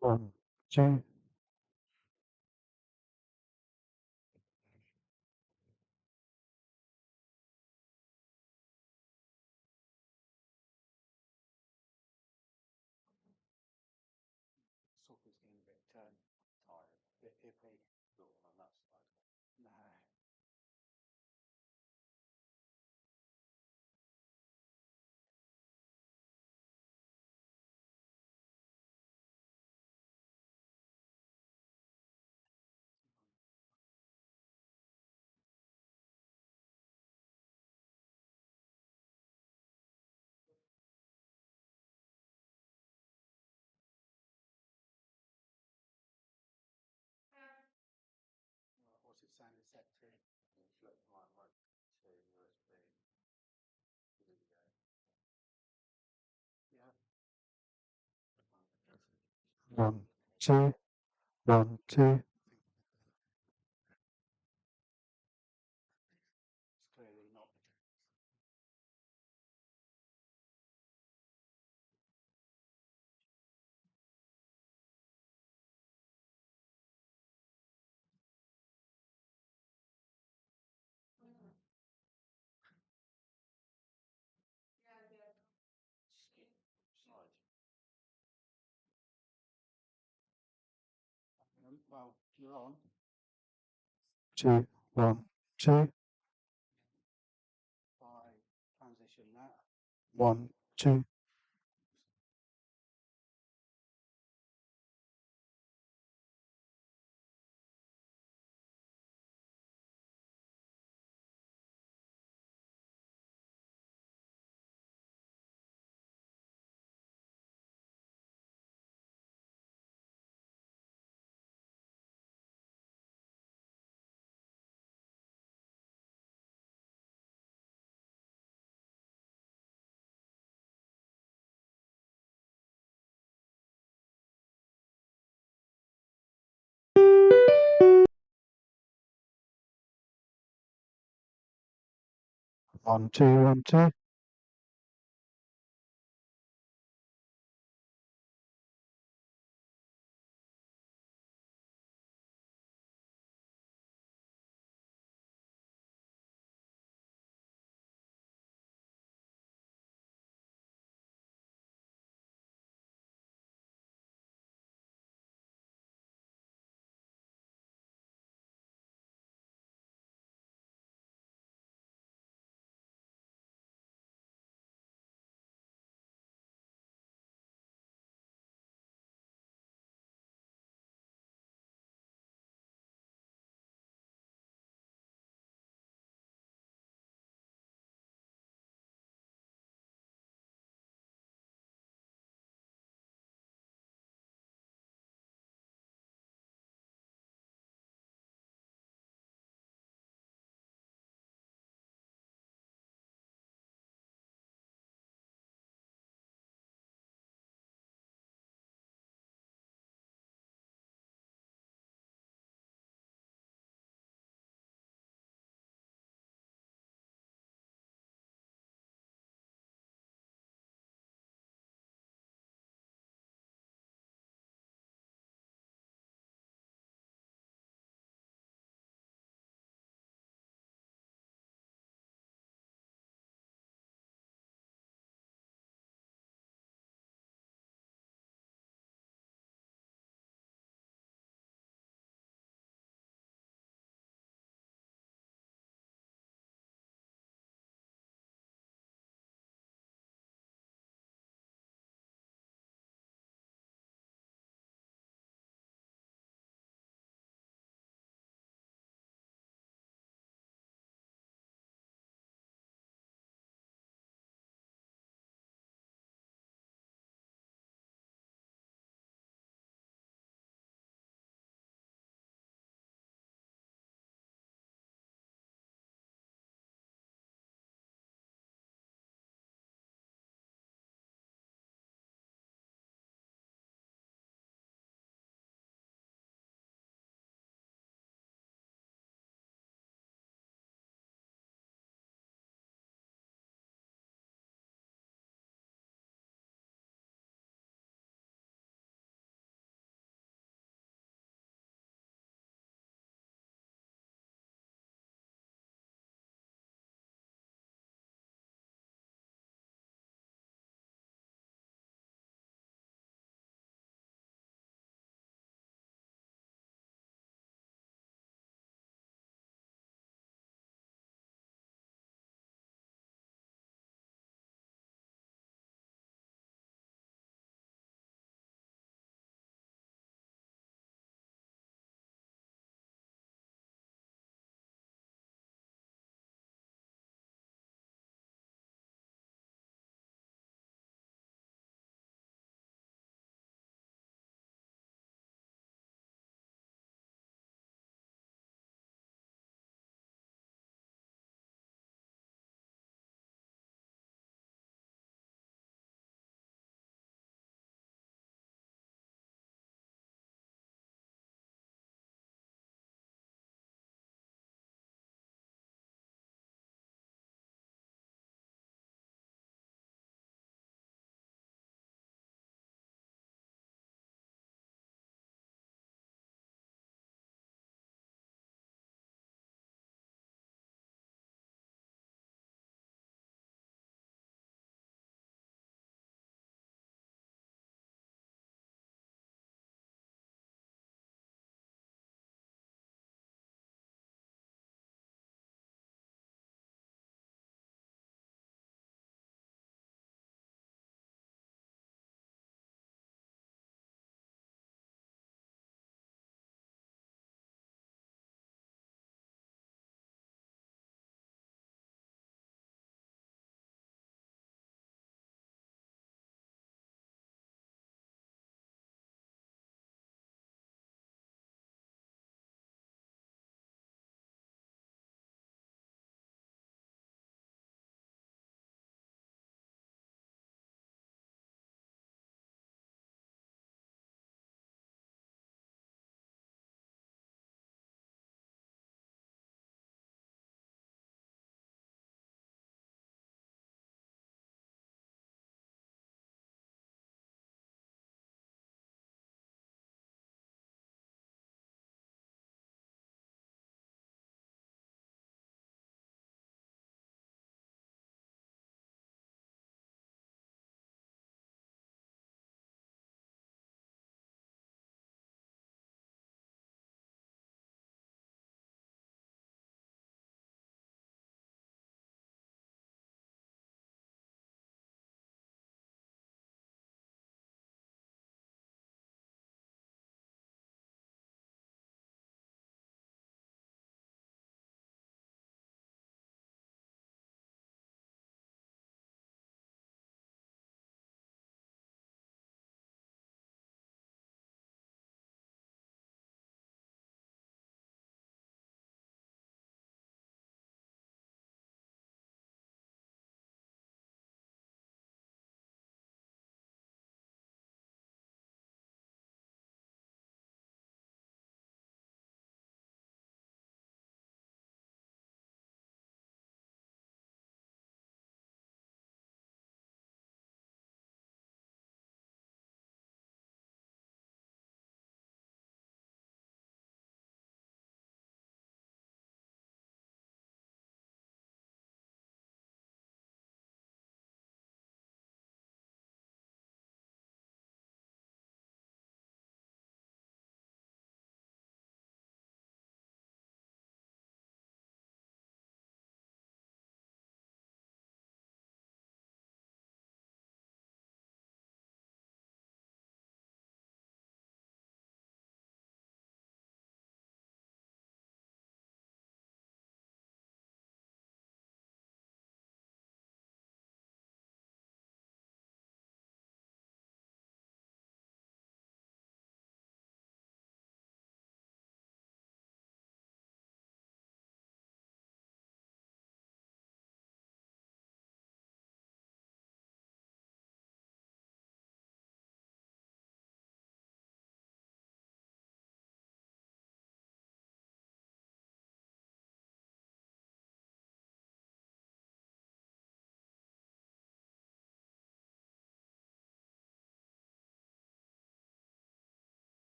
One, two, Sophie's getting a bit tired, a bit iffy. On that side. No. What's it saying it's set to? It's like to USB video. Yeah. one, two, one, two. It's clearly not. Skip side. Well, you're on. Two, one, two, If I transition that. one, two. One, two, one, two.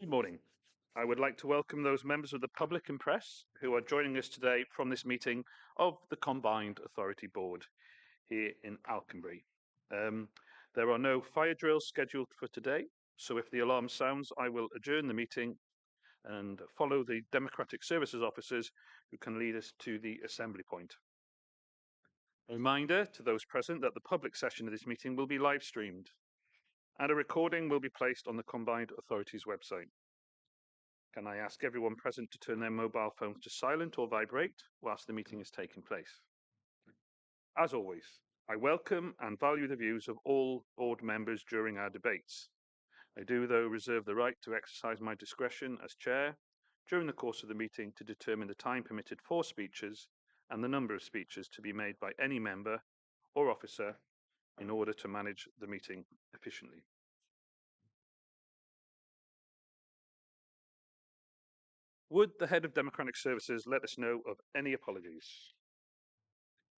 Good morning. I would like to welcome those members of the public and press who are joining us today from this meeting of the Combined Authority Board here in Alconbury. There are no fire drills scheduled for today, so if the alarm sounds, I will adjourn the meeting and follow the Democratic Services officers who can lead us to the assembly point. A reminder to those present that the public session of this meeting will be live streamed and a recording will be placed on the Combined Authority's website. Can I ask everyone present to turn their mobile phones to silent or vibrate whilst the meeting is taking place? As always, I welcome and value the views of all board members during our debates. I do, though, reserve the right to exercise my discretion as chair during the course of the meeting to determine the time permitted for speeches and the number of speeches to be made by any member or officer in order to manage the meeting efficiently. Would the Head of Democratic Services let us know of any apologies?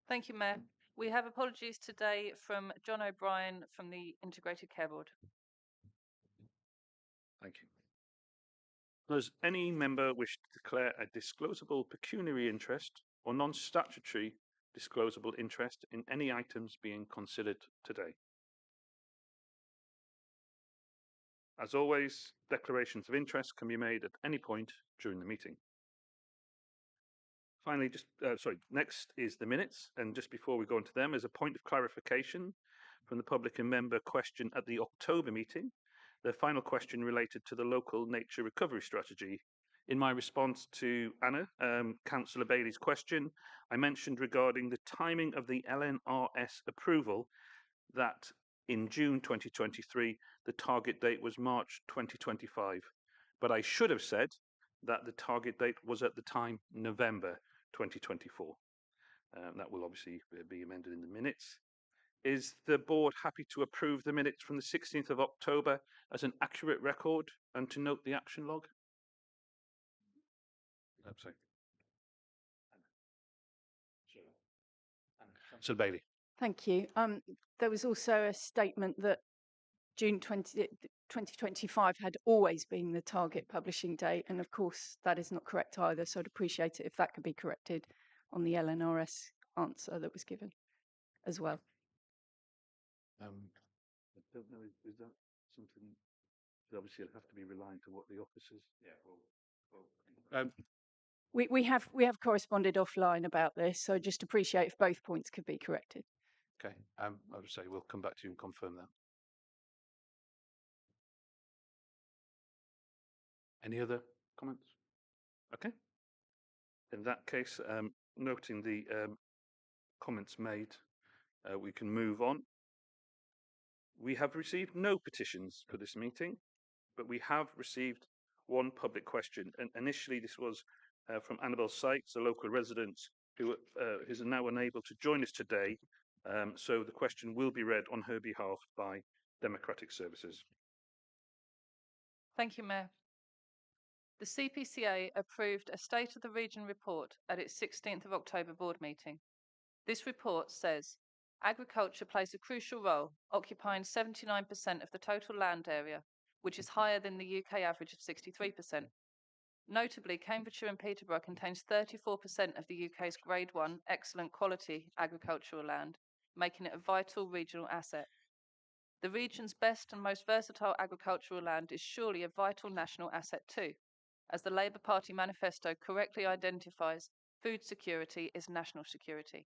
Thank you, Mayor. We have apologies today from John O'Brien from the Integrated Care Board. Thank you. Does any member wish to declare a disclosable pecuniary interest or non-statutory disclosable interest in any items being considered today? As always, declarations of interest can be made at any point during the meeting. Finally, next is the minutes. And just before we go into them, as a point of clarification from the public and member question at the October meeting, the final question related to the local nature recovery strategy. In my response to Anna, Councillor Bailey's question, I mentioned regarding the timing of the LNRS approval that in June 2023, the target date was March 2025. But I should have said that the target date was at the time November 2024. That will obviously be amended in the minutes. Is the board happy to approve the minutes from the 16th of October as an accurate record and to note the action log? Sorry. Councillor Bailey. Thank you. There was also a statement that June 2025 had always been the target publishing date, and of course that is not correct either, so I'd appreciate it if that could be corrected on the LNRS answer that was given as well. I don't know, is that something, obviously it'll have to be reliant to what the officers... Yeah, We have corresponded offline about this, so just appreciate if both points could be corrected. okay, I would say we'll come back to you and confirm that. Any other comments? Okay. In that case, noting the comments made, we can move on. We have received no petitions for this meeting, but we have received one public question. And initially, this was from Annabelle Sykes, a local resident who is now unable to join us today. So the question will be read on her behalf by Democratic Services. Thank you, Mayor. The CPCA approved a State of the Region report at its 16th of October board meeting. This report says, agriculture plays a crucial role, occupying 79% of the total land area, which is higher than the UK average of 63%. Notably, Cambridgeshire and Peterborough contains 34% of the UK's Grade 1 excellent quality agricultural land, making it a vital regional asset. The region's best and most versatile agricultural land is surely a vital national asset too, as the Labour Party manifesto correctly identifies food security is national security.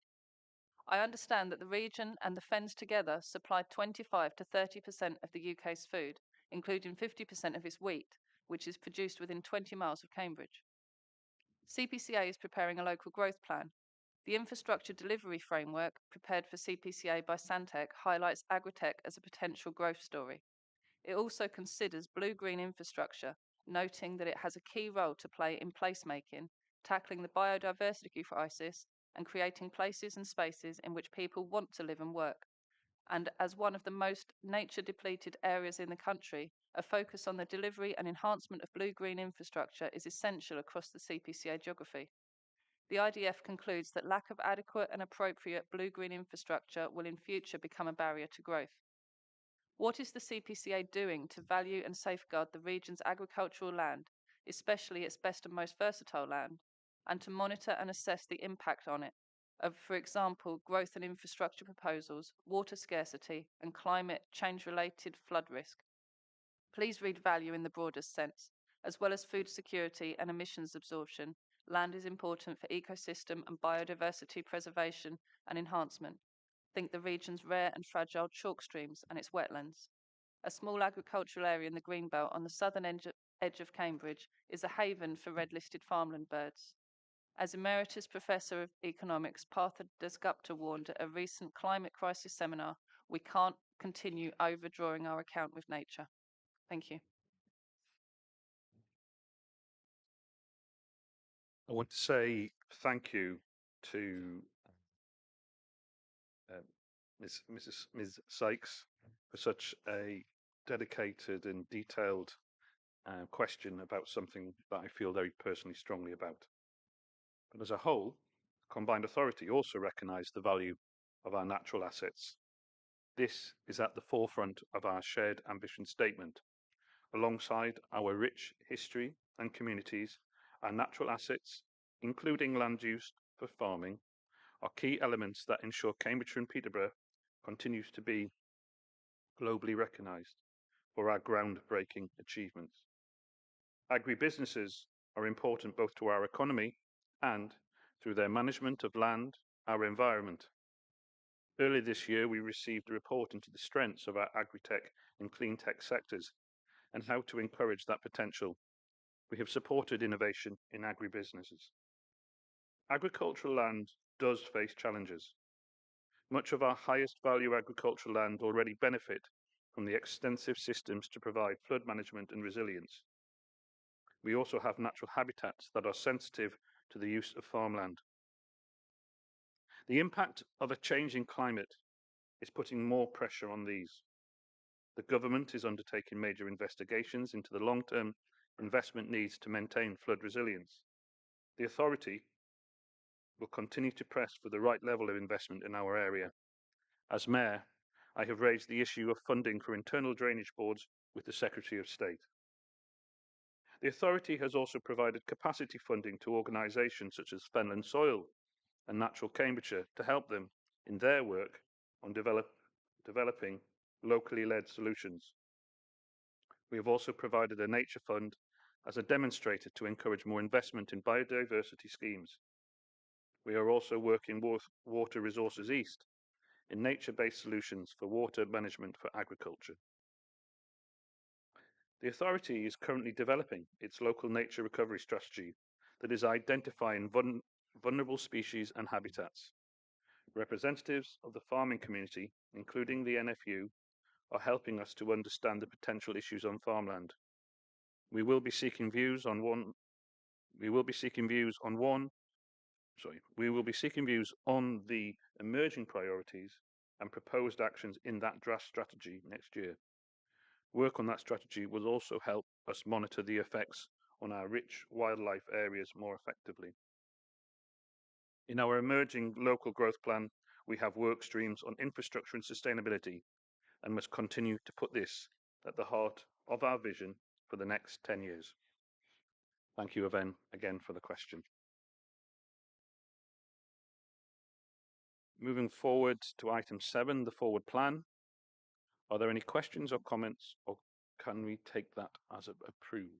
I understand that the region and the Fens together supply 25 to 30% of the UK's food, including 50% of its wheat, which is produced within 20 miles of Cambridge. CPCA is preparing a local growth plan. The infrastructure delivery framework prepared for CPCA by Santec highlights agritech as a potential growth story. It also considers blue-green infrastructure, noting that it has a key role to play in placemaking, tackling the biodiversity crisis, and creating places and spaces in which people want to live and work. And as one of the most nature-depleted areas in the country, a focus on the delivery and enhancement of blue-green infrastructure is essential across the CPCA geography. The IDF concludes that lack of adequate and appropriate blue-green infrastructure will in future become a barrier to growth. What is the CPCA doing to value and safeguard the region's agricultural land, especially its best and most versatile land, and to monitor and assess the impact on it of, for example, growth and infrastructure proposals, water scarcity, and climate change-related flood risk? Please read value in the broadest sense. As well as food security and emissions absorption, land is important for ecosystem and biodiversity preservation and enhancement. Think the region's rare and fragile chalk streams and its wetlands. A small agricultural area in the Greenbelt on the southern edge of Cambridge is a haven for red-listed farmland birds. As Emeritus Professor of Economics Partha Dasgupta warned at a recent climate crisis seminar, we can't continue overdrawing our account with nature. Thank you. I want to say thank you to Ms. Sykes for such a dedicated and detailed question about something that I feel very personally strongly about. But as a whole, Combined Authority also recognised the value of our natural assets. This is at the forefront of our shared ambition statement. Alongside our rich history and communities, our natural assets, including land use for farming, are key elements that ensure Cambridgeshire and Peterborough continues to be globally recognised for our groundbreaking achievements. Agribusinesses are important both to our economy and through their management of land, our environment. Earlier this year, we received a report into the strengths of our agri-tech and clean tech sectors and how to encourage that potential. We have supported innovation in agribusinesses. Agricultural land does face challenges. Much of our highest value agricultural land already benefit from the extensive systems to provide flood management and resilience. We also have natural habitats that are sensitive to the use of farmland. The impact of a changing climate is putting more pressure on these. The government is undertaking major investigations into the long-term investment needs to maintain flood resilience. The authority will continue to press for the right level of investment in our area. As Mayor, I have raised the issue of funding for internal drainage boards with the Secretary of State. The authority has also provided capacity funding to organisations such as Fenland Soil and Natural Cambridgeshire to help them in their work on developing locally led solutions. We have also provided a nature fund as a demonstrator to encourage more investment in biodiversity schemes. We are also working with Water Resources East in nature-based solutions for water management for agriculture. The authority is currently developing its local nature recovery strategy that is identifying vulnerable species and habitats. Representatives of the farming community, including the NFU, are helping us to understand the potential issues on farmland. We will be seeking views on the emerging priorities and proposed actions in that draft strategy next year. Work on that strategy will also help us monitor the effects on our rich wildlife areas more effectively. In our emerging local growth plan, we have work streams on infrastructure and sustainability and must continue to put this at the heart of our vision for the next 10 years. Thank you again for the question. Moving forward to item 7, the forward plan. Are there any questions or comments, or can we take that as approved?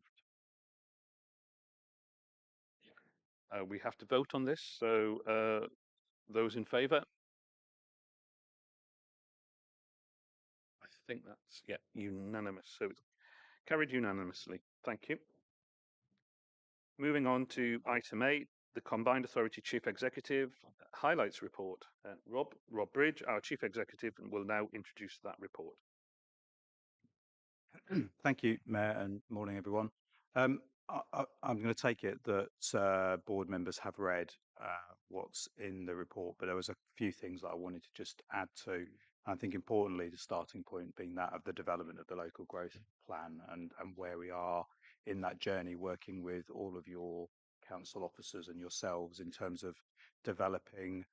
We have to vote on this, so those in favour? I think that's, unanimous, so it's carried unanimously. Thank you. Moving on to item 8, the Combined Authority Chief Executive highlights report. Rob Bridge, our Chief Executive, will now introduce that report. Thank you, Mayor, and morning, everyone. I'm going to take it that board members have read what's in the report, but there was a few things that I wanted to just add to. I think importantly, the starting point being that of the development of the local growth plan and where we are in that journey, working with all of your council officers and yourselves in terms of developing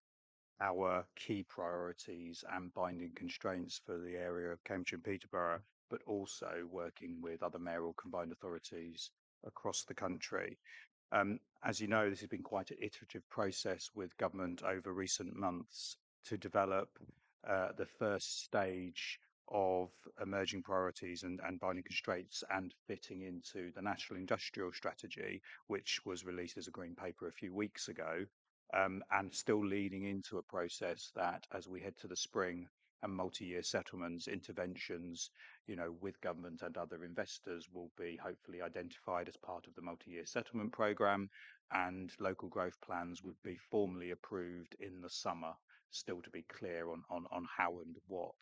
our key priorities and binding constraints for the area of Cambridge and Peterborough, but also working with other mayoral combined authorities across the country. As you know, this has been quite an iterative process with government over recent months to develop the first stage of emerging priorities and binding constraints and fitting into the National Industrial Strategy, which was released as a green paper a few weeks ago, and still leading into a process that, as we head to the spring and multi-year settlements, interventions, with government and other investors will be hopefully identified as part of the multi-year settlement programme, and local growth plans would be formally approved in the summer, still to be clear on how and what.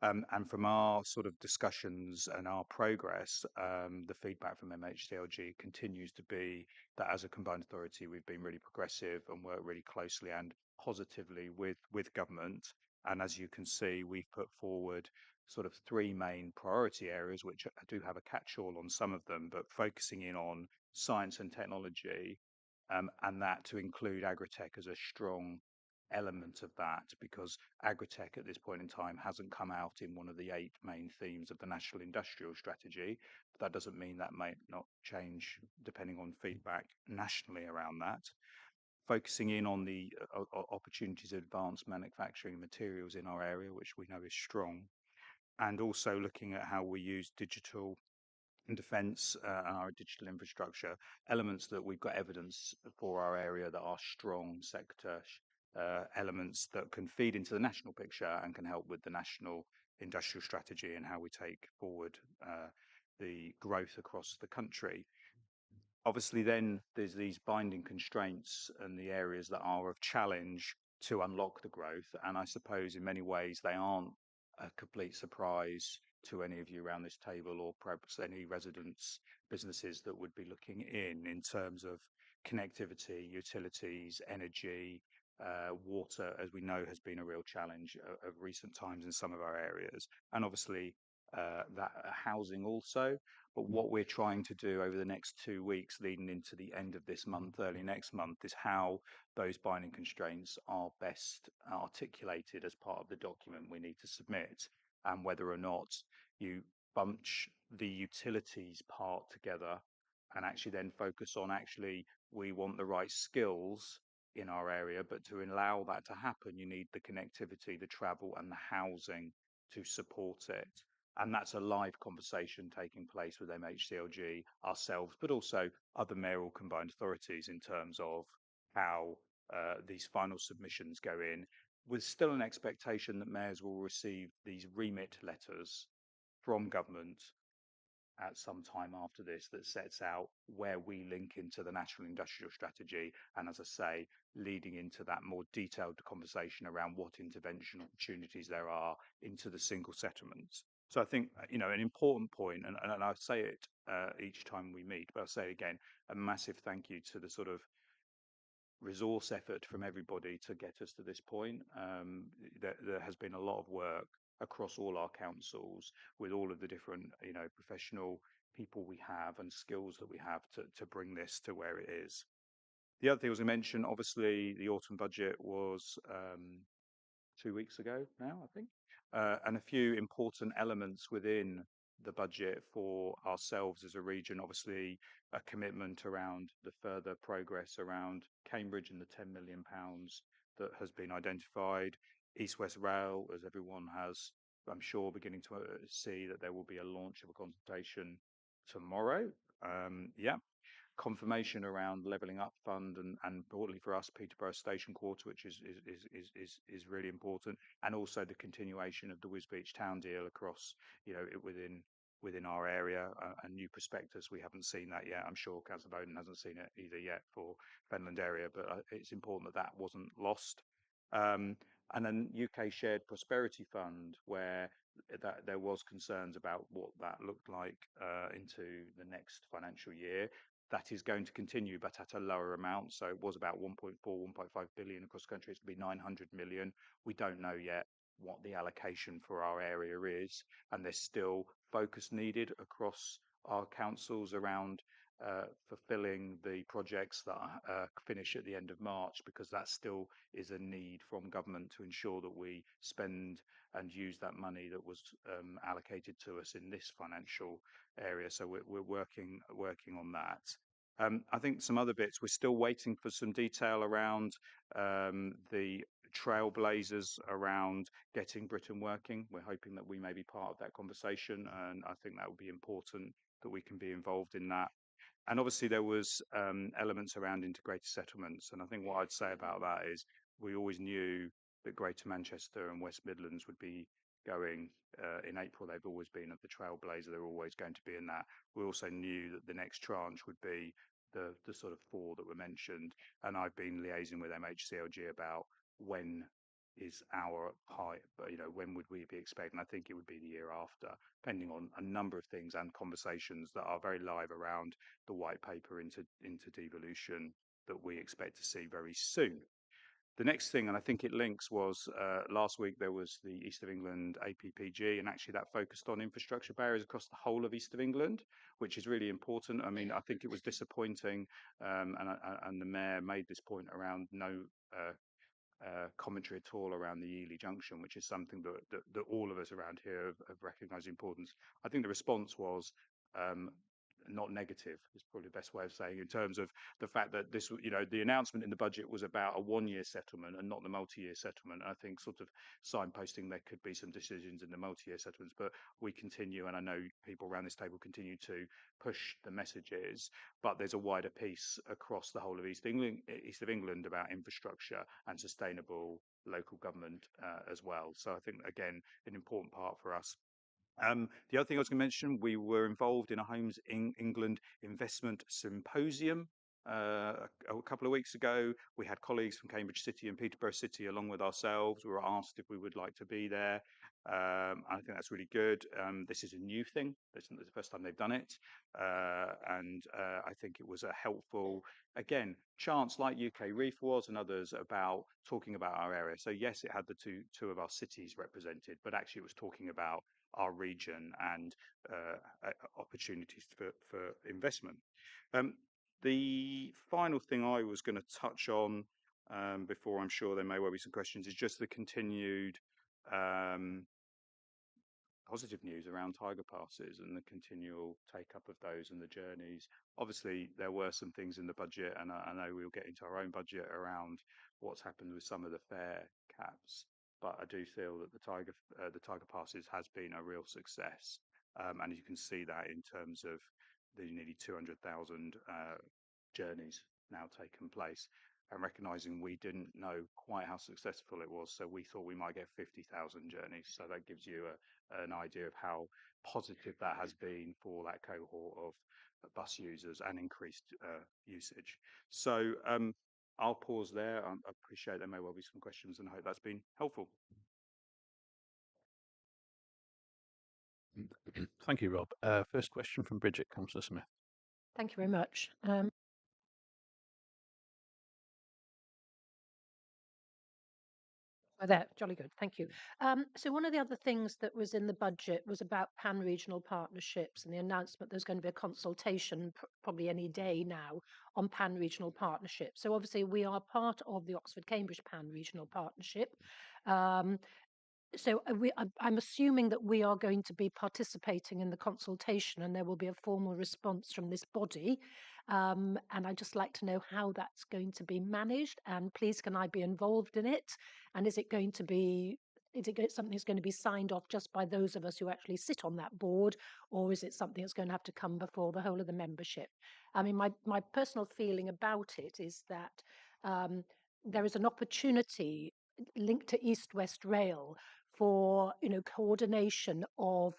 And from our sort of discussions and our progress, the feedback from MHCLG continues to be that as a combined authority, we've been really progressive and worked really closely and positively with government. And as you can see, we've put forward sort of three main priority areas, which do have a catch-all on some of them, but focusing in on science and technology, and that to include agritech as a strong element of that, because agritech at this point in time hasn't come out in one of the 8 main themes of the National Industrial Strategy. But that doesn't mean that might not change depending on feedback nationally around that. Focusing in on the opportunities of advanced manufacturing materials in our area, which we know is strong, and also looking at how we use digital and defence and our digital infrastructure, elements that we've got evidence for our area that are strong sector elements that can feed into the national picture and can help with the national industrial strategy and how we take forward the growth across the country. Obviously, then there's these binding constraints and the areas that are of challenge to unlock the growth. And I suppose in many ways they aren't a complete surprise to any of you around this table, or perhaps any residents, businesses that would be looking in terms of connectivity, utilities, energy, water, as we know, has been a real challenge of recent times in some of our areas, and obviously that housing also. But what we're trying to do over the next 2 weeks, leading into the end of this month, early next month, is how those binding constraints are best articulated as part of the document we need to submit, and whether or not you bunch the utilities part together and actually then focus on we want the right skills in our area, but to allow that to happen, you need the connectivity, the travel, and the housing to support it. And that's a live conversation taking place with MHCLG, ourselves, but also other mayoral combined authorities in terms of how these final submissions go in, with still an expectation that mayors will receive these remit letters from government at some time after this that sets out where we link into the National Industrial Strategy, and as I say, leading into that more detailed conversation around what intervention opportunities there are into the single settlements. So I think, an important point, and I say it each time we meet, but I'll say it again, a massive thank you to the sort of resource effort from everybody to get us to this point. There has been a lot of work across all our councils with all of the different, professional people we have and skills that we have to bring this to where it is. The other thing was I mentioned, obviously, the autumn budget was 2 weeks ago now, I think, and a few important elements within the budget for ourselves as a region. Obviously, a commitment around the further progress around Cambridge and the £10 million that has been identified. East West Rail, as everyone has, I'm sure, beginning to see that there will be a launch of a consultation tomorrow. Confirmation around levelling up fund and broadly for us, Peterborough Station Quarter, which is really important, and also the continuation of the Wisbech Town deal across, within our area, a new prospectus. We haven't seen that yet. I'm sure Councillor Bowden hasn't seen it either yet for Fenland area, but it's important that wasn't lost. And then UK Shared Prosperity Fund, where there was concerns about what that looked like into the next financial year. That is going to continue, but at a lower amount. So it was about 1.4, 1.5 billion across the country. It's going to be 900 million. We don't know yet what the allocation for our area is, and there's still focus needed across our councils around fulfilling the projects that finish at the end of March, because that still is a need from government to ensure that we spend and use that money that was allocated to us in this financial area. So we're working on that. I think some other bits, we're still waiting for some detail around the trailblazers around getting Britain working. We're hoping that we may be part of that conversation, and I think that would be important that we can be involved in that. And obviously there was elements around integrated settlements, and I think what I'd say about that is we always knew that Greater Manchester and West Midlands would be going in April. They've always been at the trailblazer. They're always going to be in that. We also knew that the next tranche would be the sort of 4 that were mentioned, and I've been liaising with MHCLG about when is our high, when would we be expecting? I think it would be the year after, depending on a number of things and conversations that are very live around the white paper into devolution that we expect to see very soon. The next thing, and I think it links, was last week there was the East of England APPG, and actually that focused on infrastructure barriers across the whole of East of England, which is really important. I mean, I think it was disappointing, and the Mayor made this point around no commentary at all around the Ely Junction, which is something that all of us around here have recognised the importance. I think the response was not negative, is probably the best way of saying, in terms of the fact that this, the announcement in the budget was about a 1-year settlement and not the multi-year settlement. And I think sort of signposting there could be some decisions in the multi-year settlements, but we continue, and I know people around this table continue to push the messages, but there's a wider piece across the whole of East of England about infrastructure and sustainable local government as well. So I think, again, an important part for us. The other thing I was going to mention, we were involved in a Homes England investment symposium a couple of weeks ago. We had colleagues from Cambridge City and Peterborough City along with ourselves. We were asked if we would like to be there. I think that's really good. This is a new thing. This isn't the first time they've done it. And I think it was a helpful, again, chance like UK Reef was and others about talking about our area. So yes, it had the two of our cities represented, but actually it was talking about our region and opportunities for investment. The final thing I was going to touch on before, I'm sure there may well be some questions, is just the continued positive news around Tiger Passes and the continual take up of those and the journeys. Obviously, there were some things in the budget, and I know we'll get into our own budget around what's happened with some of the fare caps. But I do feel that the Tiger Passes has been a real success, and you can see that in terms of the nearly 200,000 journeys now taken place. And recognising we didn't know quite how successful it was, so we thought we might get 50,000 journeys. So that gives you an idea of how positive that has been for that cohort of bus users and increased usage. So I'll pause there. I appreciate there may well be some questions, and I hope that's been helpful. Thank you, Rob. First question from Bridget, Councillor Smith. Thank you very much. There, jolly good, thank you. So one of the other things that was in the budget was about pan-regional partnerships and the announcement there's going to be a consultation probably any day now on pan-regional partnerships. So obviously we are part of the Oxford-Cambridge pan-regional partnership. So I'm assuming that we are going to be participating in the consultation and there will be a formal response from this body. And I'd just like to know how that's going to be managed. And please, can I be involved in it? And is it something that's going to be signed off just by those of us who actually sit on that board? Or is it something that's going to have to come before the whole of the membership? I mean, my personal feeling about it is that there is an opportunity linked to East West Rail for coordination of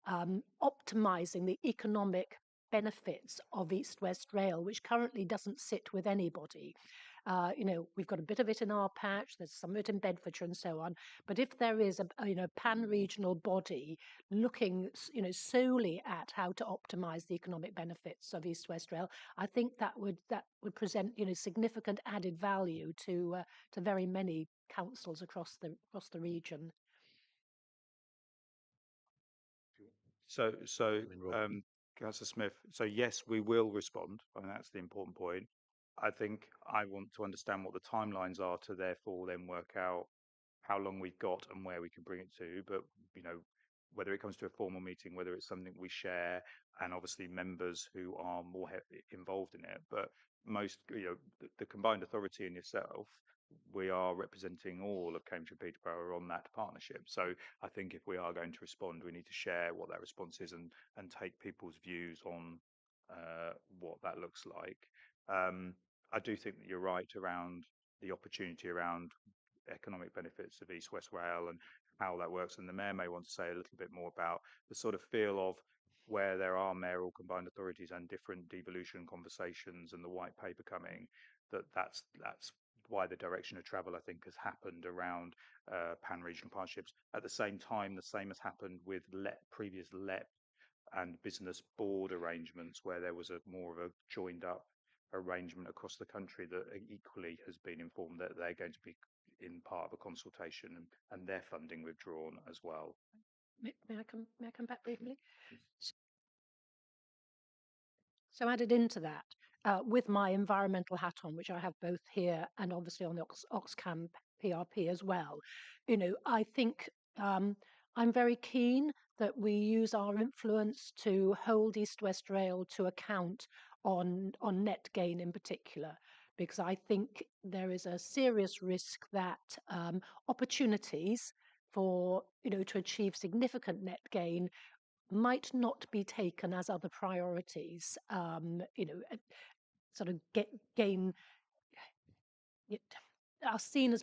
optimizing the economic benefits of East West Rail, which currently doesn't sit with anybody. We've got a bit of it in our patch, there's some of it in Bedfordshire and so on. But if there is a pan-regional body looking solely at how to optimize the economic benefits of East West Rail, I think that would present significant added value to very many councils across the region. So Councillor Smith. So yes, we will respond, and that's the important point. I think I want to understand what the timelines are to therefore then work out how long we've got and where we can bring it to. But whether it comes to a formal meeting, whether it's something we share, and obviously members who are more involved in it. But most, the combined authority and yourself, we are representing all of Cambridge and Peterborough on that partnership. So I think if we are going to respond, we need to share what that response is and take people's views on what that looks like. I do think that you're right around the opportunity around economic benefits of East West Rail and how that works. And the Mayor may want to say a little bit more about the sort of feel of where there are mayoral combined authorities and different devolution conversations and the white paper coming, that's why the direction of travel, I think, has happened around pan-regional partnerships. At the same time, the same has happened with previous LEP and business board arrangements, where there was more of a joined up arrangement across the country that equally has been informed that they're going to be in part of a consultation and their funding withdrawn as well. May I come back briefly? So added into that, with my environmental hat on, which I have both here and obviously on the Oxcam PRP as well, I think I'm very keen that we use our influence to hold East West Rail to account on net gain in particular, because I think there is a serious risk that opportunities for to achieve significant net gain might not be taken as other priorities. Sort of gain are seen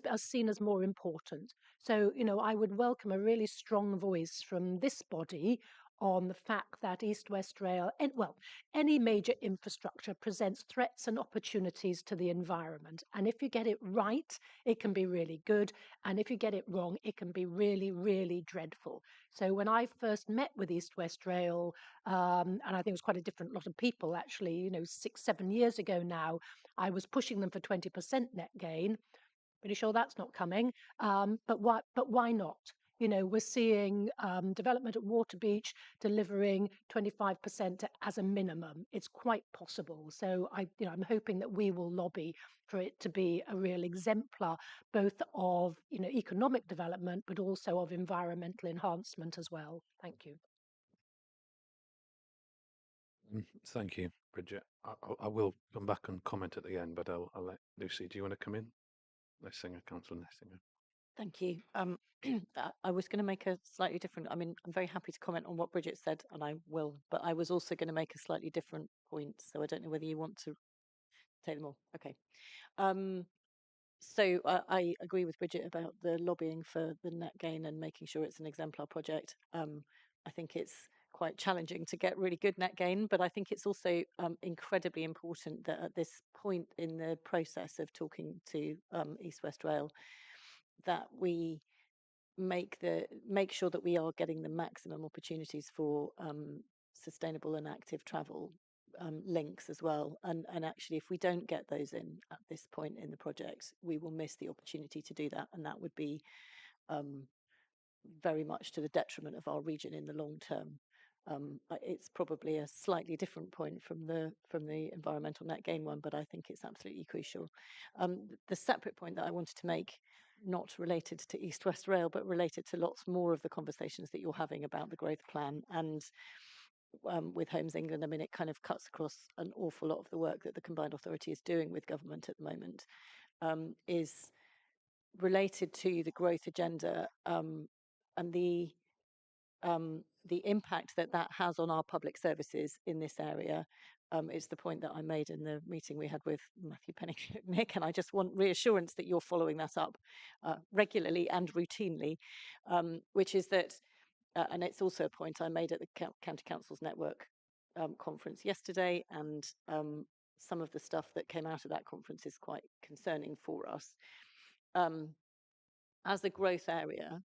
as more important. So, I would welcome a really strong voice from this body on the fact that East West Rail, any major infrastructure presents threats and opportunities to the environment. And if you get it right, it can be really good. And if you get it wrong, it can be really, really dreadful. So when I first met with East West Rail, and I think it was quite a different lot of people actually, 6-7 years ago now, I was pushing them for 20% net gain. Pretty sure that's not coming. But why not? We're seeing development at Waterbeach delivering 25% as a minimum. It's quite possible. So I'm hoping that we will lobby for it to be a real exemplar, both of economic development, but also of environmental enhancement as well. Thank you. Thank you, Bridget. I will come back and comment at the end, but I'll let Lucy. Do you want to come in? Councillor Nessinger. Thank you. I was going to make a slightly different, I'm very happy to comment on what Bridget said, and I will, but I was also going to make a slightly different point, so I don't know whether you want to take them all. Okay. So I agree with Bridget about the lobbying for the net gain and making sure it's an exemplar project. I think it's quite challenging to get really good net gain, but I think it's also incredibly important that at this point in the process of talking to East West Rail, that we make sure that we are getting the maximum opportunities for sustainable and active travel links as well. And actually, if we don't get those in at this point in the project, we will miss the opportunity to do that, and that would be very much to the detriment of our region in the long term. It's probably a slightly different point from the environmental net gain one, but I think it's absolutely crucial. The separate point that I wanted to make, not related to East West Rail, but related to lots more of the conversations that you're having about the growth plan and with Homes England, it kind of cuts across an awful lot of the work that the Combined Authority is doing with government at the moment, is related to the growth agenda and the impact that has on our public services in this area. Is the point that I made in the meeting we had with Matthew Pennick, and I just want reassurance that you're following that up regularly and routinely, which is that, and it's also a point I made at the County Councils Network conference yesterday, and some of the stuff that came out of that conference is quite concerning for us. As a growth area,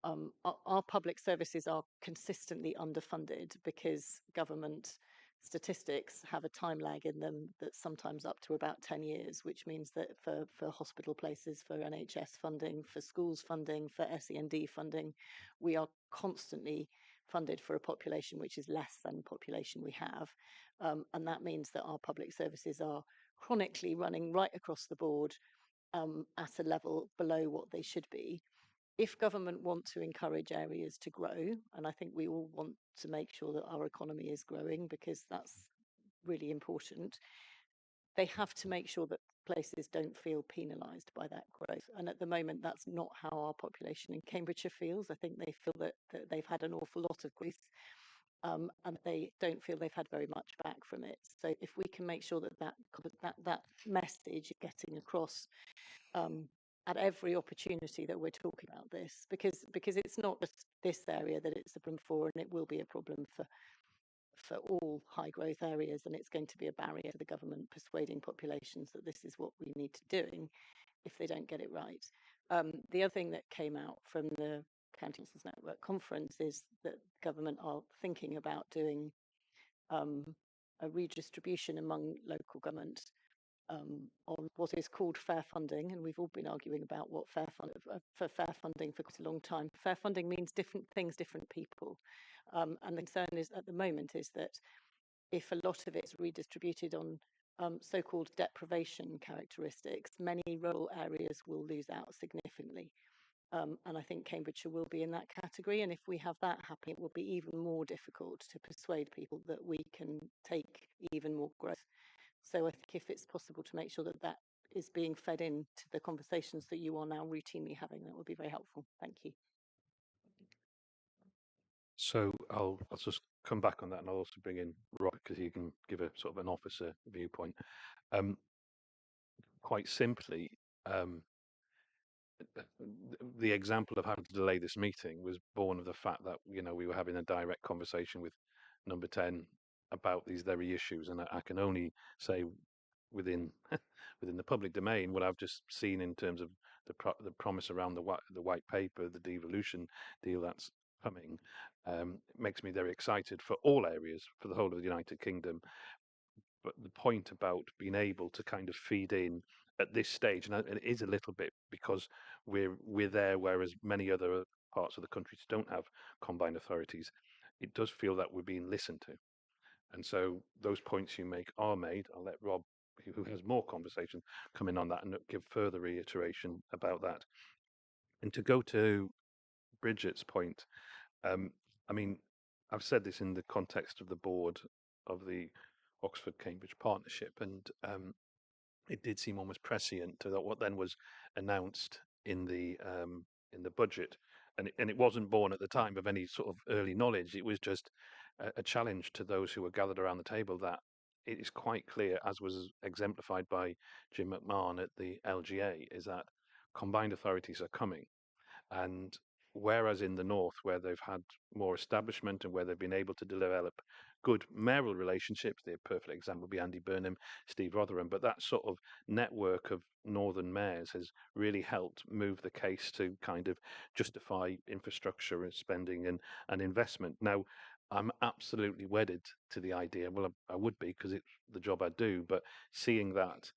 our public services are consistently underfunded because government statistics have a time lag in them that's sometimes up to about 10 years, which means that for hospital places, for NHS funding, for schools funding, for SEND funding, we are constantly funded for a population which is less than the population we have. And that means that our public services are chronically running right across the board at a level below what they should be. If government want to encourage areas to grow, and I think we all want to make sure that our economy is growing because that's really important, they have to make sure that places don't feel penalised by that growth. And at the moment, that's not how our population in Cambridgeshire feels. I think they feel that they've had an awful lot of growth and they don't feel they've had very much back from it. So if we can make sure that message is getting across at every opportunity that we're talking about this, because it's not just this area that it's a problem for, and it will be a problem for all high growth areas, and it's going to be a barrier to the government persuading populations that this is what we need to be doing if they don't get it right. The other thing that came out from the County Councils Network conference is that government are thinking about doing a redistribution among local governments on what is called fair funding, and we've all been arguing about what fair funding for quite a long time. Fair funding means different things, different people, and the concern is at the moment is that if a lot of it's redistributed on so-called deprivation characteristics, many rural areas will lose out significantly. And I think Cambridgeshire will be in that category. And if we have that happen, it will be even more difficult to persuade people that we can take even more growth. So I think if it's possible to make sure that that is being fed into the conversations that you are now routinely having, that would be very helpful. Thank you. So I'll just come back on that, and I'll also bring in Rob because he can give a sort of an officer viewpoint. Quite simply, the example of having to delay this meeting was born of the fact that we were having a direct conversation with Number 10 about these very issues, and I can only say within within the public domain what I've just seen in terms of the promise around the white paper, the devolution deal that's coming, makes me very excited for all areas, for the whole of the United Kingdom. But the point about being able to kind of feed in at this stage, and it is a little bit because we're there, whereas many other parts of the country don't have combined authorities. It does feel that we're being listened to, and so those points you make are made. I'll let Rob, who has more conversation, come in on that and give further reiteration about that. And to go to Bridget's point, I mean, I've said this in the context of the board of the Oxford-Cambridge partnership, and it did seem almost prescient to what then was announced in the budget, and it wasn't born at the time of any sort of early knowledge. It was just a challenge to those who were gathered around the table that it is quite clear, as was exemplified by Jim McMahon at the LGA, is that combined authorities are coming, and whereas in the north, where they've had more establishment and where they've been able to develop good mayoral relationships, the perfect example would be Andy Burnham, Steve Rotherham, but that sort of network of northern mayors has really helped move the case to kind of justify infrastructure and spending and investment. Now, I'm absolutely wedded to the idea. Well, I would be because it's the job I do, but seeing that,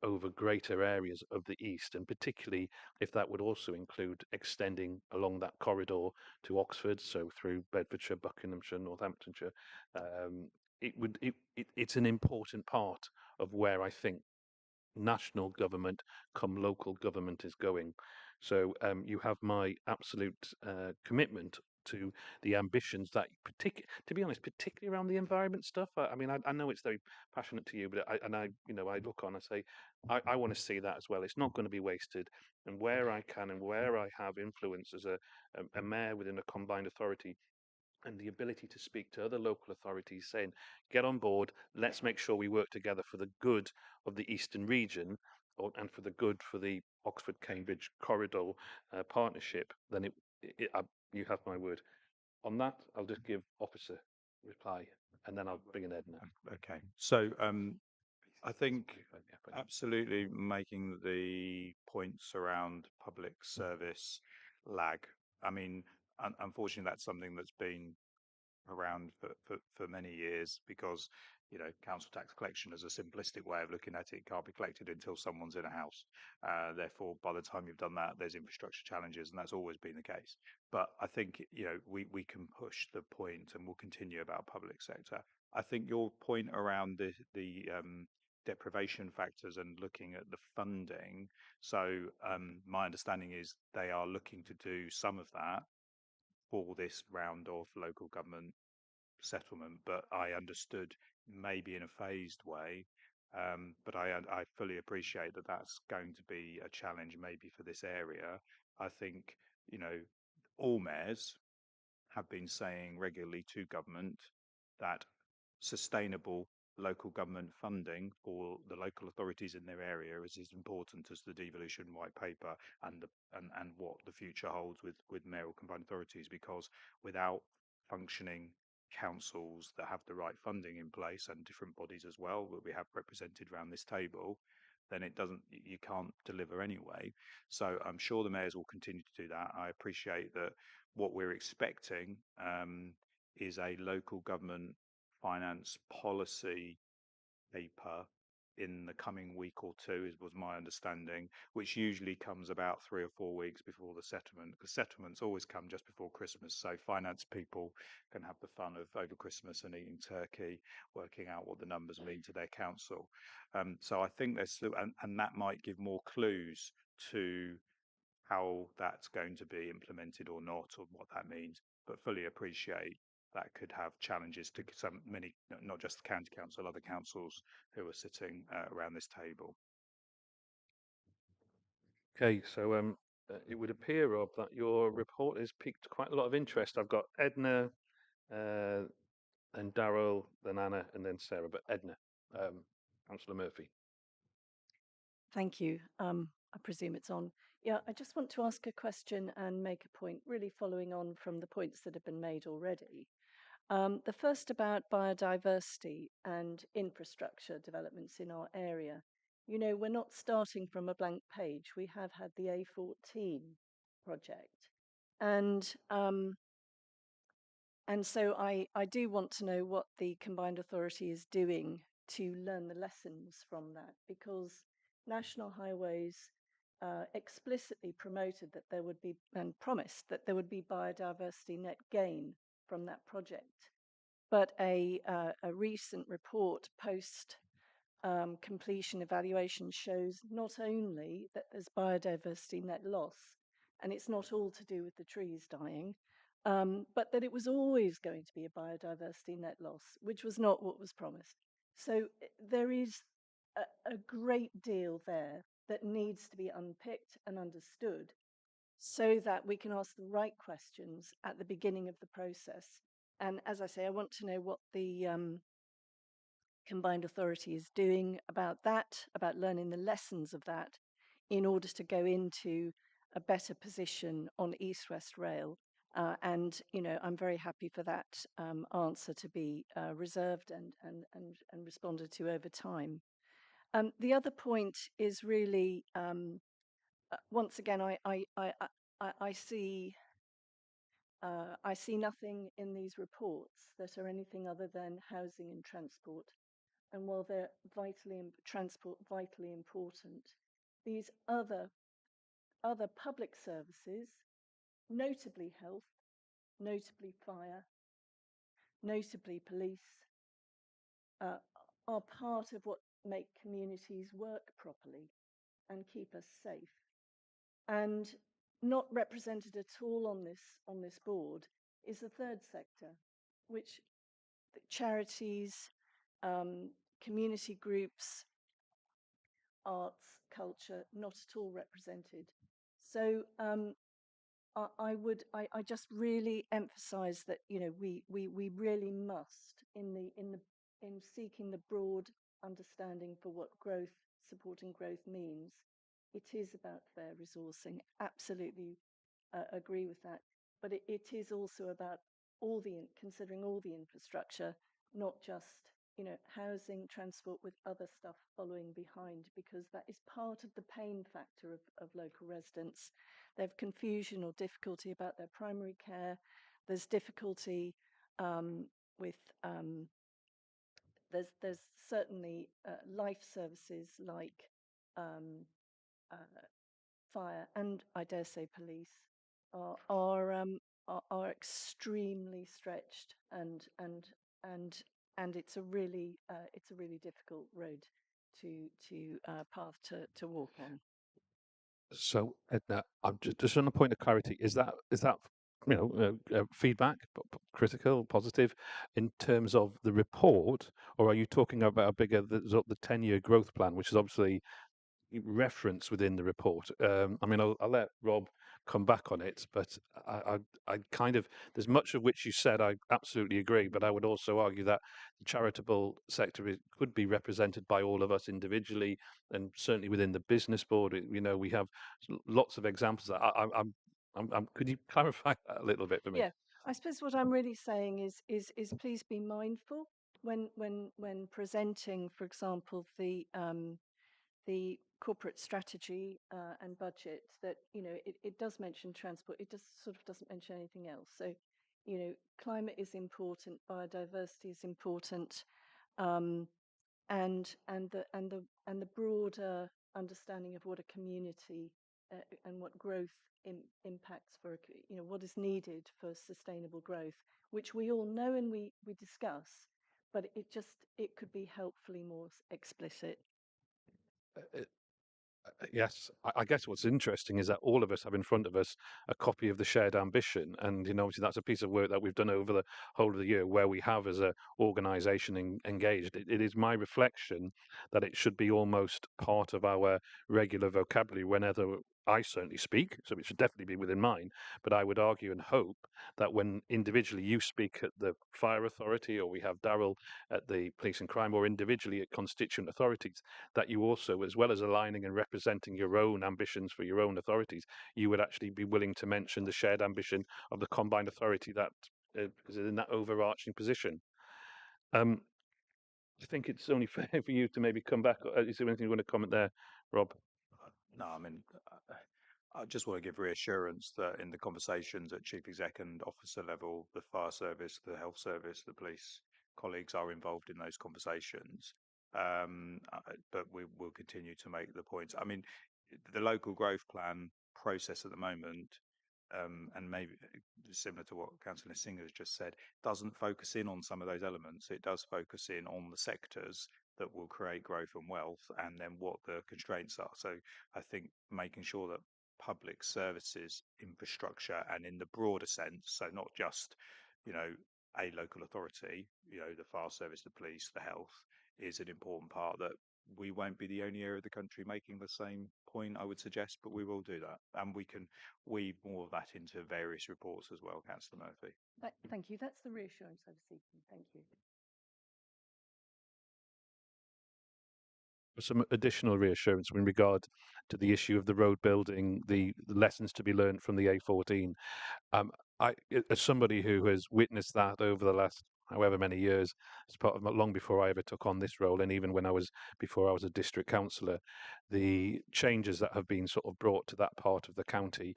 over greater areas of the east, and particularly if that would also include extending along that corridor to Oxford, so through Bedfordshire, Buckinghamshire, Northamptonshire, it's an important part of where I think national government come local government is going. So you have my absolute commitment to the ambitions that, to be honest, particularly around the environment stuff. I mean, I know it's very passionate to you, but I look on and say, I want to see that as well. It's not going to be wasted. And where I can and where I have influence as a mayor within a combined authority, and the ability to speak to other local authorities saying, get on board, let's make sure we work together for the good of the Eastern region and for the good for the Oxford-Cambridge corridor partnership, then you have my word. On that, I'll just give officer reply, and then I'll bring in Edna. Okay, so I think absolutely making the points around public service lag. I mean, unfortunately, that's something that's been around for many years, because council tax collection as a simplistic way of looking at it can't be collected until someone's in a house. Therefore, by the time you've done that, there's infrastructure challenges, and that's always been the case. But I think, we can push the point, and we'll continue about public sector. I think your point around the deprivation factors and looking at the funding. So my understanding is they are looking to do some of that for this round of local government settlement, but I understood maybe in a phased way. But I fully appreciate that that's going to be a challenge maybe for this area. I think, all mayors have been saying regularly to government that sustainable local government funding for the local authorities in their area is as important as the devolution white paper and what the future holds with mayoral combined authorities, because without functioning councils that have the right funding in place, and different bodies as well that we have represented around this table, then you can't deliver anyway. So I'm sure the mayors will continue to do that. I appreciate that what we're expecting is a local government finance policy paper in the coming week or two, was my understanding, which usually comes about 3 or 4 weeks before the settlement, because settlements always come just before Christmas. So finance people can have the fun of over Christmas and eating turkey, working out what the numbers mean to their council. So I think and that might give more clues to how that's going to be implemented or not, or what that means, but fully appreciate that could have challenges to many, not just the county council, other councils who are sitting around this table. Okay, so it would appear, Rob, that your report has piqued quite a lot of interest. I've got Edna, and Daryl, then Anna, and then Sarah. But Edna, Councillor Murphy. Thank you. I presume it's on. Yeah, I just want to ask a question and make a point, really following on from the points that have been made already. The first about biodiversity and infrastructure developments in our area. We're not starting from a blank page. We have had the A14 project. And so I do want to know what the combined authority is doing to learn the lessons from that, because National Highways explicitly promoted that there would be, and promised that there would be biodiversity net gain from that project. But a recent report post completion evaluation shows not only that there's biodiversity net loss, and it's not all to do with the trees dying, but that it was always going to be a biodiversity net loss, which was not what was promised. So there is a great deal there that needs to be unpicked and understood so that we can ask the right questions at the beginning of the process. And as I say, I want to know what the combined authority is doing about that, about learning the lessons of that, in order to go into a better position on East West Rail. And I'm very happy for that answer to be reserved and responded to over time. The other point is really, once again, I see nothing in these reports that are anything other than housing and transport. And while they're transport vitally important, these other public services, notably health, notably fire, notably police, are part of what make communities work properly and keep us safe. And not represented at all on this board is the third sector, which charities, community groups, arts, culture, not at all represented. So I just really emphasize that we really must, in seeking the broad understanding for what supporting growth means, it is about fair resourcing. Absolutely agree with that. But it is also about considering all the infrastructure, not just housing, transport, with other stuff following behind, because that is part of the pain factor of local residents. They have confusion or difficulty about their primary care. There's difficulty with there's certainly life services like um, fire and I dare say police are extremely stretched and it's a really difficult road to path to walk on. So, Edna, I'm just on a point of clarity. Is that feedback, critical, positive, in terms of the report, or are you talking about a bigger the 10-year growth plan, which is obviously reference within the report? I mean, I'll let Rob come back on it, but I kind of, there's much of which you said I absolutely agree, but I would also argue that the charitable sector could be represented by all of us individually, and certainly within the business board. We have lots of examples. Could you clarify that a little bit for me? Yeah, I suppose what I'm really saying is please be mindful when presenting, for example, the corporate strategy and budget, that it does mention transport. It just sort of doesn't mention anything else. So climate is important, biodiversity is important, um, and the broader understanding of what a community and what growth impacts for what is needed for sustainable growth, which we all know and we discuss, but it could be helpfully more explicit. Uh, Yes, I guess what's interesting is that all of us have in front of us a copy of the shared ambition, and obviously that's a piece of work that we've done over the whole of the year, where we have as a organisation engaged. It is my reflection that it should be almost part of our regular vocabulary whenever I certainly speak, so it should definitely be within mine. But I would argue and hope that when individually you speak at the fire authority, or we have Daryl at the police and crime, or individually at constituent authorities, that you also, as well as aligning and representing your own ambitions for your own authorities, you would actually be willing to mention the shared ambition of the combined authority that is in that overarching position. I think it's only fair for you to maybe come back. Is there anything you want to comment there, Rob? No, I mean, I just want to give reassurance that in the conversations at chief exec and officer level, the fire service, the health service, the police colleagues are involved in those conversations. But we will continue to make the points. I mean, the local growth plan process at the moment, and maybe similar to what Councillor Singer has just said, doesn't focus in on some of those elements. It does focus in on the sectors that will create growth and wealth, and then what the constraints are. So I think making sure that public services infrastructure, and in the broader sense, so not just a local authority, the fire service, the police, the health, is an important part. That we won't be the only area of the country making the same point, I would suggest, but we will do that, and we can weave more of that into various reports as well, Councillor Murphy. Thank you. That's the reassurance I was seeking. Thank you. Some additional reassurance in regard to the issue of the road building, the lessons to be learned from the A14. As somebody who has witnessed that over the last however many years, as part of long before I ever took on this role, and even before I was a district councillor, the changes that have been sort of brought to that part of the county,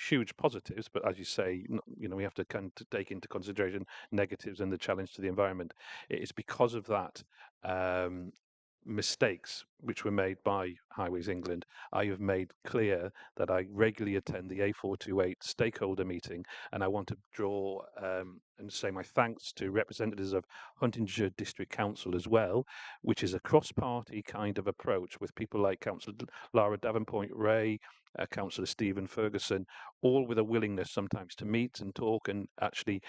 huge positives, but as you say, we have to kind of take into consideration negatives and the challenge to the environment. It is because of that. Mistakes which were made by Highways England, I have made clear that I regularly attend the A428 stakeholder meeting, and I want to draw and say my thanks to representatives of Huntingdonshire District Council as well, which is a cross-party kind of approach with people like Councillor Lara Davenport-Ray, Councillor Stephen Ferguson, all with a willingness sometimes to meet and talk and actually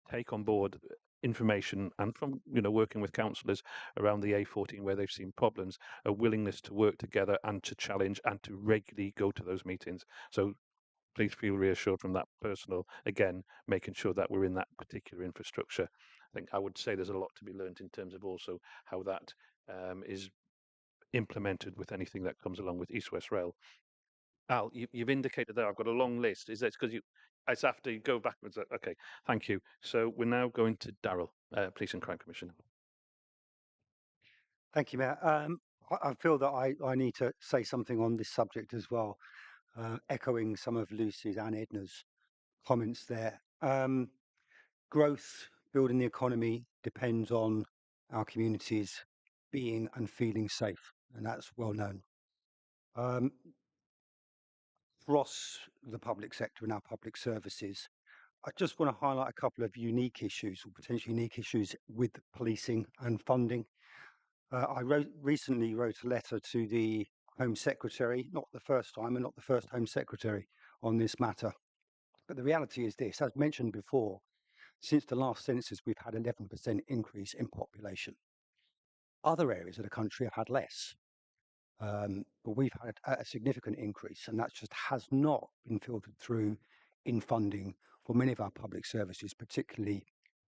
take on board information, and from working with councillors around the A14 where they've seen problems, a willingness to work together and to challenge and to regularly go to those meetings. So please feel reassured from that personal, again, making sure that we're in that particular infrastructure. I think I would say there's a lot to be learned in terms of also how that is implemented with anything that comes along with East West Rail. Al, you've indicated there, I've got a long list. Is that because it's after you go backwards? Okay, thank you. So we're now going to Daryl, Police and Crime Commissioner. Thank you, Mayor. I feel that I need to say something on this subject as well, echoing some of Lucy's and Edna's comments there. Growth, building the economy, depends on our communities being and feeling safe, and that's well known. Across the public sector and our public services, I just want to highlight a couple of unique issues or potentially unique issues with policing and funding. I recently wrote a letter to the Home Secretary, not the first time and not the first Home Secretary on this matter. But the reality is this, as mentioned before, since the last census, we've had 11% increase in population. Other areas of the country have had less. But we've had a significant increase, and that just has not been filtered through in funding for many of our public services, particularly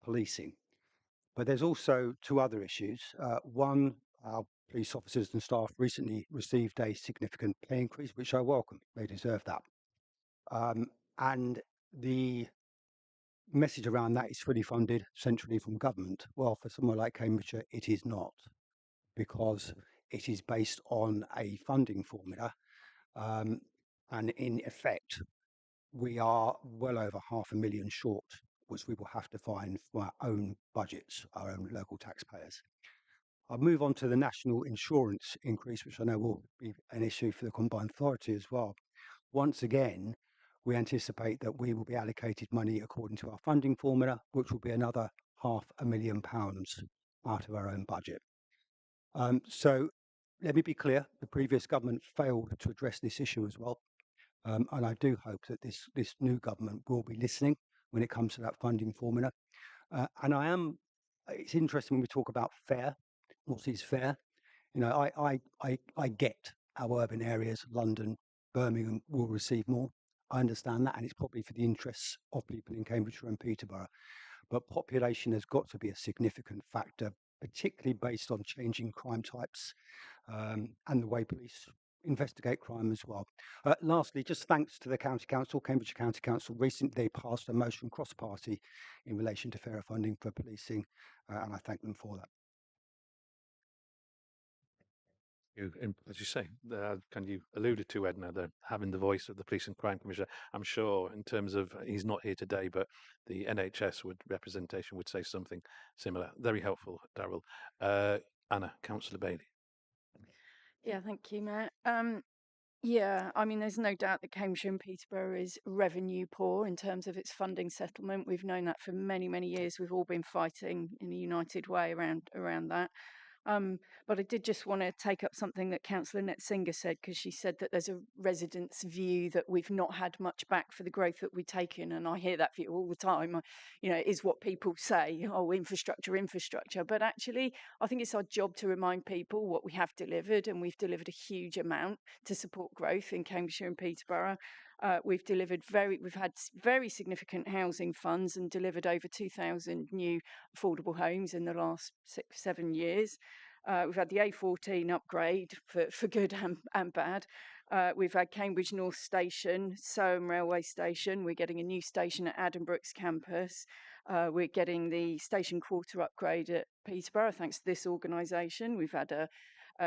policing. But there's also two other issues. One, our police officers and staff recently received a significant pay increase, which I welcome. They deserve that. And the message around that is fully funded centrally from government. Well, for somewhere like Cambridgeshire, it is not, because it is based on a funding formula. And in effect, we are well over £500,000 short, which we will have to find from our own budgets, our own local taxpayers. I'll move on to the national insurance increase, which I know will be an issue for the Combined Authority as well. Once again, we anticipate that we will be allocated money according to our funding formula, which will be another £500,000 out of our own budget. So let me be clear, the previous government failed to address this issue as well. And I do hope that this new government will be listening when it comes to that funding formula. And it's interesting when we talk about fair, what is fair? You know, I get our urban areas, London, Birmingham will receive more. I understand that, and it's probably for the interests of people in Cambridgeshire and Peterborough. But population has got to be a significant factor, particularly based on changing crime types and the way police investigate crime as well. Lastly, just thanks to the County Council, Cambridgeshire County Council, recently they passed a motion cross-party in relation to fairer funding for policing, and I thank them for that. As you say, can you alluded to Edna, having the voice of the Police and Crime Commissioner. I'm sure in terms of, he's not here today, but the NHS representation would say something similar. Very helpful, Darryl. Anna, Councillor Bailey. Yeah, thank you, Matt. Yeah, I mean, there's no doubt that Cambridgeshire and Peterborough is revenue poor in terms of its funding settlement. We've known that for many, many years. We've all been fighting in a united way around that. But I did just want to take up something that Councillor Netzinger said, because she said that there's a resident's view that we've not had much back for the growth that we've taken. And I hear that view all the time. You know, is what people say, oh, infrastructure. But actually, I think it's our job to remind people what we have delivered. And we've delivered a huge amount to support growth in Cambridgeshire and Peterborough. We've had very significant housing funds and delivered over 2,000 new affordable homes in the last 6-7 years. We've had the A14 upgrade for good and bad. We've had Cambridge North Station, Soham Railway Station. We're getting a new station at Addenbrooke's campus. We're getting the station quarter upgrade at Peterborough, thanks to this organisation. We've had a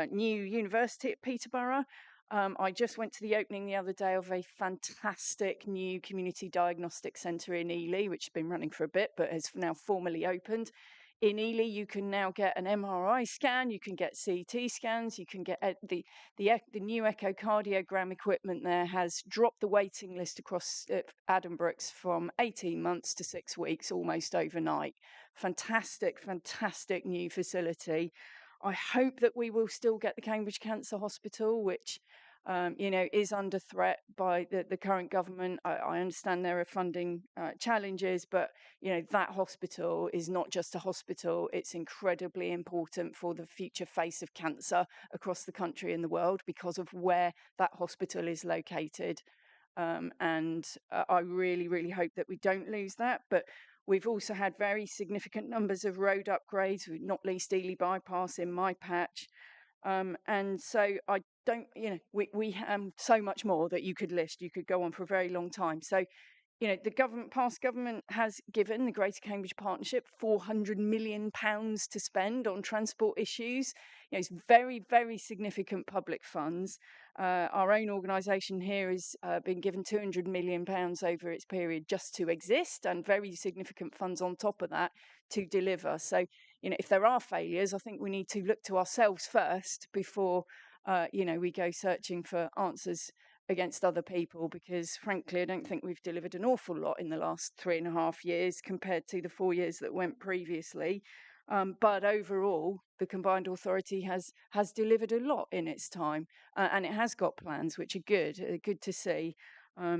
new university at Peterborough. I just went to the opening the other day of a fantastic new community diagnostic centre in Ely, which has been running for a bit, but has now formally opened. In Ely, you can now get an MRI scan, you can get CT scans, you can get the new echocardiogram equipment there has dropped the waiting list across Addenbrooke's from 18 months to 6 weeks, almost overnight. Fantastic new facility. I hope that we will still get the Cambridge Cancer Hospital, which is under threat by the current government. I understand there are funding challenges, but that hospital is not just a hospital. It's incredibly important for the future face of cancer across the country and the world because of where that hospital is located. And I really, really hope that we don't lose that. But we've also had very significant numbers of road upgrades, not least Ely Bypass in my patch. And so I don't, we have so much more that you could list. You could go on for a very long time. So, the past government has given the Greater Cambridge Partnership £400 million to spend on transport issues. It's very, very significant public funds. Our own organisation here has been given £200 million over its period just to exist, and very significant funds on top of that to deliver. So, if there are failures, I think we need to look to ourselves first before, we go searching for answers against other people, because frankly, I don't think we've delivered an awful lot in the last 3.5 years compared to the 4 years that went previously. But overall, the combined authority has delivered a lot in its time, and it has got plans which are good to see.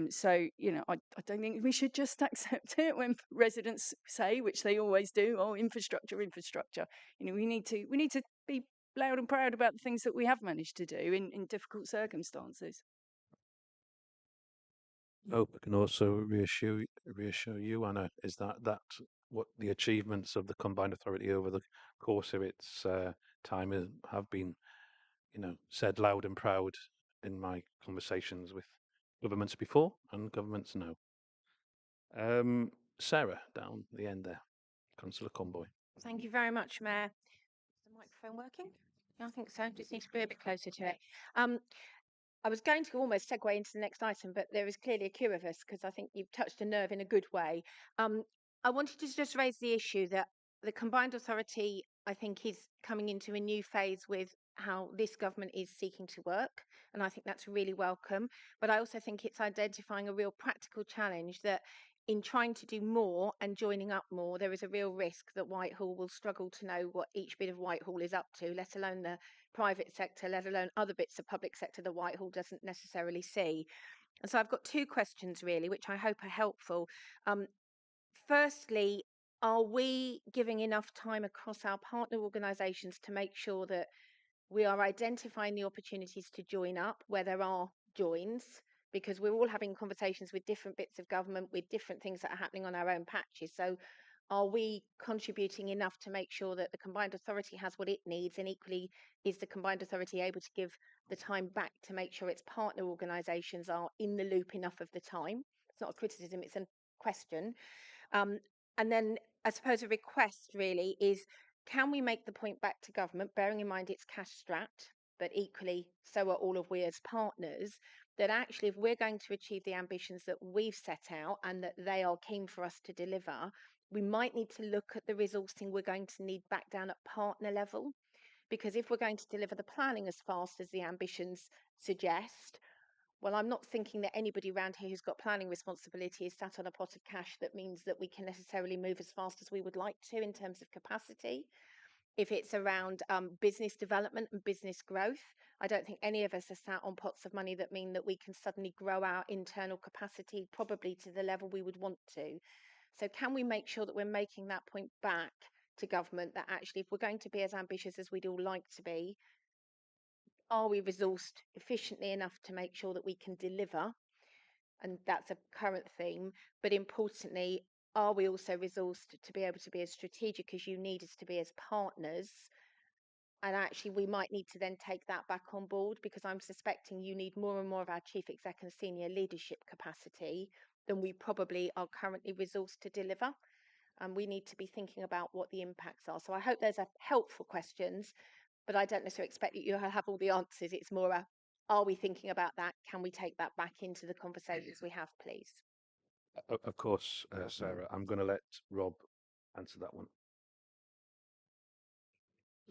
So, I don't think we should just accept it when residents say, which they always do, oh, infrastructure, infrastructure. We need to be loud and proud about the things that we have managed to do in difficult circumstances. Hope I can also reassure you, Anna, is that what the achievements of the combined authority over the course of its time have been, said loud and proud in my conversations with governments before and governments now. Sarah, down the end there, Councillor Conboy. Thank you very much, Mayor. Is the microphone working? Yeah, I think so. Just need to be a bit closer to it. I was going to almost segue into the next item, but there is clearly a queue of us because I think you've touched a nerve in a good way. I wanted to just raise the issue that the combined authority, I think, is coming into a new phase with how this government is seeking to work. And I think that's really welcome. But I also think it's identifying a real practical challenge that in trying to do more and joining up more, there is a real risk that Whitehall will struggle to know what each bit of Whitehall is up to, let alone the private sector, let alone other bits of public sector that Whitehall doesn't necessarily see. And so I've got two questions really, which I hope are helpful. Firstly, are we giving enough time across our partner organisations to make sure that we are identifying the opportunities to join up where there are joins? Because we're all having conversations with different bits of government, with different things that are happening on our own patches. So are we contributing enough to make sure that the combined authority has what it needs, and equally is the combined authority able to give the time back to make sure its partner organisations are in the loop enough of the time? It's not a criticism, it's a question. And then I suppose a request really is, can we make the point back to government, bearing in mind it's cash strapped, but equally so are all of we as partners, that actually if we're going to achieve the ambitions that we've set out and that they are keen for us to deliver, we might need to look at the resourcing we're going to need back down at partner level. Because if we're going to deliver the planning as fast as the ambitions suggest, well, I'm not thinking that anybody around here who's got planning responsibility is sat on a pot of cash that means that we can necessarily move as fast as we would like to in terms of capacity. If it's around business development and business growth, I don't think any of us are sat on pots of money that mean that we can suddenly grow our internal capacity probably to the level we would want to. So can we make sure that we're making that point back to government, that actually if we're going to be as ambitious as we'd all like to be, are we resourced efficiently enough to make sure that we can deliver? And that's a current theme. But importantly, are we also resourced to be able to be as strategic as you need us to be as partners? And actually, we might need to then take that back on board, because I'm suspecting you need more and more of our chief exec and senior leadership capacity than we probably are currently resourced to deliver. And we need to be thinking about what the impacts are. So I hope those are helpful questions, but I don't necessarily expect that you have all the answers. It's more a, are we thinking about that? Can we take that back into the conversations we have, please? Of course, Sarah. I'm going to let Rob answer that one.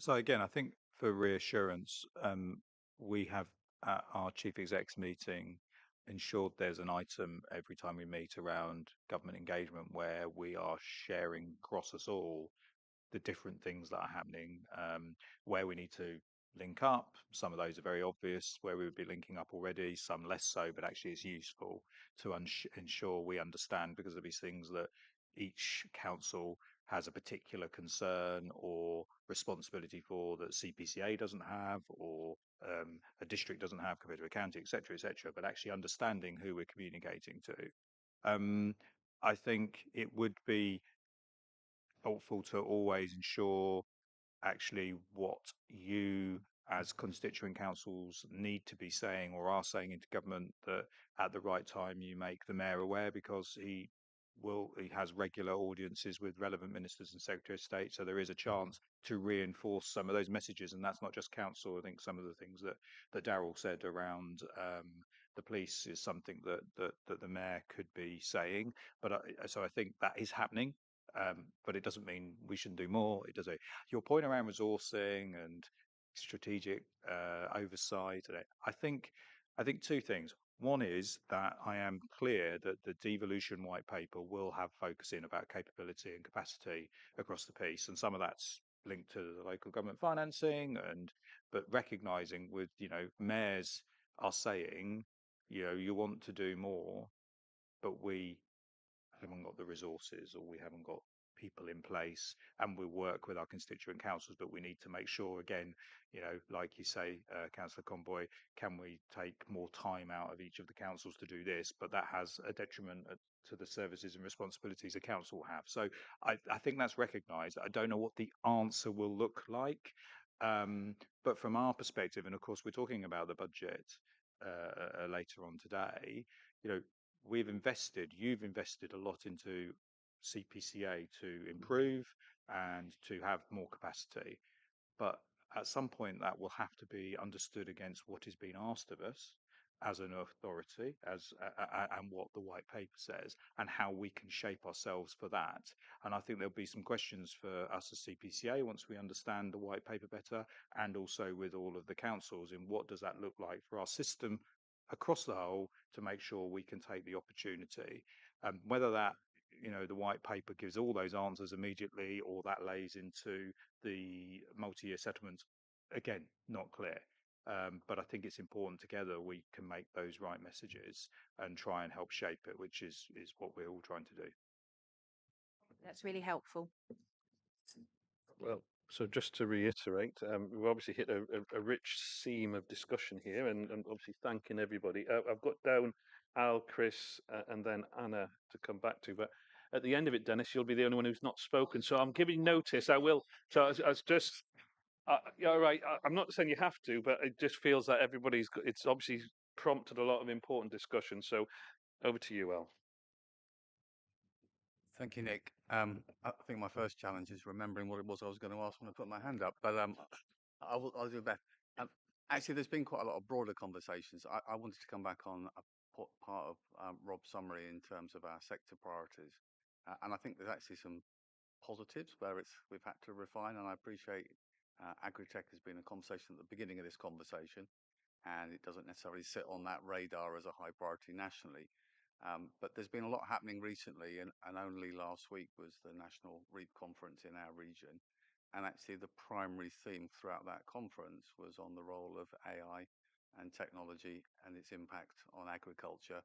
So again, I think for reassurance, we have at our chief execs meeting ensured there's an item every time we meet around government engagement where we are sharing across us all the different things that are happening, where we need to link up. Some of those are very obvious, where we would be linking up already, some less so, but actually it's useful to ensure we understand, because of these things that each council has a particular concern or responsibility for that CPCA doesn't have, or a district doesn't have compared to a county, etc., etc. But actually understanding who we're communicating to. I think it would be helpful to always ensure actually what you as constituent councils need to be saying or are saying into government, that at the right time you make the mayor aware, because he has regular audiences with relevant ministers and secretary of state, so there is a chance to reinforce some of those messages. And that's not just council. I think some of the things that Daryl said around the police is something that the mayor could be saying. But so I think that is happening. But it doesn't mean we shouldn't do more. It doesn't. Your point around resourcing and strategic oversight. I think two things. One is that I am clear that the devolution white paper will have focusing about capability and capacity across the piece, and some of that's linked to the local government financing, but recognising with mayors are saying you want to do more, but we haven't got the resources or we haven't got people in place, and we work with our constituent councils, but we need to make sure again, like you say, Councillor Comboy, can we take more time out of each of the councils to do this? But that has a detriment to the services and responsibilities a council have. So I think that's recognised. I don't know what the answer will look like, but from our perspective, and of course we're talking about the budget later on today, you've invested a lot into CPCA to improve and to have more capacity. But at some point, that will have to be understood against what is being asked of us as an authority, and what the white paper says, and how we can shape ourselves for that. And I think there'll be some questions for us as CPCA once we understand the white paper better, and also with all of the councils in what does that look like for our system across the whole to make sure we can take the opportunity. Whether that the white paper gives all those answers immediately, or that lays into the multi-year settlements, again, not clear. But I think it's important together we can make those right messages and try and help shape it, which is what we're all trying to do. That's really helpful. Well, so just to reiterate, we've obviously hit a rich seam of discussion here, and obviously thanking everybody. I've got down Al, Chris, and then Anna to come back to, but at the end of it, Dennis, you'll be the only one who's not spoken. So I'm giving notice. I will. So I was just, yeah, all right. I'm not saying you have to, but it just feels that it's obviously prompted a lot of important discussion. So over to you, Al. Thank you, Nick. I think my first challenge is remembering what it was I was going to ask when I put my hand up, but I'll do that. Actually, there's been quite a lot of broader conversations. I wanted to come back on a part of Rob's summary in terms of our sector priorities, and I think there's actually some positives where we've had to refine, and I appreciate agri-tech has been a conversation at the beginning of this conversation, and it doesn't necessarily sit on that radar as a high priority nationally. But there's been a lot happening recently, and only last week was the National REAP conference in our region. And actually, the primary theme throughout that conference was on the role of AI and technology and its impact on agriculture.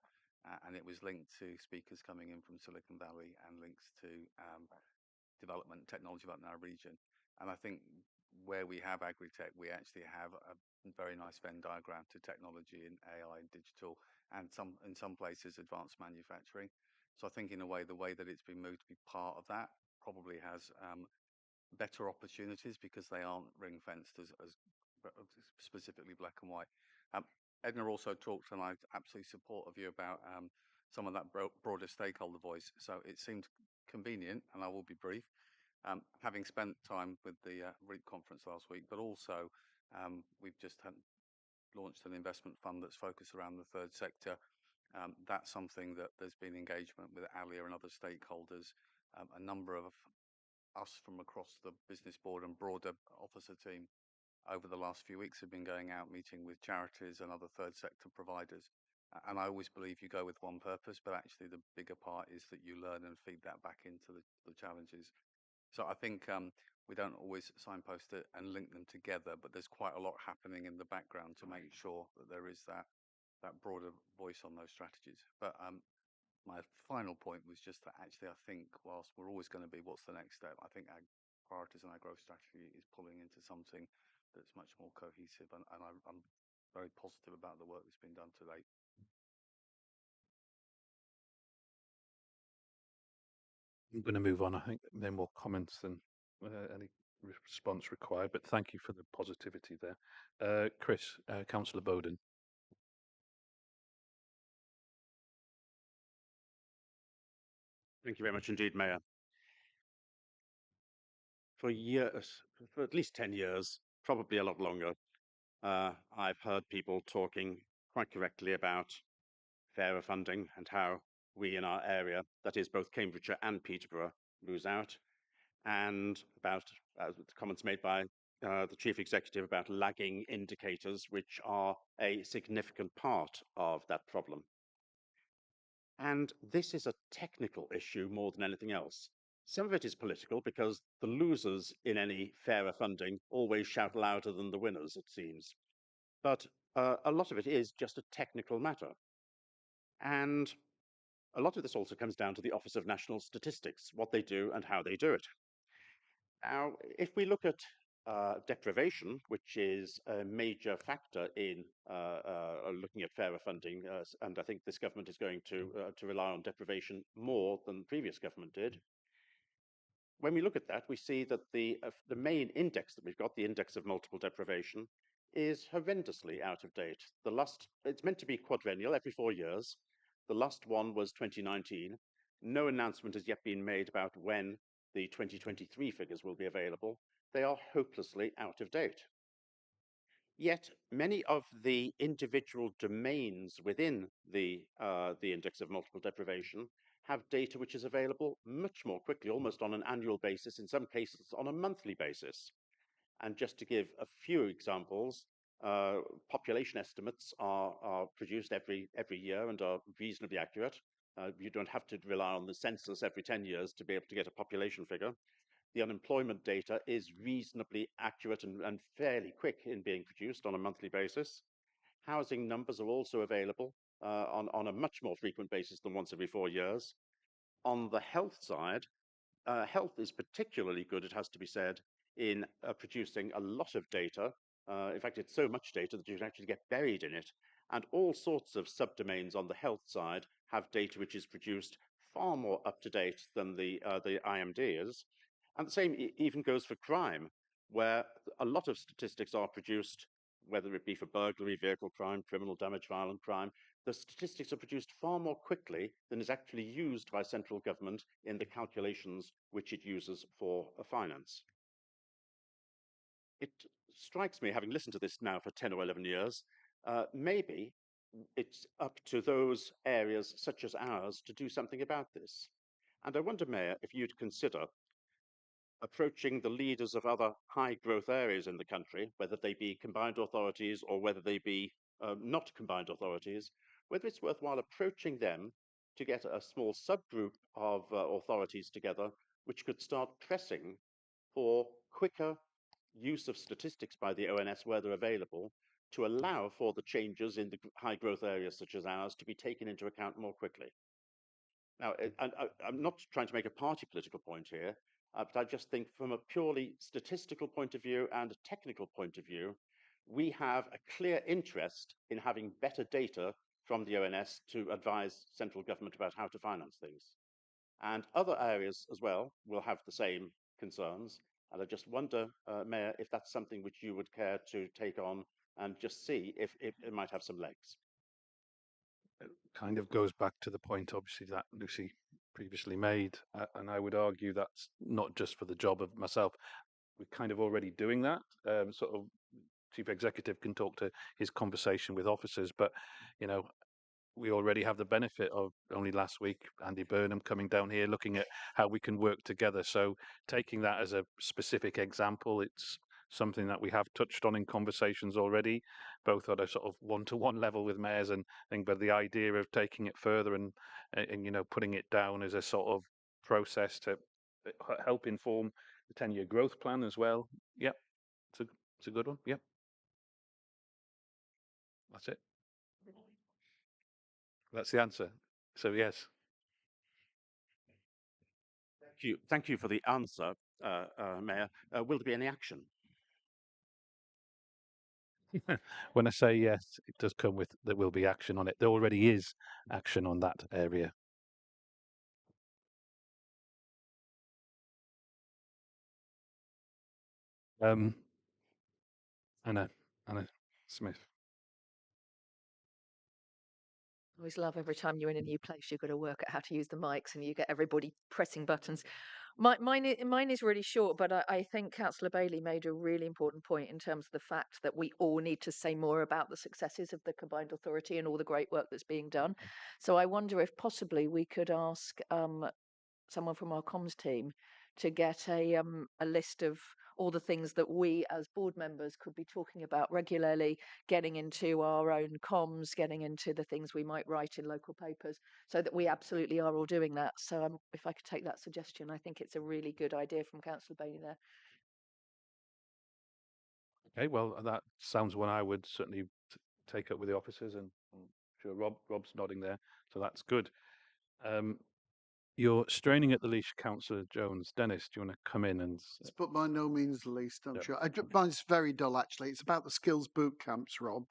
And it was linked to speakers coming in from Silicon Valley and links to technology development in our region. And I think where we have agri-tech, we actually have a very nice Venn diagram to technology and AI and digital, and in some places advanced manufacturing. So I think in a way, the way that it's been moved to be part of that probably has better opportunities because they aren't ring fenced as specifically black and white. Edna also talked, and I absolutely support of you about some of that broader stakeholder voice. So it seemed convenient, and I will be brief, having spent time with the REAP conference last week, but also we've just launched an investment fund that's focused around the third sector. That's something that there's been engagement with ALIA and other stakeholders. A number of us from across the business board and broader officer team over the last few weeks have been going out meeting with charities and other third sector providers. And I always believe you go with one purpose, but actually the bigger part is that you learn and feed that back into the challenges. So I think we don't always signpost it and link them together, but there's quite a lot happening in the background to make sure that there is that broader voice on those strategies. But my final point was just that actually I think whilst we're always going to be what's the next step, I think our priorities and our growth strategy is pulling into something that's much more cohesive, and I'm very positive about the work that's been done to date. I'm going to move on. I think no more comments than any response required, but thank you for the positivity there. Chris, Councillor Bowden. Thank you very much indeed, Mayor. For years, for at least 10 years, probably a lot longer, I've heard people talking quite correctly about fairer funding and how we in our area, that is both Cambridgeshire and Peterborough, lose out, and about the comments made by the chief executive about lagging indicators, which are a significant part of that problem. And this is a technical issue more than anything else. Some of it is political because the losers in any fairer funding always shout louder than the winners, it seems. But a lot of it is just a technical matter. And a lot of this also comes down to the Office of National Statistics, what they do and how they do it. Now, if we look at deprivation, which is a major factor in looking at fairer funding, and I think this government is going to rely on deprivation more than the previous government did. When we look at that, we see that the main index that we've got, the index of multiple deprivation, is horrendously out of date. It's meant to be quadrennial, every 4 years. The last one was 2019. No announcement has yet been made about when the 2023 figures will be available. They are hopelessly out of date. Yet many of the individual domains within the index of multiple deprivation have data which is available much more quickly, almost on an annual basis, in some cases on a monthly basis. And just to give a few examples, population estimates are produced every year and are reasonably accurate. You don't have to rely on the census every 10 years to be able to get a population figure. The unemployment data is reasonably accurate and fairly quick in being produced on a monthly basis. Housing numbers are also available on a much more frequent basis than once every 4 years. On the health side, health is particularly good, it has to be said, in producing a lot of data. In fact, it's so much data that you can actually get buried in it. And all sorts of subdomains on the health side have data which is produced far more up to date than the IMD is. And the same even goes for crime, where a lot of statistics are produced, whether it be for burglary, vehicle crime, criminal damage, violent crime. The statistics are produced far more quickly than is actually used by central government in the calculations which it uses for finance. It strikes me, having listened to this now for 10 or 11 years, maybe it's up to those areas such as ours to do something about this. And I wonder, Mayor, if you'd consider approaching the leaders of other high growth areas in the country, whether they be combined authorities or whether they be not combined authorities, whether it's worthwhile approaching them to get a small subgroup of authorities together, which could start pressing for quicker use of statistics by the ONS where they're available, to allow for the changes in the high growth areas such as ours to be taken into account more quickly. Now, I'm not trying to make a party political point here, but I just think from a purely statistical point of view and a technical point of view, we have a clear interest in having better data from the ONS to advise central government about how to finance things. And other areas as well will have the same concerns. And I just wonder, Mayor, if that's something which you would care to take on and just see if it might have some legs. Kind of goes back to the point, obviously, that Lucy previously made, and I would argue that's not just for the job of myself. We're kind of already doing that. Sort of, chief executive can talk to his conversation with officers, but you know, we already have the benefit of only last week Andy Burnham coming down here looking at how we can work together. So taking that as a specific example, it's something that we have touched on in conversations already, both at a sort of one-to-one level with mayors, and I think, but the idea of taking it further and you know, putting it down as a sort of process to help inform the 10-year growth plan as well. Yep, it's a good one. Yep, that's it. That's the answer. So yes. Thank you for the answer, Mayor. Will there be any action? When I say yes, it does come with there will be action on it. There already is action on that area. Anna Smith. I always love every time you're in a new place, you've got to work out how to use the mics and you get everybody pressing buttons. Mine is really short, but I think Councillor Bailey made a really important point in terms of the fact that we all need to say more about the successes of the combined authority and all the great work that's being done. So I wonder if possibly we could ask someone from our comms team to get a list of all the things that we as board members could be talking about regularly, getting into our own comms, getting into the things we might write in local papers, so that we absolutely are all doing that. So if I could take that suggestion, I think it's a really good idea from Councillor Bailey there. Okay, well, that sounds one I would certainly take up with the officers, and I'm sure Rob's nodding there, so that's good. You're straining at the leash, Councillor Jones. Dennis, do you want to come in and? It's but by no means the least, I'm Yeah. sure. Mine's very dull, actually. It's about the skills boot camps, Rob.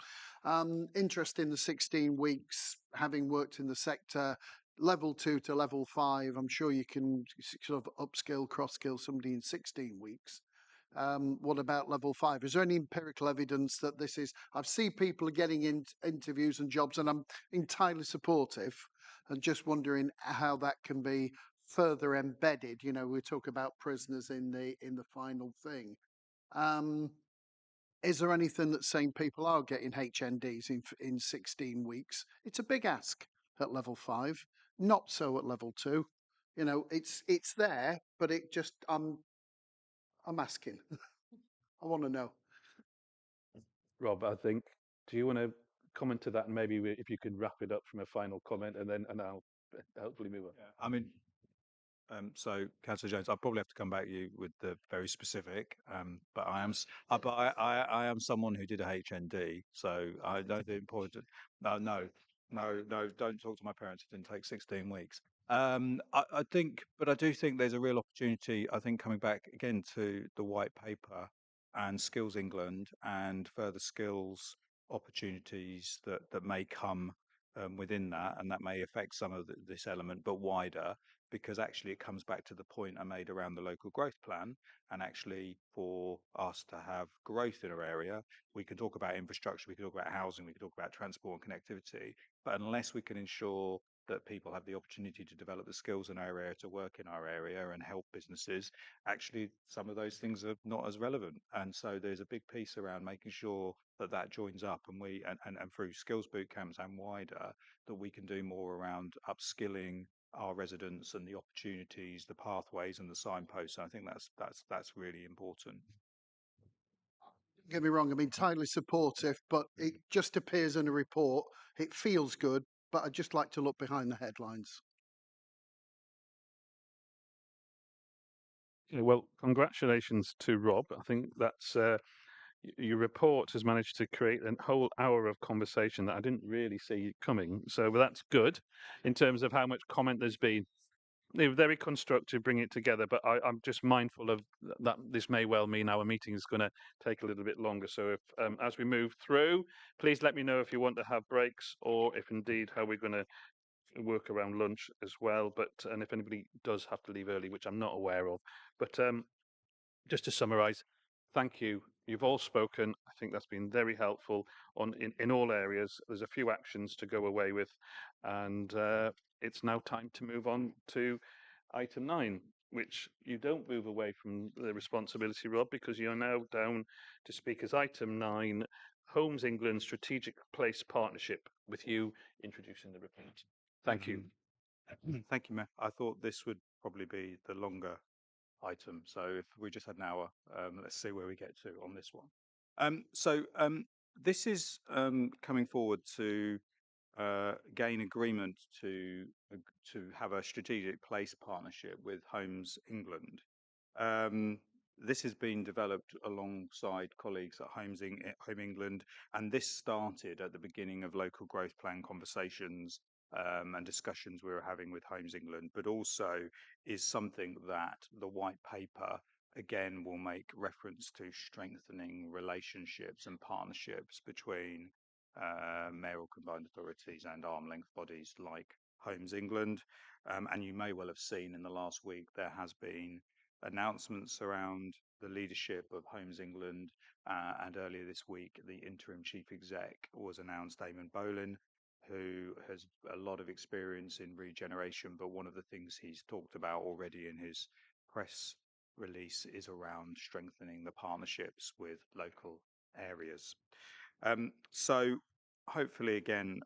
Interest in the 16 weeks, having worked in the sector, level 2 to level 5. I'm sure you can sort of upskill, cross-skill somebody in 16 weeks. What about level 5? Is there any empirical evidence that this is? I've seen people getting in interviews and jobs, and I'm entirely supportive, and just wondering how that can be further embedded. You know, we talk about prisoners in the final thing. Is there anything that's saying people are getting HNDs in 16 weeks? It's a big ask at level 5, not so at level 2. You know, it's there, but it just I'm asking. I want to know. Rob, I think, do you want to comment to that, and maybe if you could wrap it up from a final comment, and I'll hopefully move on. Yeah, I mean, so Councillor Jones, I'll probably have to come back to you with the very specific, but I am someone who did a HND, so I know the important. No, don't talk to my parents. It didn't take 16 weeks. I think, but I do think there's a real opportunity. I think coming back again to the white paper and Skills England and further skills opportunities that may come within that, and that may affect some of this element, but wider, because actually it comes back to the point I made around the local growth plan. And actually, for us to have growth in our area, we can talk about infrastructure, we can talk about housing, we can talk about transport and connectivity, but unless we can ensure that people have the opportunity to develop the skills in our area, to work in our area and help businesses, actually some of those things are not as relevant. And so there's a big piece around making sure that that joins up, and we and through skills boot camps and wider, that we can do more around upskilling our residents and the opportunities, the pathways and the signposts. I think that's really important. Don't get me wrong, I'm entirely supportive, but it just appears in a report. It feels good, but I'd just like to look behind the headlines. Yeah, well, congratulations to Rob. I think that's your report has managed to create a whole hour of conversation that I didn't really see coming. So that's good in terms of how much comment there's been. They were very constructive, bringing it together, but I'm just mindful of that. This may well mean our meeting is going to take a little bit longer. So if, as we move through, please let me know if you want to have breaks, or if indeed how we're going to work around lunch as well. And if anybody does have to leave early, which I'm not aware of, but just to summarise, thank you. You've all spoken. I think that's been very helpful in all areas. There's a few actions to go away with, and it's now time to move on to item 9, which you don't move away from the responsibility, Rob, because you're now down to speak as item 9, Homes England Strategic Place Partnership, with you introducing the report. Thank you. Thank you, Matt. I thought this would probably be the longer item. So if we just had an hour, let's see where we get to on this one. This is coming forward to gain agreement to have a strategic place partnership with Homes England. This has been developed alongside colleagues at Home England, and this started at the beginning of local growth plan conversations and discussions we were having with Homes England, but also is something that the white paper again will make reference to strengthening relationships and partnerships between mayoral combined authorities and arm length bodies like Homes England. And you may well have seen in the last week there has been announcements around the leadership of Homes England, and earlier this week the interim chief exec was announced, Eamon Bolin, who has a lot of experience in regeneration, but one of the things he's talked about already in his press release is around strengthening the partnerships with local areas. So hopefully, again,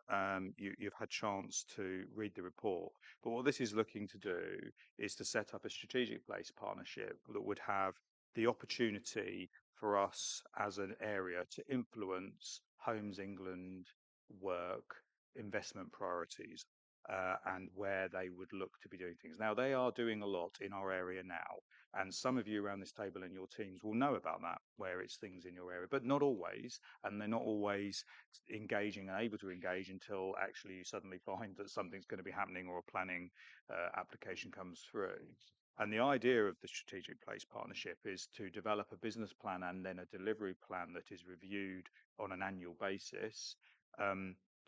you've had chance to read the report. But what this is looking to do is to set up a strategic place partnership that would have the opportunity for us as an area to influence Homes England work, investment priorities, and where they would look to be doing things. Now, they are doing a lot in our area now, and some of you around this table and your teams will know about that, where it's things in your area, but not always, and they're not always engaging and able to engage until actually you suddenly find that something's going to be happening or a planning application comes through. And the idea of the strategic place partnership is to develop a business plan and then a delivery plan that is reviewed on an annual basis,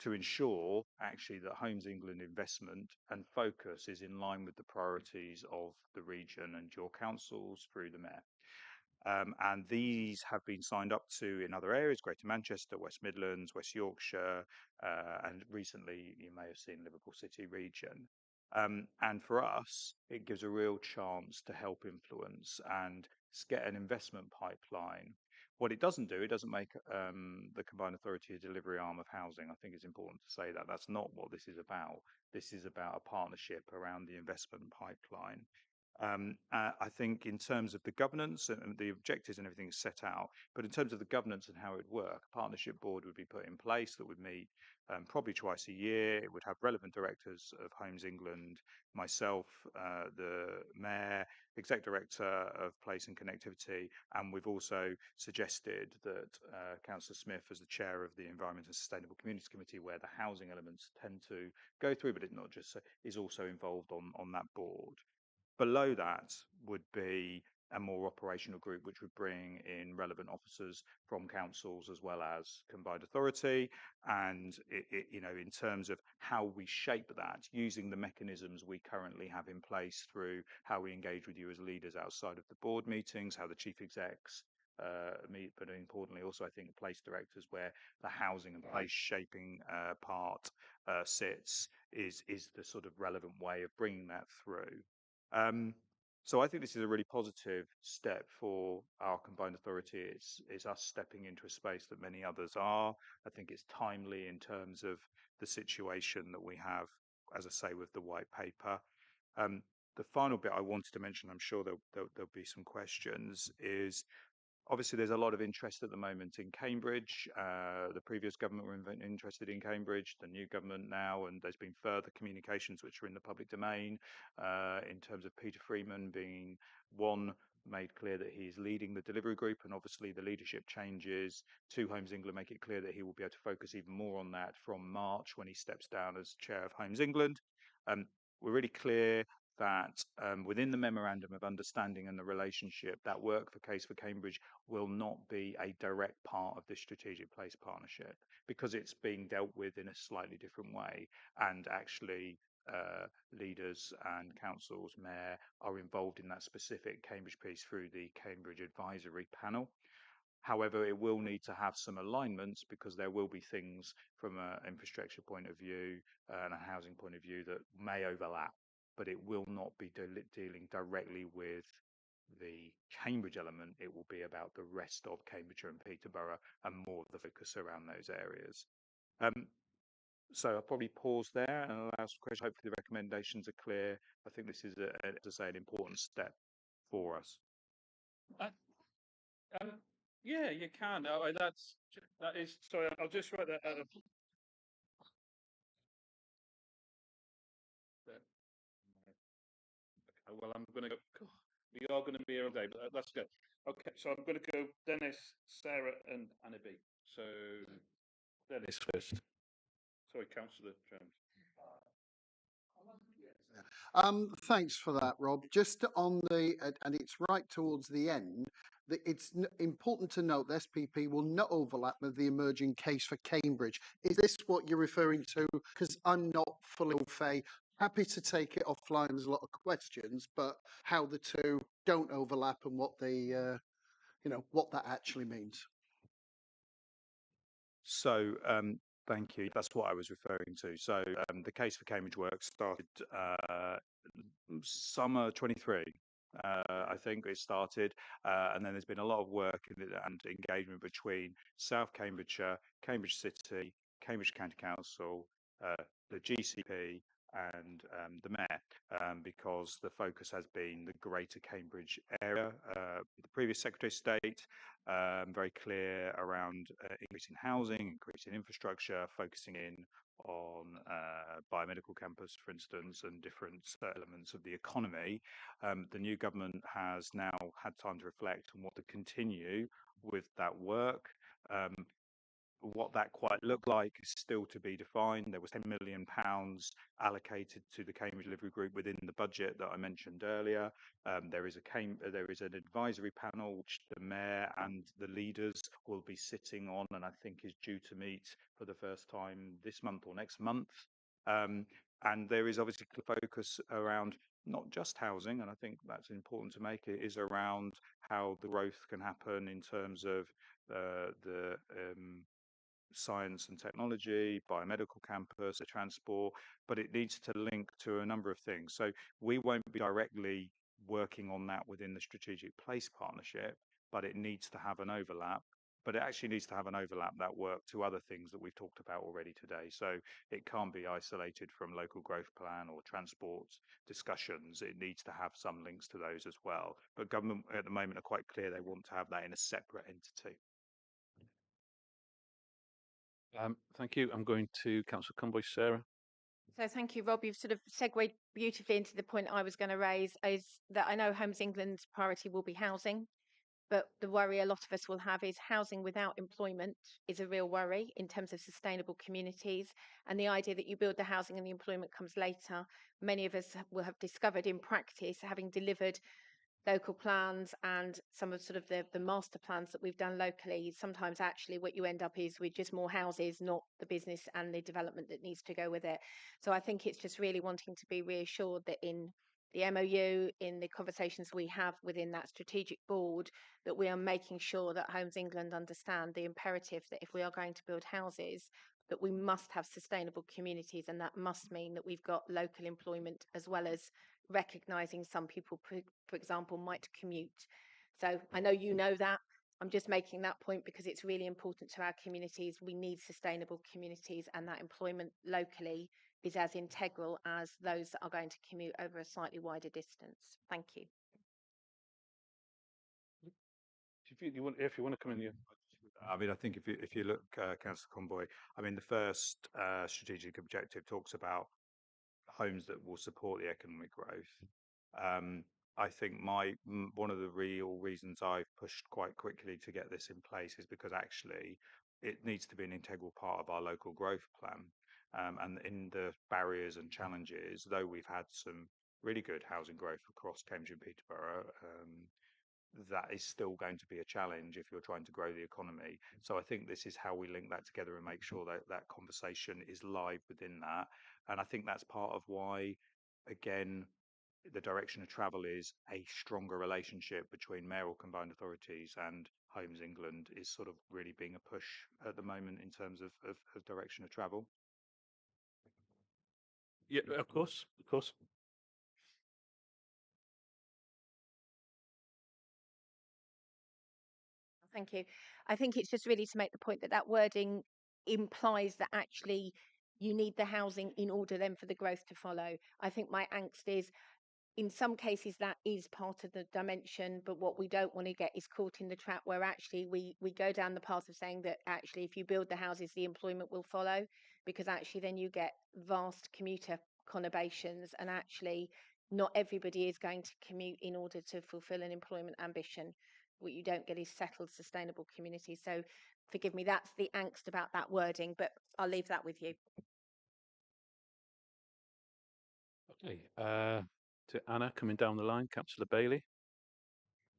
to ensure actually that Homes England investment and focus is in line with the priorities of the region and your councils through the mayor. And these have been signed up to in other areas: Greater Manchester, West Midlands, West Yorkshire, and recently you may have seen Liverpool City region. And for us, it gives a real chance to help influence and get an investment pipeline. What it doesn't do, it doesn't make the Combined Authority a delivery arm of housing. I think it's important to say that. That's not what this is about. This is about a partnership around the investment pipeline. I think in terms of the governance and the objectives and everything is set out, but in terms of the governance and how it would work, a partnership board would be put in place that would meet probably twice a year. It would have relevant directors of Homes England, myself, the mayor, exec director of Place and Connectivity, and we've also suggested that Councillor Smith, as the chair of the Environment and Sustainable Communities Committee, where the housing elements tend to go through, but it's not just, is also involved on that board. Below that would be a more operational group, which would bring in relevant officers from councils as well as Combined Authority. And in terms of how we shape that, using the mechanisms we currently have in place through how we engage with you as leaders outside of the board meetings, how the chief execs meet, but importantly also I think place directors, where the housing and place shaping part sits, is the sort of relevant way of bringing that through. So I think this is a really positive step for our Combined Authority. It's us stepping into a space that many others are. I think it's timely in terms of the situation that we have, as I say, with the white paper. The final bit I wanted to mention, I'm sure there'll be some questions, is obviously there's a lot of interest at the moment in Cambridge. The previous government were interested in Cambridge, the new government now, and there's been further communications which are in the public domain in terms of Peter Freeman being one, made clear that he is leading the delivery group, and obviously the leadership changes to Homes England make it clear that he will be able to focus even more on that from March when he steps down as chair of Homes England. We're really clear that within the Memorandum of Understanding and the relationship, that work for Case for Cambridge will not be a direct part of this strategic place partnership, because it's being dealt with in a slightly different way. And actually, leaders and councils, mayor, are involved in that specific Cambridge piece through the Cambridge Advisory Panel. However, it will need to have some alignments, because there will be things from an infrastructure point of view and a housing point of view that may overlap, but it will not be dealing directly with the Cambridge element. It will be about the rest of Cambridgeshire and Peterborough and more of the focus around those areas. So I'll probably pause there and allow some questions. Hopefully the recommendations are clear. I think this is, as I say, an important step for us. Yeah, you can. That is. Sorry, I'll just write that out. Well, I'm going to go. We are going to be here all day, but that's good. Okay, so I'm going to go Dennis, Sarah, and Anna B. So Dennis first. Sorry, Councillor Jones. Thanks for that, Rob. Just on the, and it's right towards the end, that it's important to note the SPP will not overlap with the emerging Case for Cambridge. Is this what you're referring to? Because I'm not fully au fait. Happy to take it offline. There's a lot of questions, but how the two don't overlap and what they, what that actually means. So thank you. That's what I was referring to. So the Case for Cambridge work started summer 23. I think it started, and then there's been a lot of work and engagement between South Cambridgeshire, Cambridge City, Cambridge County Council, the GCP, and the Mayor, because the focus has been the Greater Cambridge area. The previous Secretary of State, very clear around increasing housing, increasing infrastructure, focusing in on biomedical campus, for instance, and different elements of the economy. The new government has now had time to reflect on what to continue with that work. What that quite looked like is still to be defined. There was £10 million allocated to the Cambridge Delivery Group within the budget that I mentioned earlier. There is an advisory panel which the Mayor and the leaders will be sitting on, and I think is due to meet for the first time this month or next month. And there is obviously focus around not just housing, and I think that's important to make it, is around how the growth can happen in terms of the science and technology, biomedical campus, the transport, but it needs to link to a number of things. So we won't be directly working on that within the Strategic Place Partnership, but it needs to have an overlap. But it actually needs to have an overlap that work to other things that we've talked about already today. So it can't be isolated from local growth plan or transport discussions. It needs to have some links to those as well. But government at the moment are quite clear they want to have that in a separate entity. Thank you. I'm going to Councillor Cumboy. Sarah. So thank you, Rob. You've sort of segued beautifully into the point I was going to raise, is that I know Homes England's priority will be housing, but the worry a lot of us will have is housing without employment is a real worry in terms of sustainable communities. And the idea that you build the housing and the employment comes later, many of us will have discovered in practice, having delivered local plans and some of sort of the master plans that we've done locally, sometimes actually what you end up is with just more houses, not the business and the development that needs to go with it. So I think it's just really wanting to be reassured that in the MOU, in the conversations we have within that strategic board, that we are making sure that Homes England understand the imperative that if we are going to build houses, that we must have sustainable communities, and that must mean that we've got local employment as well as recognising some people, for example, might commute. So I know you know that. I'm just making that point because it's really important to our communities. We need sustainable communities, and that employment locally is as integral as those that are going to commute over a slightly wider distance. Thank you. If you want to come in here. I mean, I think if you look, Councillor Cumboy, I mean, the first strategic objective talks about homes that will support the economic growth. I think one of the real reasons I've pushed quite quickly to get this in place is because actually it needs to be an integral part of our local growth plan. And in the barriers and challenges, though we've had some really good housing growth across Cambridge and Peterborough, that is still going to be a challenge if you're trying to grow the economy. So I think this is how we link that together and make sure that that conversation is live within that. And I think that's part of why, again, the direction of travel is a stronger relationship between mayoral combined authorities and Homes England is sort of really being a push at the moment in terms of direction of travel. Yeah, of course, of course. Thank you. I think it's just really to make the point that that wording implies that actually you need the housing in order then for the growth to follow. I think my angst is, in some cases that is part of the dimension, but what we don't want to get is caught in the trap where actually we go down the path of saying that actually if you build the houses, the employment will follow, because actually then you get vast commuter conurbations, and actually not everybody is going to commute in order to fulfill an employment ambition. What you don't get is settled, sustainable communities. So forgive me, that's the angst about that wording, but I'll leave that with you. Okay. To Anna coming down the line, Councillor Bailey.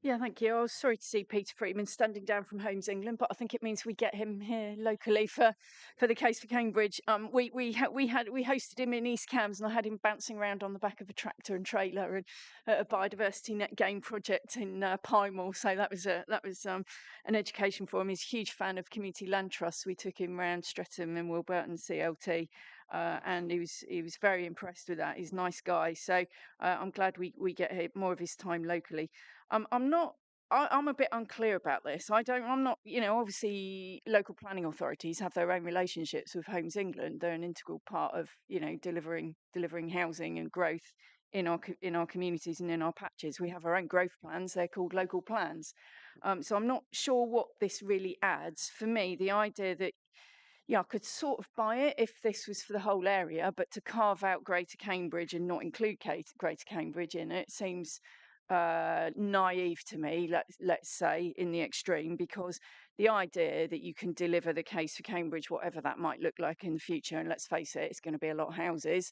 Yeah, thank you. I was sorry to see Peter Freeman standing down from Homes England, but I think it means we get him here locally for the case for Cambridge. We hosted him in East Cambs, and I had him bouncing around on the back of a tractor and trailer and at a biodiversity net gain project in Pymore. So that was an education for him. He's a huge fan of community land trusts. We took him around Streatham and Wilburton CLT. And he was very impressed with that. He's a nice guy, so I'm glad we get more of his time locally. I'm not I'm a bit unclear about this. I'm not, obviously local planning authorities have their own relationships with Homes England. They're an integral part of, delivering housing and growth in our communities and in our patches. We have our own growth plans. They're called local plans. So I'm not sure what this really adds. For me, the idea that, yeah, I could sort of buy it if this was for the whole area, but to carve out Greater Cambridge and not include Greater Cambridge in it seems naive to me, let's say, in the extreme, because the idea that you can deliver the case for Cambridge, whatever that might look like in the future, and let's face it, it's going to be a lot of houses.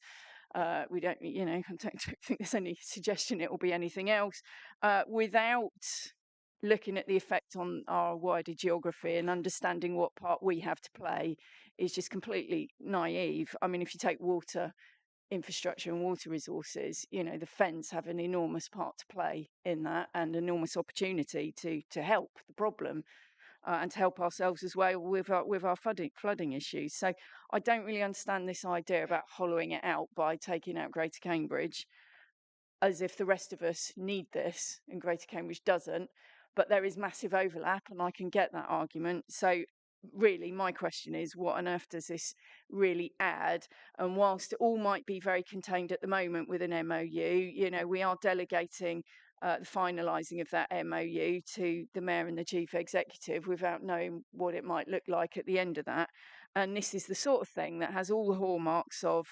We don't, I don't think there's any suggestion it will be anything else, without looking at the effect on our wider geography and understanding what part we have to play is just completely naive. I mean, if you take water infrastructure and water resources, the Fens have an enormous part to play in that and enormous opportunity to help the problem and to help ourselves as well with our flooding issues. So I don't really understand this idea about hollowing it out by taking out Greater Cambridge, as if the rest of us need this and Greater Cambridge doesn't. But there is massive overlap, and I can get that argument. So really, my question is, what on earth does this really add? And whilst it all might be very contained at the moment with an MOU, we are delegating the finalising of that MOU to the Mayor and the Chief Executive without knowing what it might look like at the end of that. And this is the sort of thing that has all the hallmarks of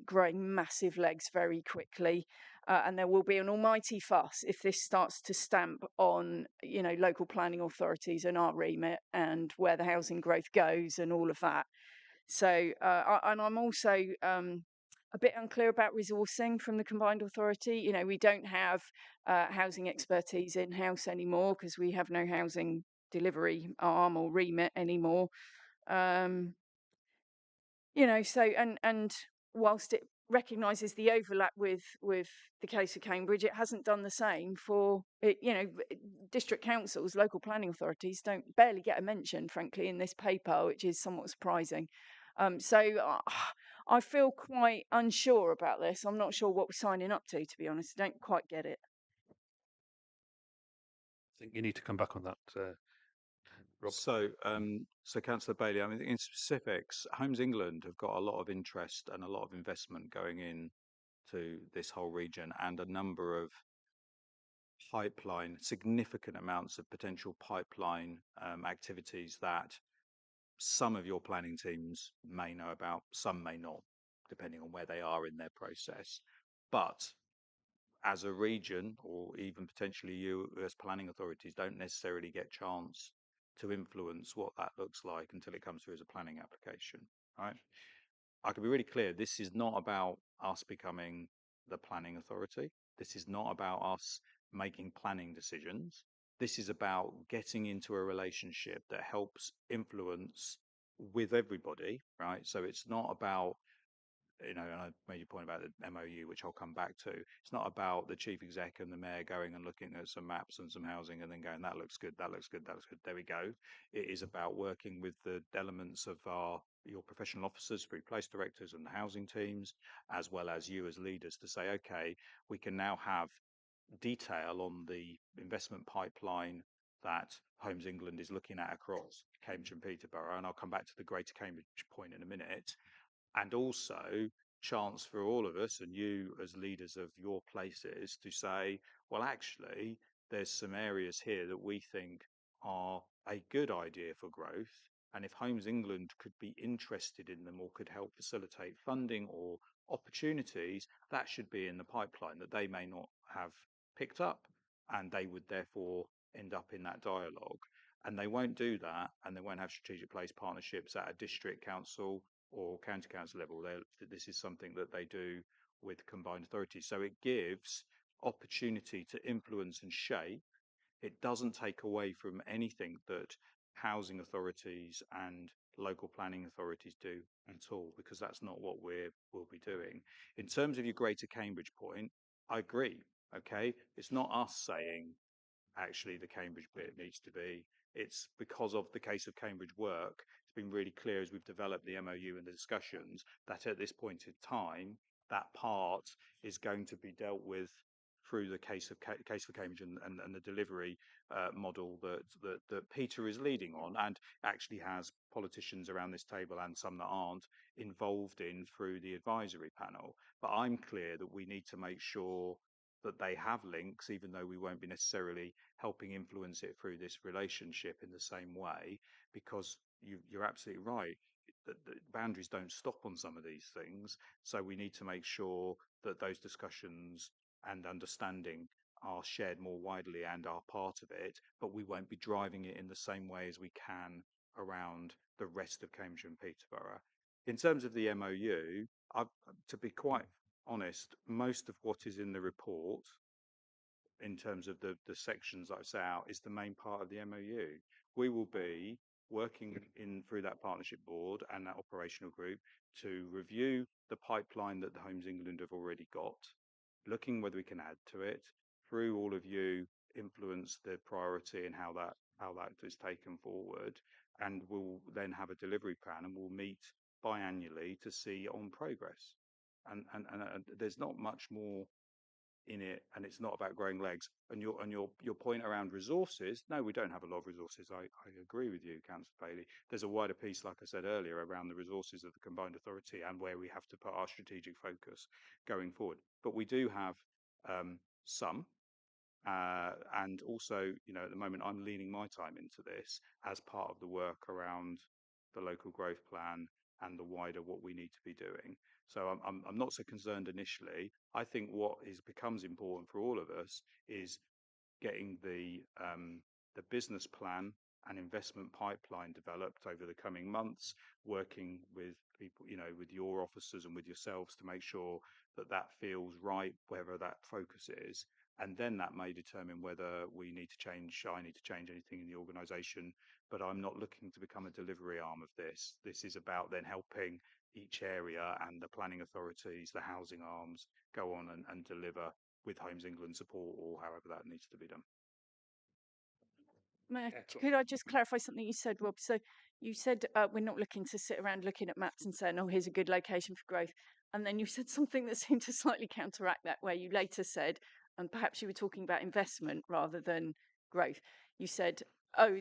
growing massive legs very quickly. And there will be an almighty fuss if this starts to stamp on, local planning authorities and our remit and where the housing growth goes and all of that. So, and I'm also a bit unclear about resourcing from the combined authority. We don't have housing expertise in house anymore because we have no housing delivery arm or remit anymore. So and whilst it recognises the overlap with the case of Cambridge, it hasn't done the same for it. District councils, local planning authorities don't barely get a mention, frankly, in this paper, which is somewhat surprising. So I feel quite unsure about this. I'm not sure what we're signing up to be honest. I don't quite get it. I think you need to come back on that, Rob. So Councillor Bailey, I mean, in specifics, Homes England have got a lot of interest and a lot of investment going in to this whole region, and a number of significant amounts of potential pipeline activities that some of your planning teams may know about, some may not, depending on where they are in their process. But as a region, or even potentially you as planning authorities, don't necessarily get chance to influence what that looks like until it comes through as a planning application, right? I can be really clear, this is not about us becoming the planning authority. This is not about us making planning decisions. This is about getting into a relationship that helps influence with everybody, right? So it's not about, and I made your point about the MOU, which I'll come back to. It's not about the chief exec and the mayor going and looking at some maps and some housing and then going, that looks good, that looks good, that looks good. There we go. It is about working with the elements of your professional officers, through place directors and the housing teams, as well as you as leaders, to say, okay, we can now have detail on the investment pipeline that Homes England is looking at across Cambridge and Peterborough. And I'll come back to the Greater Cambridge point in a minute. And also chance for all of us and you as leaders of your places to say, well, actually, there's some areas here that we think are a good idea for growth. And if Homes England could be interested in them or could help facilitate funding or opportunities, that should be in the pipeline that they may not have picked up, and they would therefore end up in that dialogue. And they won't do that, and they won't have strategic place partnerships at a district council or county council level. This is something that they do with combined authorities. So it gives opportunity to influence and shape. It doesn't take away from anything that housing authorities and local planning authorities do at all, because that's not what we'll be doing. In terms of your Greater Cambridge point, I agree. Okay, it's not us saying actually the Cambridge bit needs to be. It's because of the case of Cambridge work. It's been really clear as we've developed the MOU and the discussions that at this point in time, that part is going to be dealt with through the case for Cambridge and the delivery model that Peter is leading on, and actually has politicians around this table and some that aren't involved in through the advisory panel. But I'm clear that we need to make sure that they have links, even though we won't be necessarily helping influence it through this relationship in the same way, because you're absolutely right. The boundaries don't stop on some of these things. So we need to make sure that those discussions and understanding are shared more widely and are part of it, but we won't be driving it in the same way as we can around the rest of Cambridge and Peterborough. In terms of the MOU, to be quite honest, most of what is in the report, in terms of the sections that I've set out, is the main part of the MOU. We will be working through that partnership board and that operational group to review the pipeline that the Homes England have already got, looking whether we can add to it. Through all of you, influence the priority and how that is taken forward, and we'll then have a delivery plan, and we'll meet biannually to see on progress. And there's not much more in it, and it's not about growing legs. And your point around resources, no, we don't have a lot of resources. I agree with you, Councillor Bailey. There's a wider piece, like I said earlier, around the resources of the combined authority and where we have to put our strategic focus going forward. But we do have some. And also, at the moment, I'm leaning my time into this as part of the work around the local growth plan and the wider what we need to be doing. So I'm not so concerned initially. I think what becomes important for all of us is getting the business plan and investment pipeline developed over the coming months, working with people, with your officers and with yourselves to make sure that feels right, wherever that focus is. And then that may determine whether I need to change anything in the organisation. But I'm not looking to become a delivery arm of this. This is about then helping each area and the planning authorities, the housing arms, go on and deliver with Homes England support, or however that needs to be done. Could I just clarify something you said, Rob? So you said we're not looking to sit around looking at maps and saying, oh, here's a good location for growth. And then you said something that seemed to slightly counteract that, where you later said, and perhaps you were talking about investment rather than growth. You said, oh,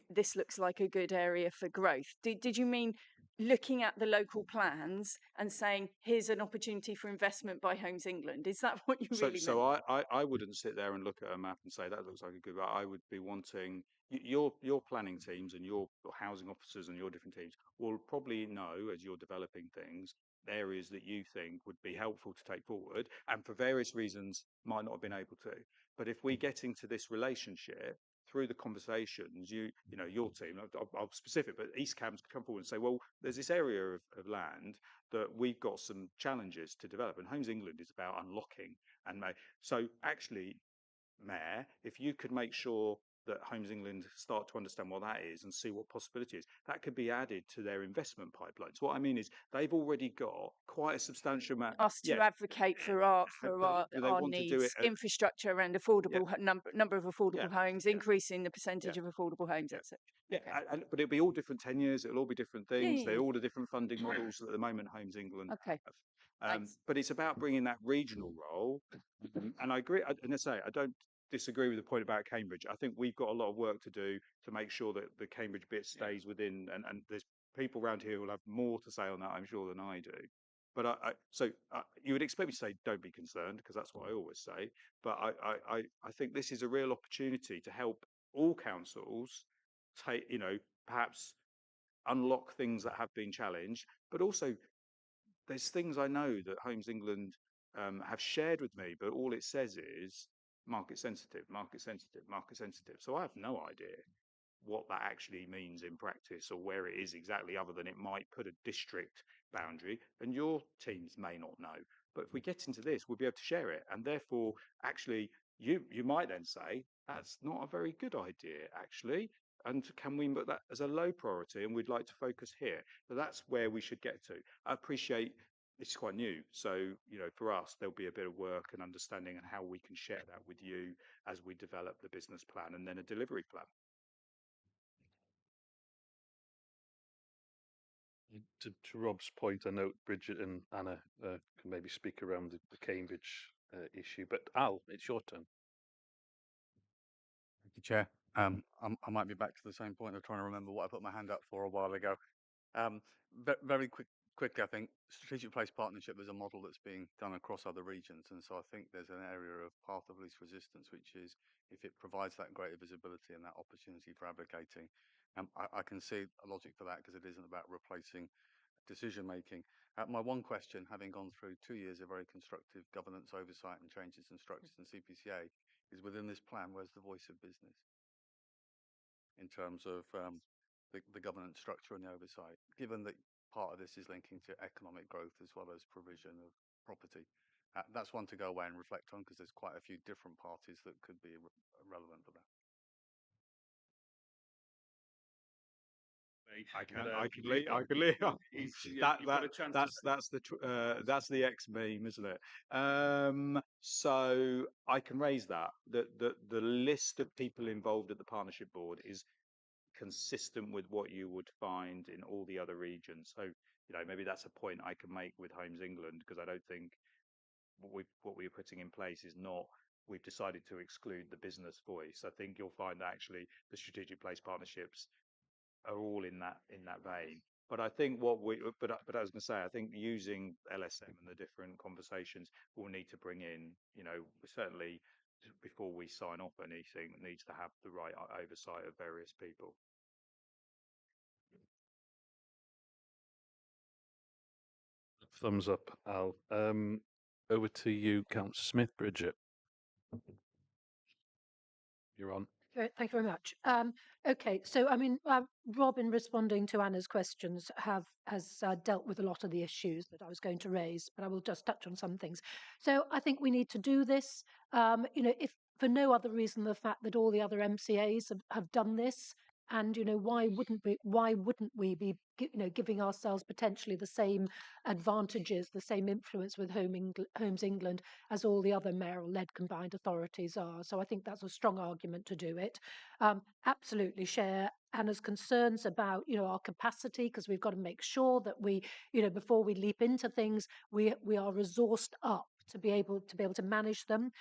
this looks like a good area for growth. Did you mean looking at the local plans and saying, here's an opportunity for investment by Homes England? Is that what you really meant? So I wouldn't sit there and look at a map and say that looks like a good. I would be wanting your planning teams and your housing officers and your different teams will probably know, as you're developing things, areas that you think would be helpful to take forward, and for various reasons might not have been able to. But if we get into this relationship through the conversations, your team, I'll specific, but East Cams come forward and say, well, there's this area of land that we've got some challenges to develop, and Homes England is about unlocking. And so actually, Mayor, if you could make sure that Homes England start to understand what that is and see what possibility is, that could be added to their investment pipelines. What I mean is they've already got quite a substantial amount. Us to advocate for our needs, infrastructure around affordable number of affordable homes, increasing the percentage of affordable homes, etc. But it'll be all different tenures. It'll all be different things. They're all the different funding models that at the moment Homes England have. But it's about bringing that regional role. And I agree. And I say, I don't disagree with the point about Cambridge. I think we've got a lot of work to do to make sure that the Cambridge bit stays within. And there's people around here who will have more to say on that, I'm sure, than I do. But you would expect me to say, don't be concerned, because that's what I always say. But I think this is a real opportunity to help all councils take, perhaps unlock things that have been challenged, but also there's things I know that Homes England have shared with me, but all it says is market sensitive, market sensitive, market sensitive. So I have no idea what that actually means in practice or where it is exactly, other than it might put a district boundary, and your teams may not know. But if we get into this, we'll be able to share it. And therefore, actually, you might then say, that's not a very good idea, actually. And can we put that as a low priority? And we'd like to focus here. So that's where we should get to. I appreciate it's quite new. So, for us, there'll be a bit of work and understanding and how we can share that with you as we develop the business plan and then a delivery plan. To Rob's point, I know Bridget and Anna can maybe speak around the Cambridge issue. But Al, it's your turn. Thank you, Chair. I might be back to the same point of trying to remember what I put my hand up for a while ago. Very quickly, I think strategic place partnership is a model that's being done across other regions, and so I think there's an area of path of least resistance, which is if it provides that greater visibility and that opportunity for advocating. I can see a logic for that because it isn't about replacing decision making. My one question, having gone through 2 years of very constructive governance oversight and changes in structures in CPCA, is within this plan, where's the voice of business in terms of the governance structure and the oversight, given that part of this is linking to economic growth as well as provision of property? That's one to go away and reflect on because there's quite a few different parties that could be relevant for that. I can leave. I can leave. That's the X meme, isn't it? So I can raise that. The list of people involved at the partnership board is consistent with what you would find in all the other regions. So maybe that's a point I can make with Homes England, because I don't think what we're putting in place is not. We've decided to exclude the business voice. I think you'll find that actually the strategic place partnerships are all in that vein. But I think but I was going to say, I think using LSM and the different conversations we'll need to bring in, certainly before we sign off anything, it needs to have the right oversight of various people. Thumbs up, Al. Over to you, Councillor Smith. Bridget, you're on. Thank you very much. Okay, so I mean, Rob, in responding to Anna's questions, has dealt with a lot of the issues that I was going to raise, but I will just touch on some things. So I think we need to do this. If for no other reason the fact that all the other MCAs have done this, and why wouldn't we be giving ourselves potentially the same advantages, the same influence with Homes England as all the other mayoral-led combined authorities are? So I think that's a strong argument to do it. Absolutely share Anna's concerns about our capacity, because we've got to make sure that we before we leap into things, we are resourced up to be able to manage them.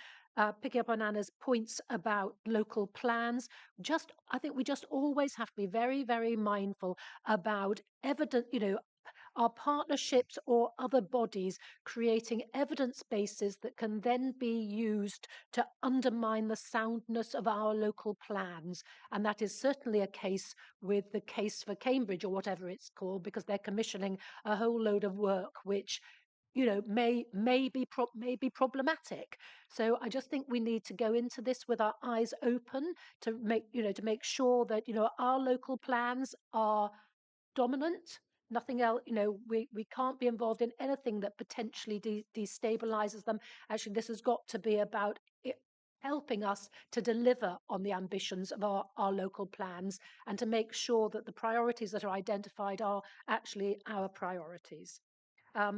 Picking up on Anna's points about local plans, I think we just always have to be very, very mindful about evidence, our partnerships or other bodies creating evidence bases that can then be used to undermine the soundness of our local plans. And that is certainly a case with the Case for Cambridge, or whatever it's called, because they're commissioning a whole load of work which may be problematic. So I just think we need to go into this with our eyes open to make sure that our local plans are dominant. Nothing else. We can't be involved in anything that potentially destabilizes them. Actually, this has got to be about helping us to deliver on the ambitions of our local plans, and to make sure that the priorities that are identified are actually our priorities. I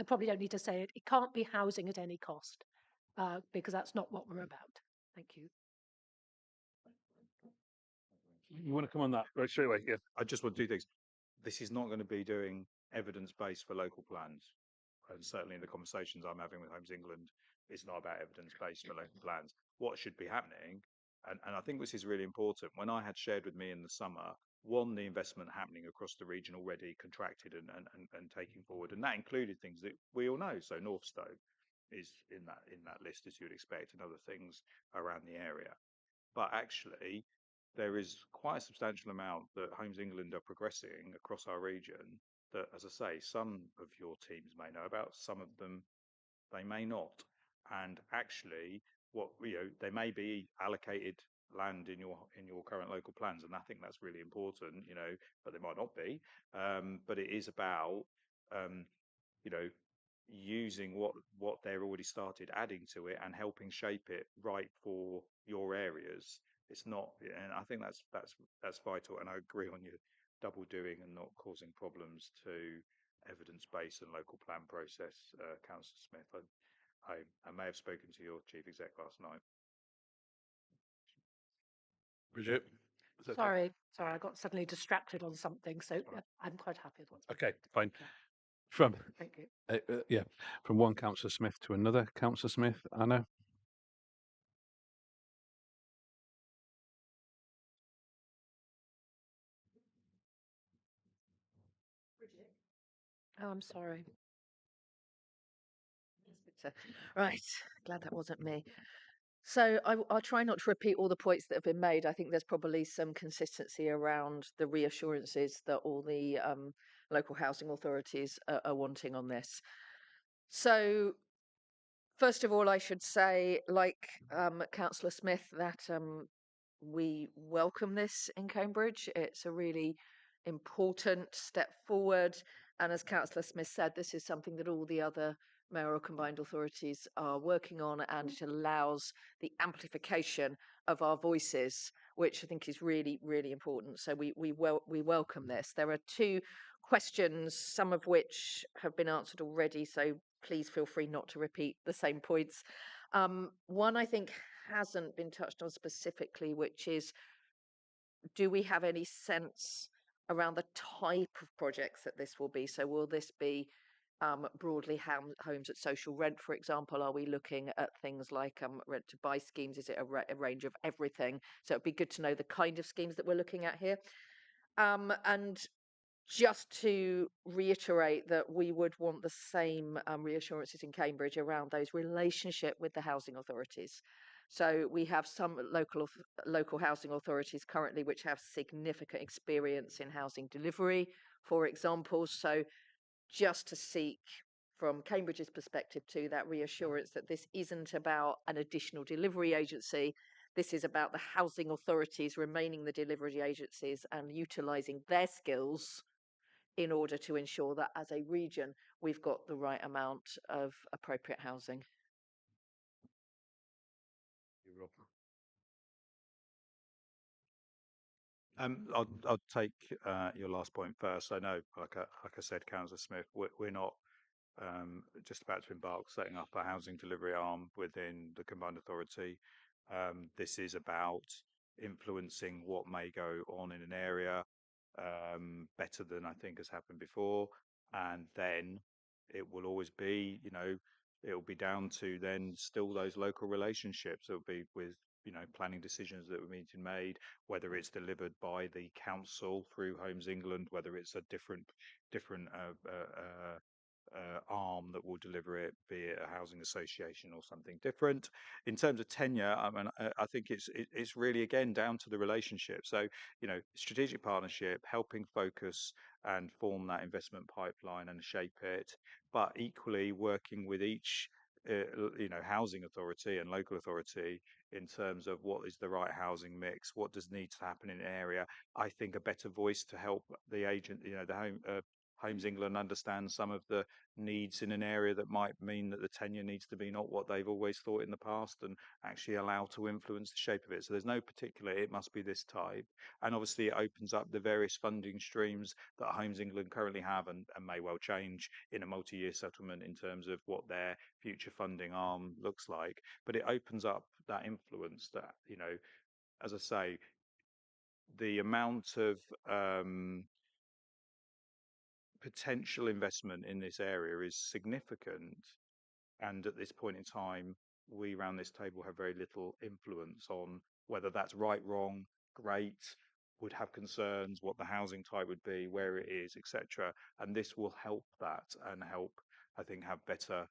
probably don't need to say it. It can't be housing at any cost, because that's not what we're about. Thank you. You want to come on that right straight away? Yeah. I just want to do things. This is not going to be doing evidence-based for local plans. And certainly in the conversations I'm having with Homes England, it's not about evidence-based for local plans. What should be happening, and I think this is really important, when I had shared with me in the summer, the investment happening across the region already contracted and taking forward, and that included things that we all know. So Northstowe is in that list, as you'd expect, and other things around the area. But actually, there is quite a substantial amount that Homes England are progressing across our region that, as I say, some of your teams may know about, some of them they may not. And actually, they may be allocated land in your current local plans, and I think that's really important, but they might not be. But it is about using what they're already started, adding to it, and helping shape it right for your areas. It's not, and I think that's vital. And I agree on your double doing and not causing problems to evidence-based and local plan process, Councillor Smith. I may have spoken to your chief exec last night. Bridget? Sorry, I got suddenly distracted on something, so I'm quite happy with what's okay, fine. From Thank you. yeah, from one Councillor Smith to another Councillor Smith. Anna. Oh, I'm sorry. Right, glad that wasn't me. So I'll try not to repeat all the points that have been made. I think there's probably some consistency around the reassurances that all the local housing authorities are wanting on this. So first of all, I should say, like Councillor Smith, that we welcome this in Cambridge. It's a really important step forward. And as Councillor Smith said, this is something that all the other mayoral combined authorities are working on, and it allows the amplification of our voices, which I think is really, really important. So we welcome this. There are two questions, some of which have been answered already, so please feel free not to repeat the same points. One I think hasn't been touched on specifically, which is, do we have any sense around the type of projects that this will be? So will this be broadly homes at social rent, for example? Are we looking at things like rent to buy schemes? Is it a range of everything? So it'd be good to know the kind of schemes that we're looking at here. And just to reiterate that we would want the same reassurances in Cambridge around those relationship with the housing authorities. So we have some local housing authorities currently which have significant experience in housing delivery, for example. So just to seek from Cambridge's perspective too, that reassurance that this isn't about an additional delivery agency. This is about the housing authorities remaining the delivery agencies and utilising their skills in order to ensure that as a region, we've got the right amount of appropriate housing. I'll take your last point first. I know, like I said, Councillor Smith, we're not just about to embark setting up a housing delivery arm within the combined authority. This is about influencing what may go on in an area better than I think has happened before, and then it will always be, it'll be down to then still those local relationships. It'll be with planning decisions that were being made, whether it's delivered by the council through Homes England, whether it's a different arm that will deliver it, be it a housing association or something different. In terms of tenure, I mean, I think it's really again down to the relationship. So strategic partnership, helping focus and form that investment pipeline and shape it, but equally working with each housing authority and local authority in terms of what is the right housing mix, what does need to happen in an area. I think a better voice to help the agent, the Homes England understand some of the needs in an area that might mean that the tenure needs to be not what they've always thought in the past, and actually allow to influence the shape of it. So there's no particular, it must be this type. And obviously it opens up the various funding streams that Homes England currently have and may well change in a multi-year settlement in terms of what their future funding arm looks like. But it opens up that influence that, as I say, the amount of potential investment in this area is significant, and at this point in time we around this table have very little influence on whether that's right, wrong, great, would have concerns, what the housing type would be, where it is, etc. And this will help that and help, I think, have better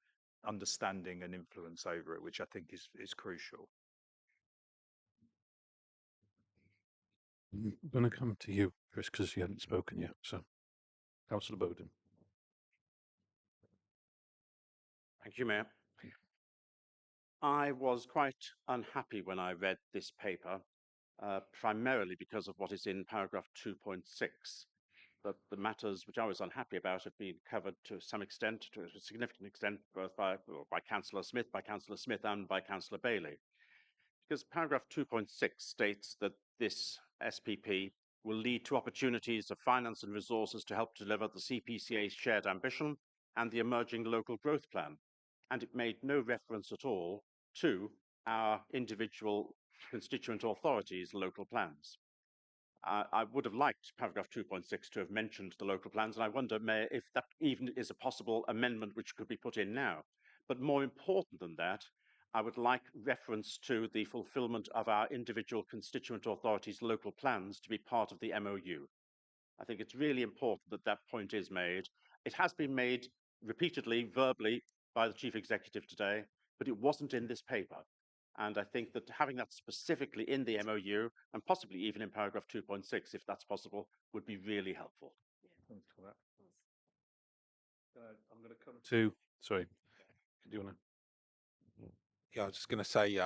understanding and influence over it, which I think is crucial. I'm going to come to you, Chris, because you hadn't spoken yet. So, Councillor Bowden. Thank you, Mayor. I was quite unhappy when I read this paper, primarily because of what is in paragraph 2.6. That the matters which I was unhappy about have been covered to some extent, to a significant extent, both by Councillor Smith, and by Councillor Bailey. Because paragraph 2.6 states that this SPP will lead to opportunities of finance and resources to help deliver the CPCA's shared ambition and the emerging local growth plan. And it made no reference at all to our individual constituent authorities' local plans. I would have liked paragraph 2.6 to have mentioned the local plans, and I wonder, Mayor, if that even is a possible amendment which could be put in now. But more important than that, I would like reference to the fulfilment of our individual constituent authorities' local plans to be part of the MOU. I think it's really important that that point is made. It has been made repeatedly, verbally, by the Chief Executive today, but it wasn't in this paper. And I think that having that specifically in the MOU, and possibly even in paragraph 2.6, if that's possible, would be really helpful. Thanks for that. I'm going to come to. Sorry, do you want to? Yeah, I was just going to say,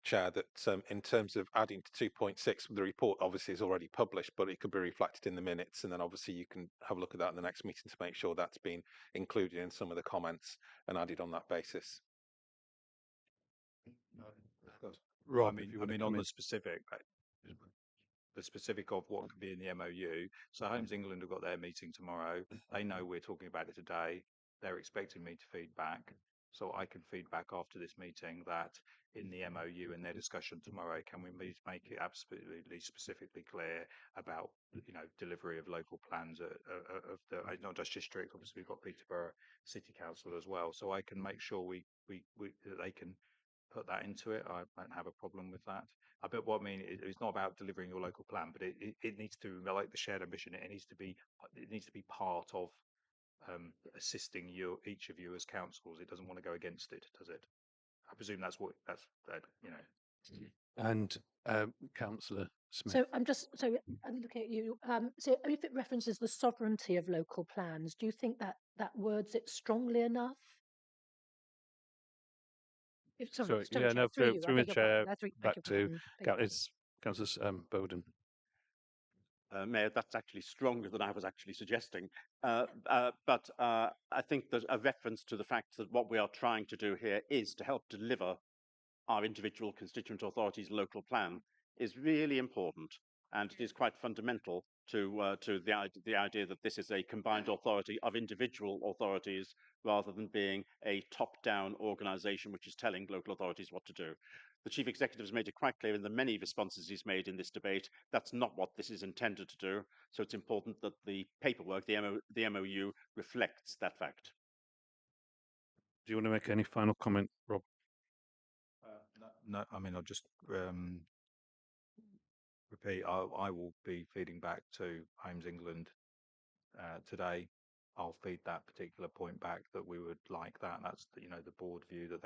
Chair, that in terms of adding to 2.6, the report obviously is already published, but it could be reflected in the minutes, and then obviously you can have a look at that in the next meeting to make sure that's been included in some of the comments and added on that basis. Rob, I mean on the specific of what could be in the MOU. So Homes England have got their meeting tomorrow. They know we're talking about it today. They're expecting me to feed back. So I can feed back after this meeting that in the MOU and their discussion tomorrow, can we please make it absolutely specifically clear about, delivery of local plans of the, not just district, obviously we've got Peterborough City Council as well. So I can make sure that they can put that into it. I don't have a problem with that. But what I mean, it's not about delivering your local plan, but it needs to, like the shared ambition, it needs to be part of assisting each of you as councils. It doesn't want to go against it, does it? I presume that's And Councillor Smith. So I'm looking at you. So if it references the sovereignty of local plans, do you think that words it strongly enough? Sorry, yeah, no, through the chair, back to Councillor Bowden. Mayor, that's actually stronger than I was actually suggesting. But I think there's a reference to the fact that what we are trying to do here is to help deliver our individual constituent authorities' local plan is really important. And it is quite fundamental to the idea that this is a combined authority of individual authorities rather than being a top-down organisation which is telling local authorities what to do. The Chief Executive has made it quite clear in the many responses he's made in this debate that's not what this is intended to do. So it's important that the paperwork, the MOU, reflects that fact. Do you want to make any final comment, Rob? No, I mean, I'll just repeat, I will be feeding back to Homes England today. I'll feed that particular point back that we would like that. That's the board view that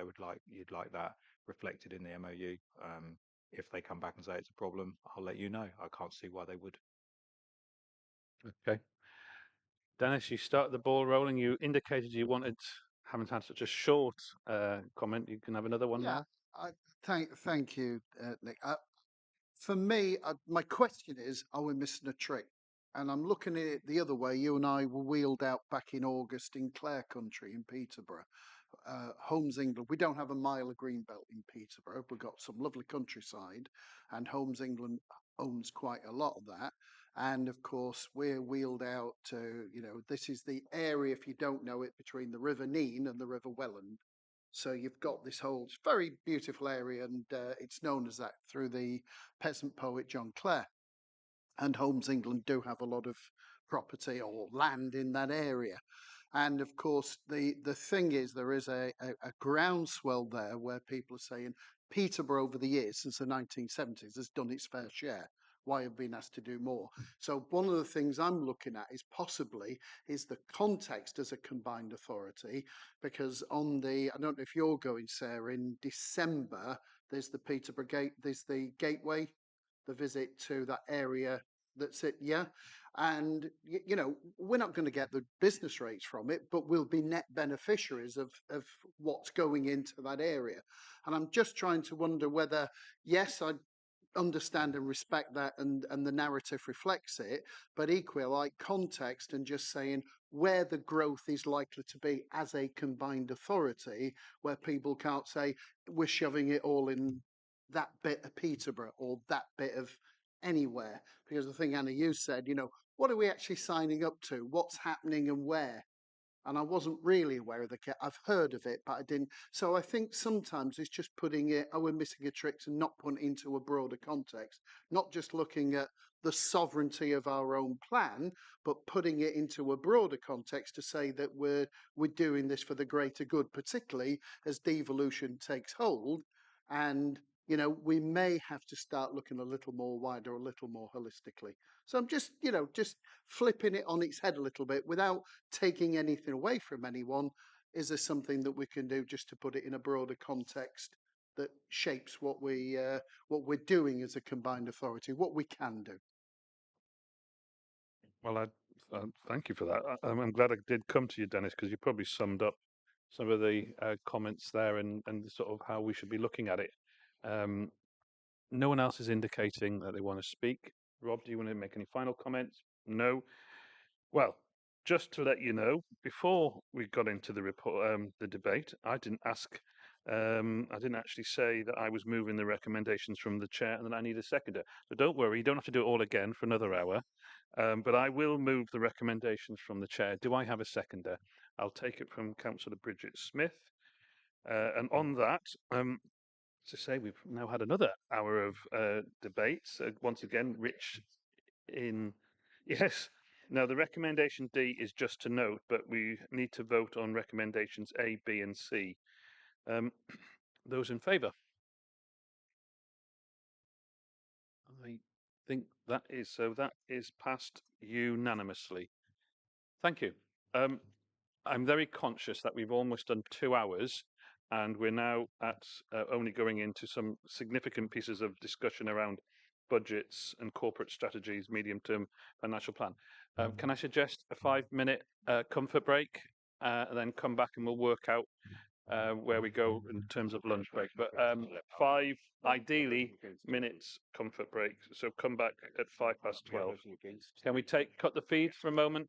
you'd like that reflected in the MOU. If they come back and say it's a problem, I'll let you know. I can't see why they would. Okay. Dennis, you started the ball rolling. You indicated you haven't had such a short comment. You can have another one now. Thank you, Nick. For me, my question is, are we missing a trick? And I'm looking at it the other way. You and I were wheeled out back in August in Clare Country in Peterborough. Homes England, we don't have a mile of green belt in Peterborough. We've got some lovely countryside, and Homes England owns quite a lot of that. And of course, we're wheeled out to, this is the area, if you don't know it, between the River Nene and the River Welland. So you've got this whole very beautiful area, and it's known as that through the peasant poet John Clare. And Homes England do have a lot of property or land in that area. And of course, the thing is, there is a groundswell there where people are saying Peterborough over the years, since the 1970s, has done its fair share. Why have been asked to do more? So one of the things I'm looking at is possibly the context as a combined authority, because I don't know if you're going, Sarah, in December, there's the Peterborough Gate, there's the Gateway, the visit to that area. That's it, yeah. And we're not going to get the business rates from it, but we'll be net beneficiaries of what's going into that area. And I'm just trying to wonder whether, yes, I understand and respect that, and the narrative reflects it, but equally I like context and just saying where the growth is likely to be as a combined authority, where people can't say we're shoving it all in that bit of Peterborough or that bit of anywhere. Because the thing, Anna, you said, what are we actually signing up to? What's happening and where? and I wasn't really aware of the care. I've heard of it, but I didn't. So I think sometimes it's just putting it, oh, we're missing a trick, and not putting it into a broader context, not just looking at the sovereignty of our own plan, but putting it into a broader context to say that we're doing this for the greater good, particularly as devolution takes hold. And we may have to start looking a little more wider, a little more holistically. So I'm just, just flipping it on its head a little bit without taking anything away from anyone. Is there something that we can do just to put it in a broader context that shapes what we're doing as a combined authority, what we can do? Well, thank you for that. I'm glad I did come to you, Dennis, because you probably summed up some of the comments there and sort of how we should be looking at it. No one else is indicating that they want to speak. Rob, do you want to make any final comments? No. Well, just to let you know, before we got into the report, the debate, I didn't actually say that I was moving the recommendations from the chair and that I need a seconder. So don't worry, you don't have to do it all again for another hour. But I will move the recommendations from the chair. Do I have a seconder? I'll take it from Councillor Bridget Smith. And on that, to say we've now had another hour of debates. Once again, Rich in yes. Now the recommendation D is just to note, but we need to vote on recommendations A, B, and C. Those in favour? I think that is so. That is passed unanimously. Thank you. I'm very conscious that we've almost done 2 hours, and we're now at only going into some significant pieces of discussion around budgets and corporate strategies, medium-term financial plan. Can I suggest a 5-minute comfort break, and then come back and we'll work out where we go in terms of lunch break. But 5, ideally, minutes comfort break. So come back at 12:05. Can we cut the feed for a moment?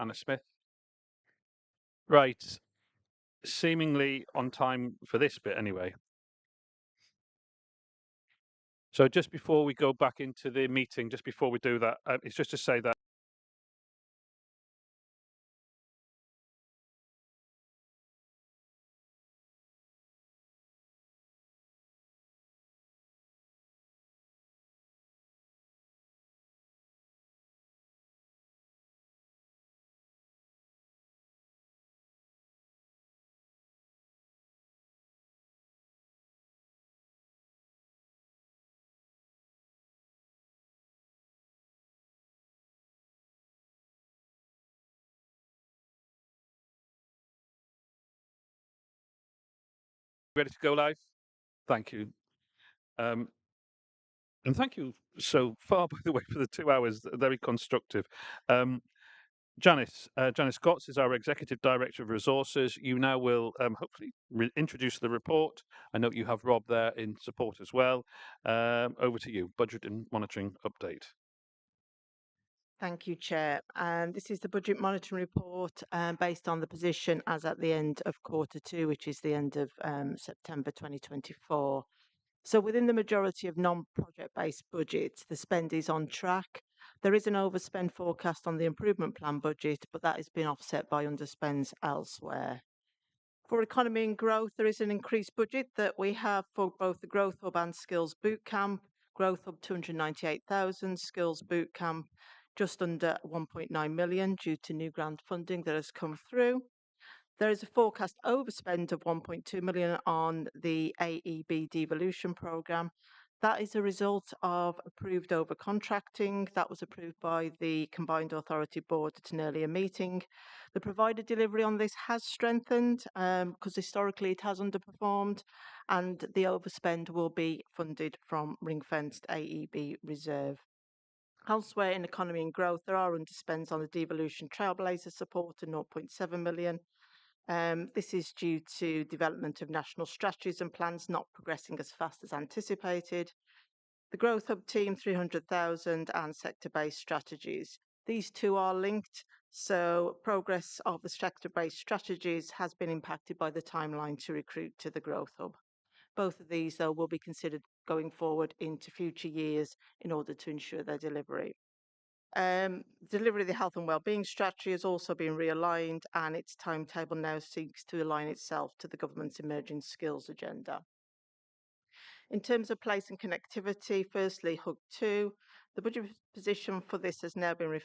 Anna Smith. Right, seemingly on time for this bit anyway. So just before we go back into the meeting, just before we do that, it's just to say that ready to go live? Thank you. And thank you so far, by the way, for the 2 hours. Very constructive. Janice Scotts is our Executive Director of Resources. You now will hopefully introduce the report. I know you have Rob there in support as well. Over to you, Budget and Monitoring Update. Thank you, Chair. And this is the Budget Monitoring Report based on the position as at the end of Q2, which is the end of September 2024. So within the majority of non-project based budgets, the spend is on track. There is an overspend forecast on the improvement plan budget, but that has been offset by underspends elsewhere. For economy and growth, there is an increased budget that we have for both the Growth Hub and Skills Bootcamp. Growth Hub 298,000, Skills Bootcamp just under 1.9 million due to new grant funding that has come through. There is a forecast overspend of 1.2 million on the AEB devolution programme. That is a result of approved overcontracting. That was approved by the Combined Authority Board at an earlier meeting. The provider delivery on this has strengthened because historically it has underperformed, and the overspend will be funded from ring-fenced AEB reserve. Elsewhere in economy and growth, there are underspends on the devolution Trailblazer support of 0.7 million. This is due to development of national strategies and plans not progressing as fast as anticipated. The Growth Hub team, 300,000, and sector-based strategies. These two are linked, so progress of the sector-based strategies has been impacted by the timeline to recruit to the Growth Hub. Both of these, though, will be considered going forward into future years in order to ensure their delivery. Delivery of the health and wellbeing strategy has also been realigned, and its timetable now seeks to align itself to the government's emerging skills agenda. In terms of place and connectivity, firstly, HUG 2, the budget position for this has now been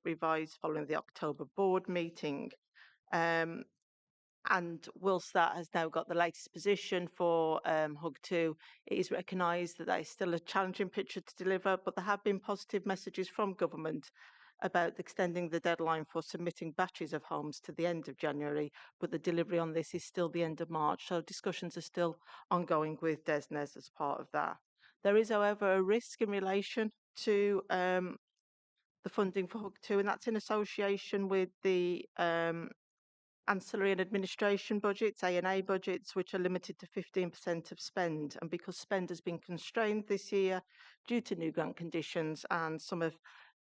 revised following the October board meeting. And whilst that has now got the latest position for HUG 2, it is recognised that is still a challenging picture to deliver, but there have been positive messages from government about extending the deadline for submitting batches of homes to the end of January, but the delivery on this is still the end of March, so discussions are still ongoing with DESNZ as part of that. There is, however, a risk in relation to the funding for HUG 2, and that's in association with the ancillary and administration budgets, A&A budgets, which are limited to 15% of spend. And because spend has been constrained this year due to new grant conditions and some of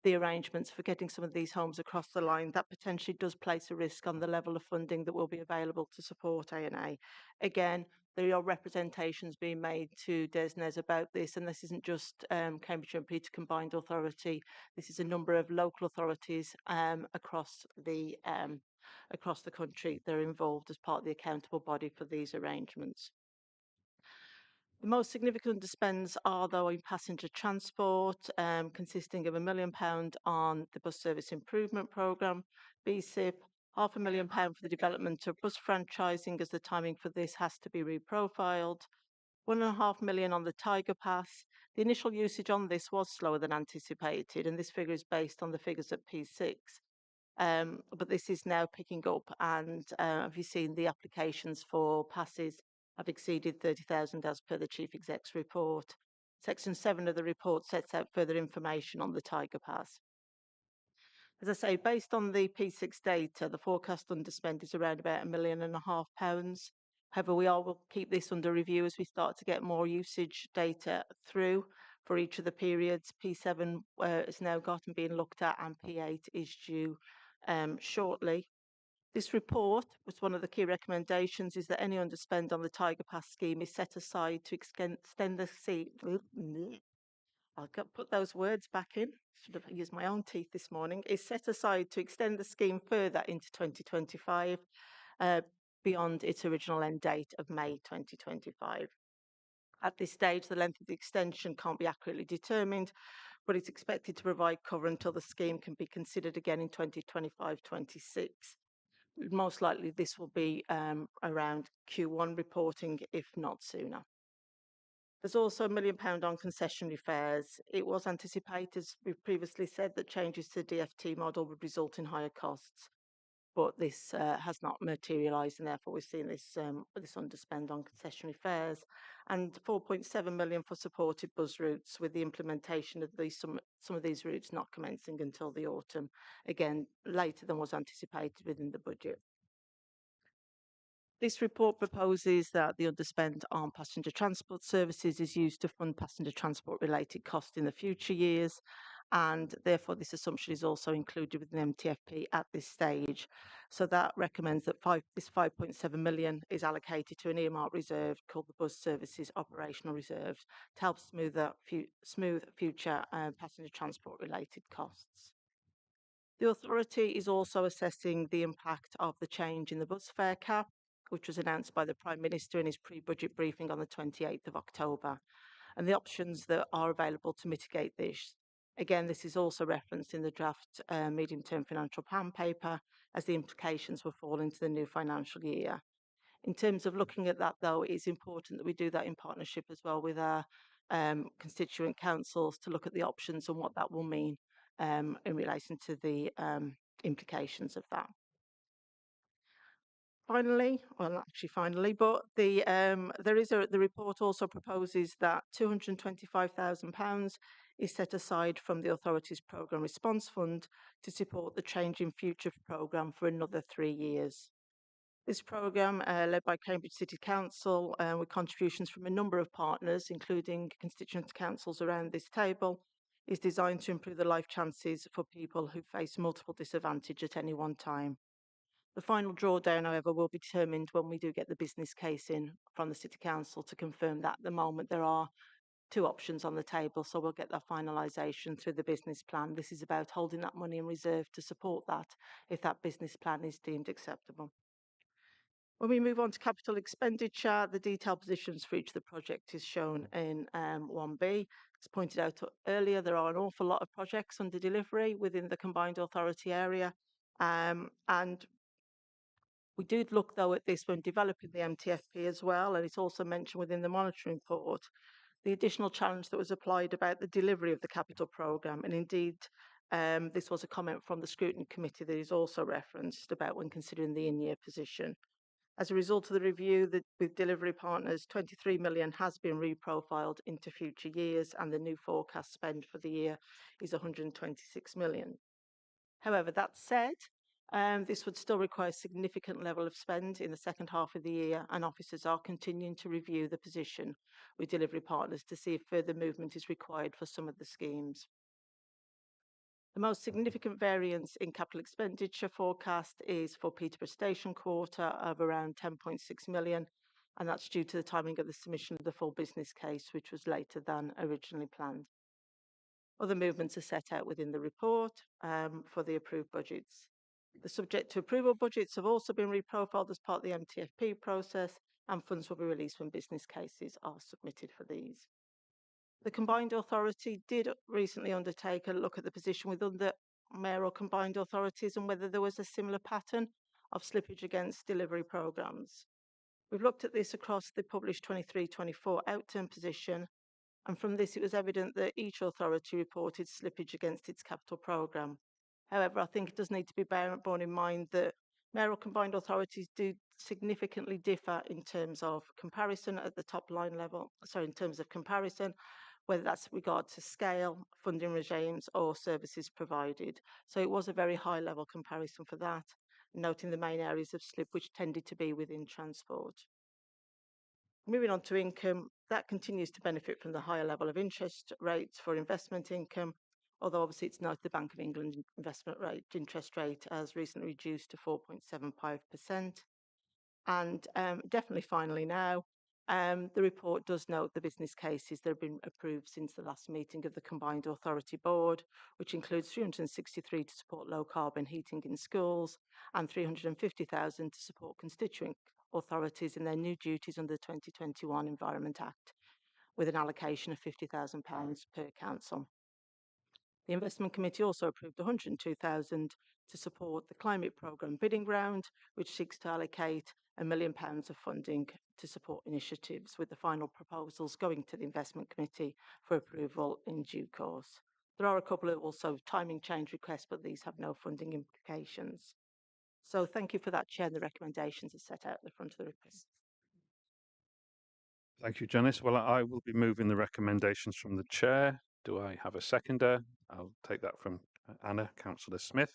the arrangements for getting some of these homes across the line, that potentially does place a risk on the level of funding that will be available to support A&A. Again, there are representations being made to DESNZ about this, and this isn't just Cambridge and Peter Combined Authority. This is a number of local authorities across the country that are involved as part of the accountable body for these arrangements. The most significant underspends are, though, in passenger transport, consisting of £1 million on the bus service improvement programme, BSIP, £500,000 for the development of bus franchising, as the timing for this has to be reprofiled, £1.5 million on the Tiger Pass. The initial usage on this was slower than anticipated, and this figure is based on the figures at P6. But this is now picking up, and have you seen the applications for passes have exceeded 30,000 as per the Chief Exec's report. Section 7 of the report sets out further information on the Tiger Pass. As I say, based on the P6 data, the forecast underspend is around about £1.5 million. However, will keep this under review as we start to get more usage data through for each of the periods. P7 is now got and being looked at, and P8 is due shortly. This report was one of the key recommendations is that any underspend on the Tiger Pass scheme is set aside to extend the put those words back in. Should have used my own teeth this morning. Is set aside to extend the scheme further into 2025 beyond its original end date of May 2025. At this stage, the length of the extension can't be accurately determined, but it's expected to provide cover until the scheme can be considered again in 2025-26. Most likely this will be around Q1 reporting, if not sooner. There's also £1 million on concessionary fares. It was anticipated, as we previously said, that changes to the DfT model would result in higher costs, but this has not materialised, and therefore we've seen this underspend on concessionary fares, and 4.7 million for supported bus routes, with the implementation of some of these routes not commencing until the autumn, again later than was anticipated within the budget. This report proposes that the underspend on passenger transport services is used to fund passenger transport related costs in the future years, and therefore this assumption is also included within MTFP at this stage. So that recommends that this 5.7 million is allocated to an earmark reserve called the Bus Services Operational Reserve to help smooth future passenger transport related costs. The authority is also assessing the impact of the change in the bus fare cap, which was announced by the Prime Minister in his pre-budget briefing on the 28th of October, and the options that are available to mitigate this. Again, this is also referenced in the draft medium-term financial plan paper, as the implications will fall into the new financial year. In terms of looking at that, though, it's important that we do that in partnership as well with our constituent councils to look at the options and what that will mean in relation to the implications of that. Finally, well, not actually finally, but the report also proposes that £225,000 is set aside from the authority's programme response fund to support the Change in Future programme for another 3 years. This programme, led by Cambridge City Council, with contributions from a number of partners, including constituent councils around this table, is designed to improve the life chances for people who face multiple disadvantage at any one time. The final drawdown, however, will be determined when we do get the business case in from the City Council to confirm that. At the moment, there are 2 options on the table, so we'll get that finalisation through the business plan. This is about holding that money in reserve to support that if that business plan is deemed acceptable. When we move on to capital expenditure, the detailed positions for each of the projects is shown in 1B. As pointed out earlier, there are an awful lot of projects under delivery within the combined authority area, and we did look, though, at this when developing the MTFP as well, and it's also mentioned within the monitoring report, the additional challenge that was applied about the delivery of the capital programme. And indeed, this was a comment from the Scrutiny Committee that is also referenced about when considering the in-year position. As a result of the review with delivery partners, 23 million has been reprofiled into future years, and the new forecast spend for the year is 126 million. However, that said, this would still require a significant level of spend in the second half of the year, and officers are continuing to review the position with delivery partners to see if further movement is required for some of the schemes. The most significant variance in capital expenditure forecast is for Peterborough Station Quarter of around 10.6 million, and that's due to the timing of the submission of the full business case, which was later than originally planned. Other movements are set out within the report for the approved budgets. The subject to approval budgets have also been reprofiled as part of the MTFP process, and funds will be released when business cases are submitted for these. The combined authority did recently undertake a look at the position with other mayoral combined authorities and whether there was a similar pattern of slippage against delivery programmes. We've looked at this across the published 23-24 outturn position, and from this it was evident that each authority reported slippage against its capital programme. However, I think it does need to be borne in mind that mayoral combined authorities do significantly differ in terms of comparison at the top line level, in terms of comparison, whether that's regard to scale, funding regimes or services provided. So it was a very high level comparison for that, noting the main areas of slip which tended to be within transport. Moving on to income, that continues to benefit from the higher level of interest rates for investment income, although obviously it's noted the Bank of England interest rate has recently reduced to 4.75%. And definitely finally now, the report does note the business cases that have been approved since the last meeting of the Combined Authority Board, which includes 363 to support low carbon heating in schools and 350,000 to support constituent authorities in their new duties under the 2021 Environment Act, with an allocation of £50,000 per council. The Investment Committee also approved 102,000 to support the Climate Programme bidding round, which seeks to allocate £1 million of funding to support initiatives, with the final proposals going to the Investment Committee for approval in due course. There are a couple of also timing change requests, but these have no funding implications. So thank you for that, Chair, and the recommendations are set out at the front of the request. Thank you, Janice. Well, I will be moving the recommendations from the chair. Do I have a seconder? I'll take that from Anna, Councillor Smith.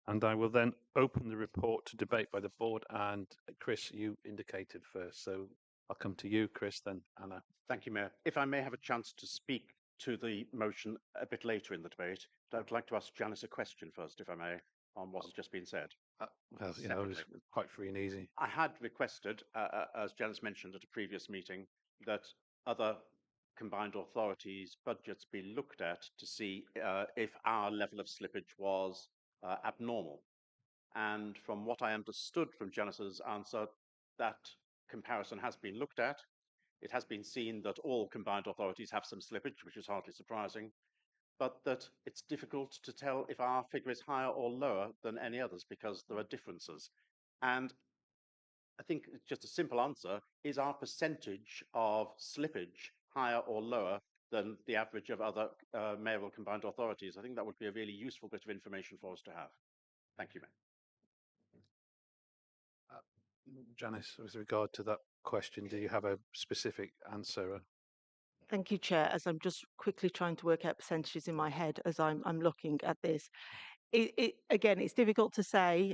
And I will then open the report to debate by the board. And Chris, you indicated first, so I'll come to you, Chris, then Anna. Thank you, Mayor. If I may have a chance to speak to the motion a bit later in the debate, I would like to ask Janice a question first, if I may, on what has just been said. Well, you know, it was quite free and easy. I had requested, as Janice mentioned at a previous meeting, that other combined authorities' budgets be looked at to see if our level of slippage was abnormal. And from what I understood from Janice's answer, that comparison has been looked at. It has been seen that all combined authorities have some slippage, which is hardly surprising, but that it's difficult to tell if our figure is higher or lower than any others because there are differences. And I think just a simple answer is our percentage of slippage higher or lower than the average of other mayoral combined authorities. I think that would be a really useful bit of information for us to have. Thank you, Mayor. Janice, with regard to that question, do you have a specific answer? Thank you, Chair. As I'm just quickly trying to work out percentages in my head as I'm looking at this. Again, it's difficult to say,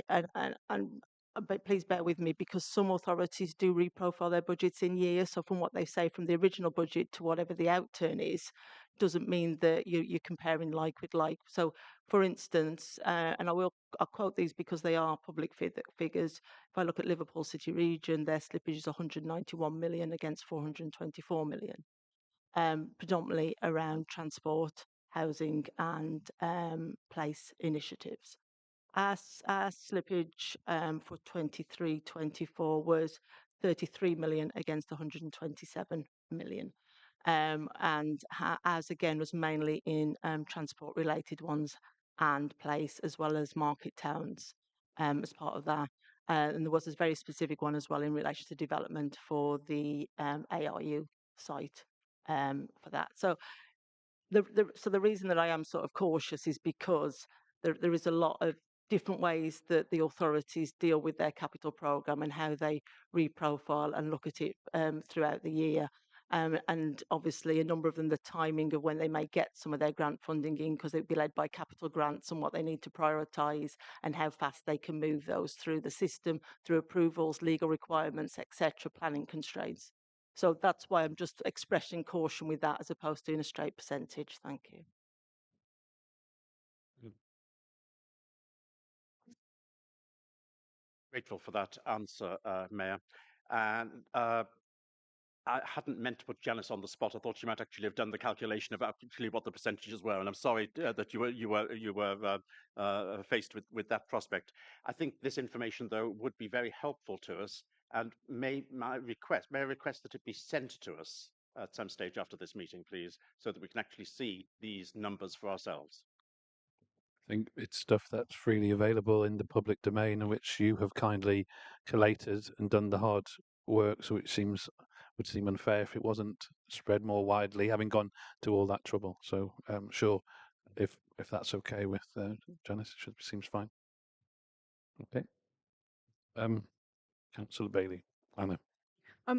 but please bear with me because some authorities do reprofile their budgets in year. So from what they say from the original budget to whatever the outturn is, doesn't mean that you're comparing like with like. So, for instance, and I'll quote these because they are public figures. If I look at Liverpool City Region, their slippage is 191 million against 424 million, predominantly around transport, housing, and place initiatives. Our slippage for 23-24 was 33 million against 127 million. And as again was mainly in transport related ones and place, as well as market towns as part of that. And there was a very specific one as well in relation to development for the ARU site for that. So the reason that I am sort of cautious is because there is a lot of different ways that the authorities deal with their capital programme and how they reprofile and look at it throughout the year. And obviously a number of them, the timing of when they may get some of their grant funding in, because it'd be led by capital grants and what they need to prioritise and how fast they can move those through the system, through approvals, legal requirements, etc., planning constraints. So that's why I'm just expressing caution with that as opposed to in a straight percentage. Thank you. Grateful for that answer, Mayor. And I hadn't meant to put Janice on the spot. I thought she might actually have done the calculation of actually what the percentages were. And I'm sorry that you were faced with that prospect. I think this information, though, would be very helpful to us. And may I request that it be sent to us at some stage after this meeting, please, so that we can actually see these numbers for ourselves. I think it's stuff that's freely available in the public domain, and which you have kindly collated and done the hard work. So it would seem unfair if it wasn't spread more widely, having gone to all that trouble. So sure, if that's okay with Janice, it seems fine. Okay. Councillor Bailey, Anna.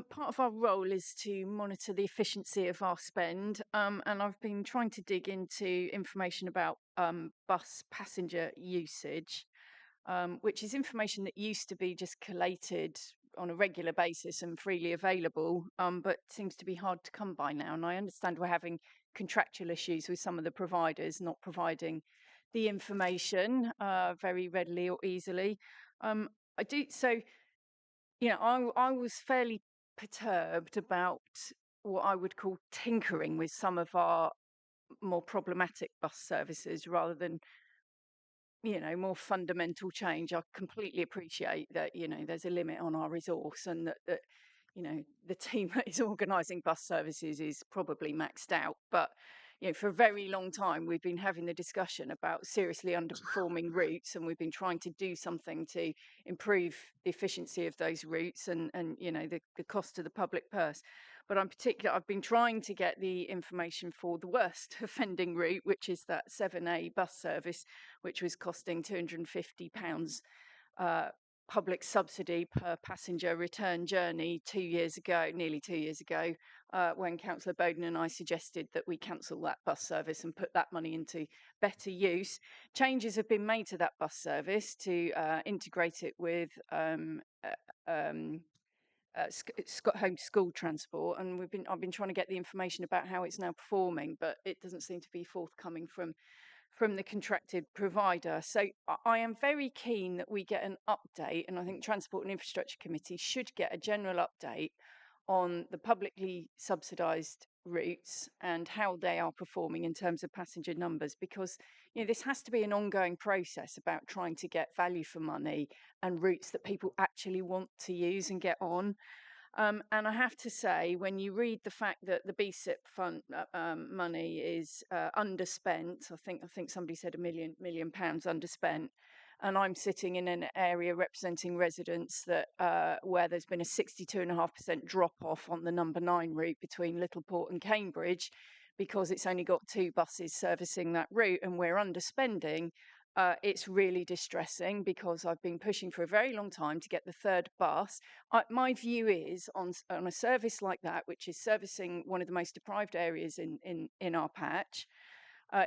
Part of our role is to monitor the efficiency of our spend, and I've been trying to dig into information about bus passenger usage, which is information that used to be just collated on a regular basis and freely available, but seems to be hard to come by now. And I understand we're having contractual issues with some of the providers not providing the information very readily or easily. I do so. You know, I was fairly perturbed about what I would call tinkering with some of our more problematic bus services rather than, you know, more fundamental change. I completely appreciate that, you know, there's a limit on our resource and that you know, the team that is organising bus services is probably maxed out. But, you know, for a very long time, we've been having the discussion about seriously underperforming routes, and we've been trying to do something to improve the efficiency of those routes and you know, the cost to the public purse. But I've been trying to get the information for the worst offending route, which is that 7A bus service, which was costing £250 public subsidy per passenger return journey 2 years ago, nearly 2 years ago, when Councillor Bowden and I suggested that we cancel that bus service and put that money into better use. Changes have been made to that bus service to integrate it with home school transport, and I've been trying to get the information about how it's now performing, but it doesn't seem to be forthcoming from the contracted provider. So I am very keen that we get an update, and I think Transport and Infrastructure Committee should get a general update on the publicly subsidised routes and how they are performing in terms of passenger numbers, because you know, this has to be an ongoing process about trying to get value for money and routes that people actually want to use and get on. And I have to say, when you read the fact that the BSIP fund money is underspent, I think somebody said £1 million underspent, and I'm sitting in an area representing residents that where there's been a 62.5% drop off on the number 9 route between Littleport and Cambridge, because it's only got 2 buses servicing that route, and we're underspending. It's really distressing because I've been pushing for a very long time to get the 3rd bus. My view is on a service like that, which is servicing one of the most deprived areas in our patch,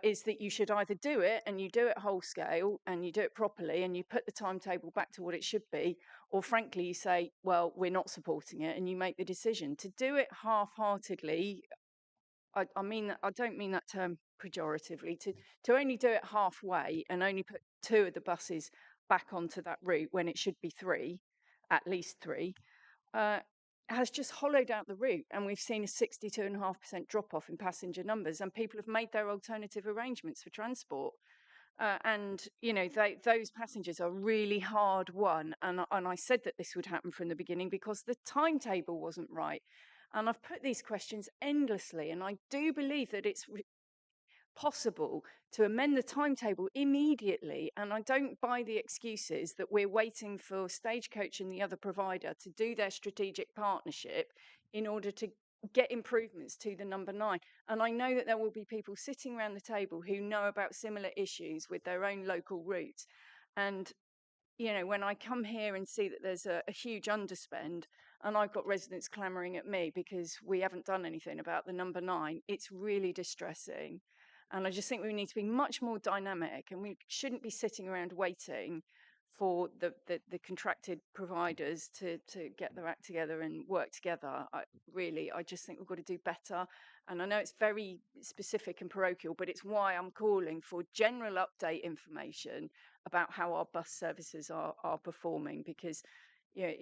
is that you should either do it and you do it whole scale and you do it properly and you put the timetable back to what it should be, or frankly you say, well, we're not supporting it, and you make the decision. To do it half-heartedly, I don't mean that term pejoratively, to only do it halfway and only put 2 of the buses back onto that route when it should be 3, at least 3, has just hollowed out the route, and we've seen a 62.5% drop off in passenger numbers, and people have made their alternative arrangements for transport. And you know, those passengers are really hard won, and I said that this would happen from the beginning because the timetable wasn't right. And I've put these questions endlessly, and I do believe that it's possible to amend the timetable immediately. And I don't buy the excuses that we're waiting for Stagecoach and the other provider to do their strategic partnership in order to get improvements to the number 9. And I know that there will be people sitting around the table who know about similar issues with their own local routes. And you know, when I come here and see that there's a huge underspend, and I've got residents clamouring at me because we haven't done anything about the number 9, it's really distressing. And I just think we need to be much more dynamic, and we shouldn't be sitting around waiting for the contracted providers to get their act together and work together. I just think we've got to do better. And I know it's very specific and parochial, but it's why I'm calling for general update information about how our bus services are performing, because you know,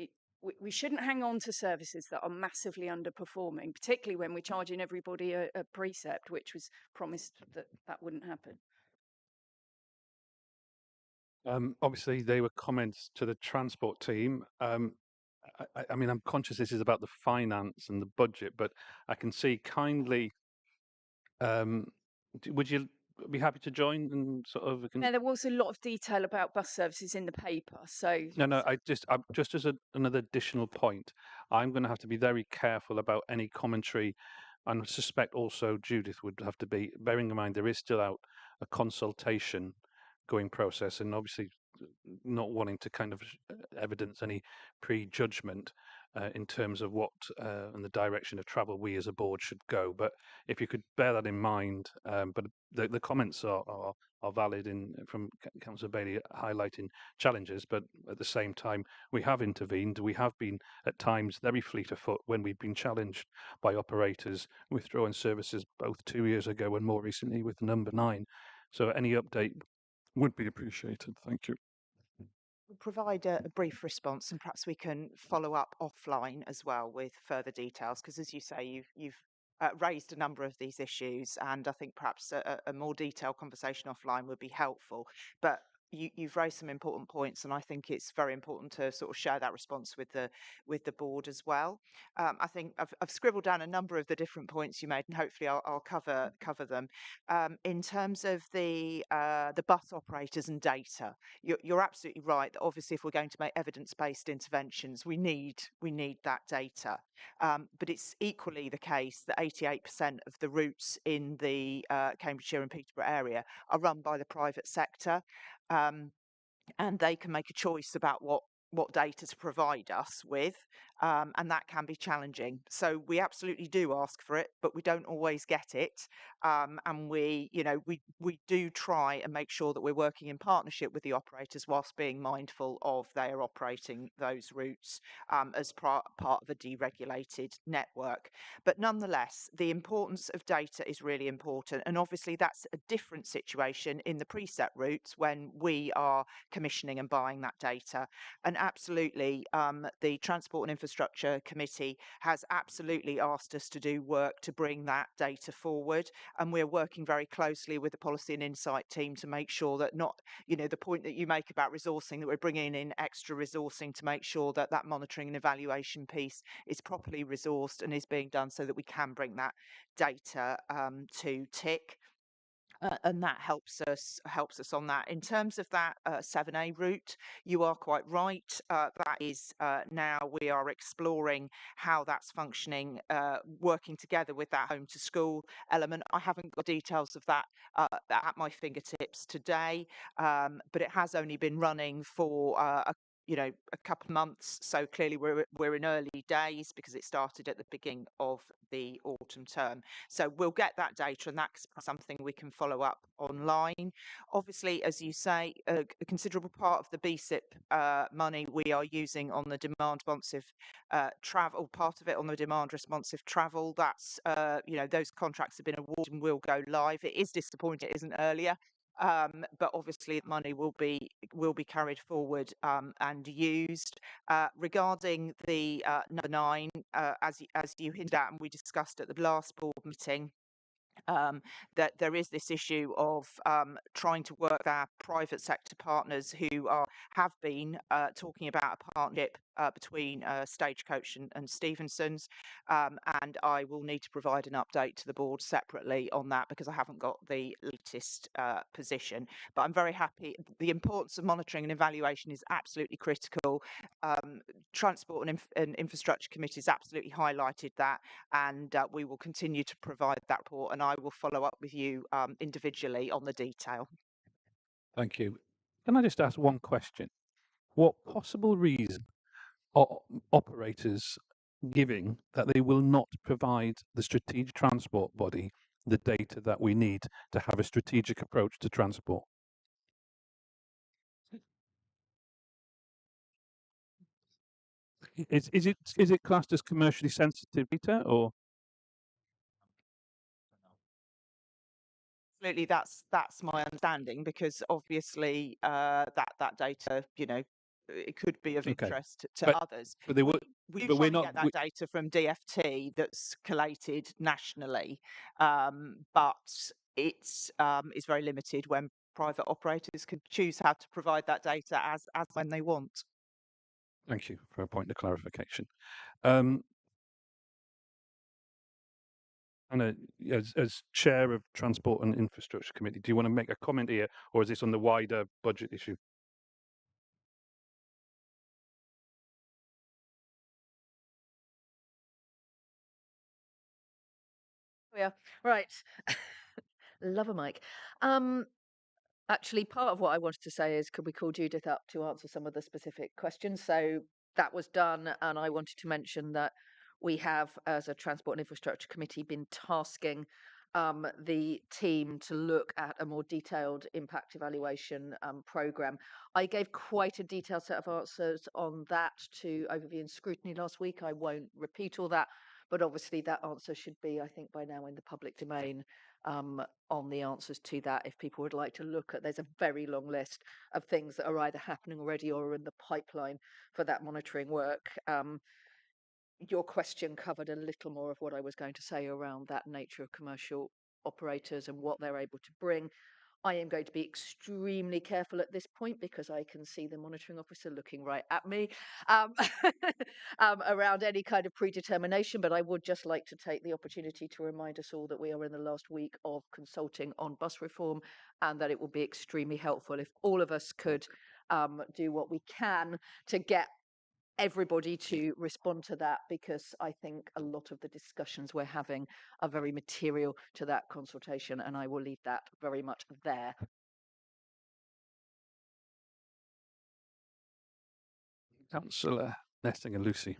we shouldn't hang on to services that are massively underperforming, particularly when we're charging everybody a precept, which was promised that wouldn't happen. Obviously, they were comments to the transport team. I mean, I'm conscious this is about the finance and the budget, but I can see kindly. Would you be happy to join and sort of? Now, there was a lot of detail about bus services in the paper, so No. Just as another additional point, I'm going to have to be very careful about any commentary, and I suspect also Judith would have to be, bearing in mind there is still out a consultation going process, and obviously not wanting to kind of evidence any prejudgment. in terms of what and the direction of travel we as a board should go. But if you could bear that in mind, but the comments are valid from Councillor Bailey highlighting challenges, but at the same time we have intervened. We have been at times very fleet of foot when we've been challenged by operators withdrawing services both 2 years ago and more recently with Number 9. So any update would be appreciated. Thank you. We'll provide a brief response, and perhaps we can follow up offline as well with further details, because as you say, you've raised a number of these issues, and I think perhaps a more detailed conversation offline would be helpful. But you've raised some important points, and I think it's very important to sort of share that response with the board as well. I think I've scribbled down a number of the different points you made, and hopefully I'll cover them. In terms of the bus operators and data, you're absolutely right that obviously if we're going to make evidence-based interventions, we need that data. But it's equally the case that 88% of the routes in the Cambridgeshire and Peterborough area are run by the private sector. And they can make a choice about what data to provide us with, and that can be challenging. So we absolutely do ask for it, but we don't always get it. And we do try and make sure that we're working in partnership with the operators whilst being mindful of their operating those routes as part of a deregulated network. But nonetheless, the importance of data is really important. And obviously that's a different situation in the preset routes when we are commissioning and buying that data. And absolutely, the Transport and Infrastructure Committee has absolutely asked us to do work to bring that data forward. And we're working very closely with the Policy and Insight team to make sure that the point that you make about resourcing, that we're bringing in extra resourcing to make sure that that monitoring and evaluation piece is properly resourced and is being done so that we can bring that data to tick. And that helps us on that. In terms of that 7A route, you are quite right. That is now we are exploring how that's functioning, working together with that home to school element. I haven't got details of that at my fingertips today, but it has only been running for a couple of months. So clearly we're in early days because it started at the beginning of the autumn term. So we'll get that data, and that's something we can follow up online. Obviously, as you say, a considerable part of the BSIP money we are using on the demand responsive travel, part of it on the demand responsive travel. That's those contracts have been awarded and will go live. It is disappointing it isn't earlier. But obviously money will be carried forward and used. Regarding the Number 9, as you hinted at and we discussed at the last board meeting, that there is this issue of trying to work with our private sector partners who have been talking about a partnership between Stagecoach and Stevenson's, and I will need to provide an update to the board separately on that because I haven't got the latest position. But I'm very happy. The importance of monitoring and evaluation is absolutely critical. Transport and Infrastructure Committee has absolutely highlighted that, and we will continue to provide that report, and I will follow up with you individually on the detail. Thank you. Can I just ask one question? What possible reason are operators giving that they will not provide the strategic transport body the data that we need to have a strategic approach to transport? Is it classed as commercially sensitive data or? Absolutely, that's my understanding because obviously that data, it could be of Okay. interest to But others. they were, We but try we're and not. get that data from DFT that's collated nationally, but it's very limited when private operators can choose how to provide that data as when they want. Thank you for a point of clarification. And as chair of Transport and Infrastructure Committee, do you want to make a comment here, or is this on the wider budget issue? Yeah, right. Love a mic. Actually, part of what I wanted to say is, could we call Judith up to answer some of the specific questions? So that was done, and I wanted to mention that we have, as a Transport and Infrastructure Committee, been tasking the team to look at a more detailed impact evaluation programme. I gave quite a detailed set of answers on that to Overview and Scrutiny last week. I won't repeat all that, but obviously that answer should be, I think, by now in the public domain on the answers to that, if people would like to look at. There's a very long list of things that are either happening already or are in the pipeline for that monitoring work. Your question covered a little more of what I was going to say around that nature of commercial operators and what they're able to bring. I am going to be extremely careful at this point because I can see the monitoring officer looking right at me around any kind of predetermination. But I would just like to take the opportunity to remind us all that we are in the last week of consulting on bus reform, and that it will be extremely helpful if all of us could do what we can to get everybody to respond to that, because I think a lot of the discussions we're having are very material to that consultation, and I will leave that very much there. Councillor Nesting and Lucy.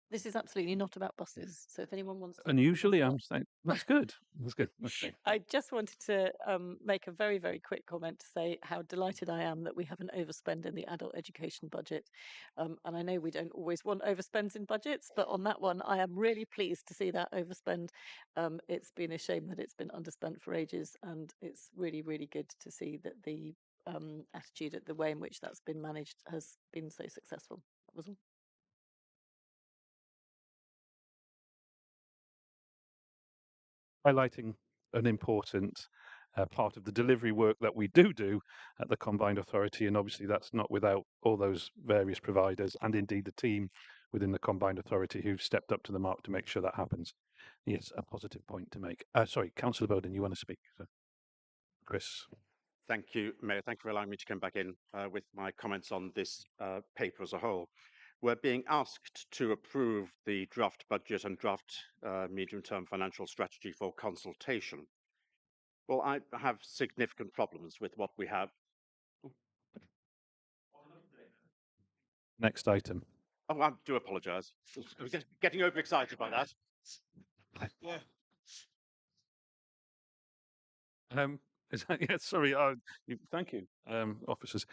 This is absolutely not about buses. So if anyone wants to. Unusually, I'm saying that's good. That's good. Okay. I just wanted to make a very, very quick comment to say how delighted I am that we have an overspend in the adult education budget. And I know we don't always want overspends in budgets, but on that one, I am really pleased to see that overspend. It's been a shame that it's been underspent for ages, and it's really, really good to see that the attitude at the way in which that's been managed has been so successful. That was all. Highlighting an important part of the delivery work that we do at the Combined Authority, and obviously that's not without all those various providers and indeed the team within the Combined Authority who've stepped up to the mark to make sure that happens. Yes, a positive point to make. Sorry, Councillor Bowden, you want to speak? So, Chris. Thank you, Mayor. Thank you for allowing me to come back in with my comments on this paper as a whole. We're being asked to approve the draft budget and draft medium-term financial strategy for consultation. Well, I have significant problems with what we have. Next item. Oh, I do apologise. I was getting overexcited by that. Yeah. Is that, yeah, sorry. Thank you, officers.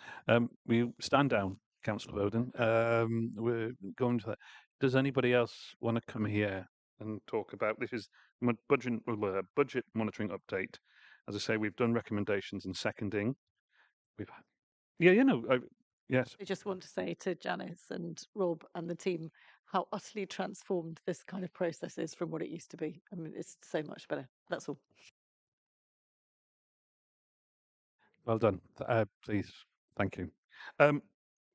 We stand down, Councillor Bowden. We're going to that. Does anybody else want to come here and talk about this? Is budget monitoring update. As I say, we've done recommendations and seconding. Yes. I just want to say to Janice and Rob and the team how utterly transformed this kind of process is from what it used to be. I mean, it's so much better. That's all. Well done. Please, thank you.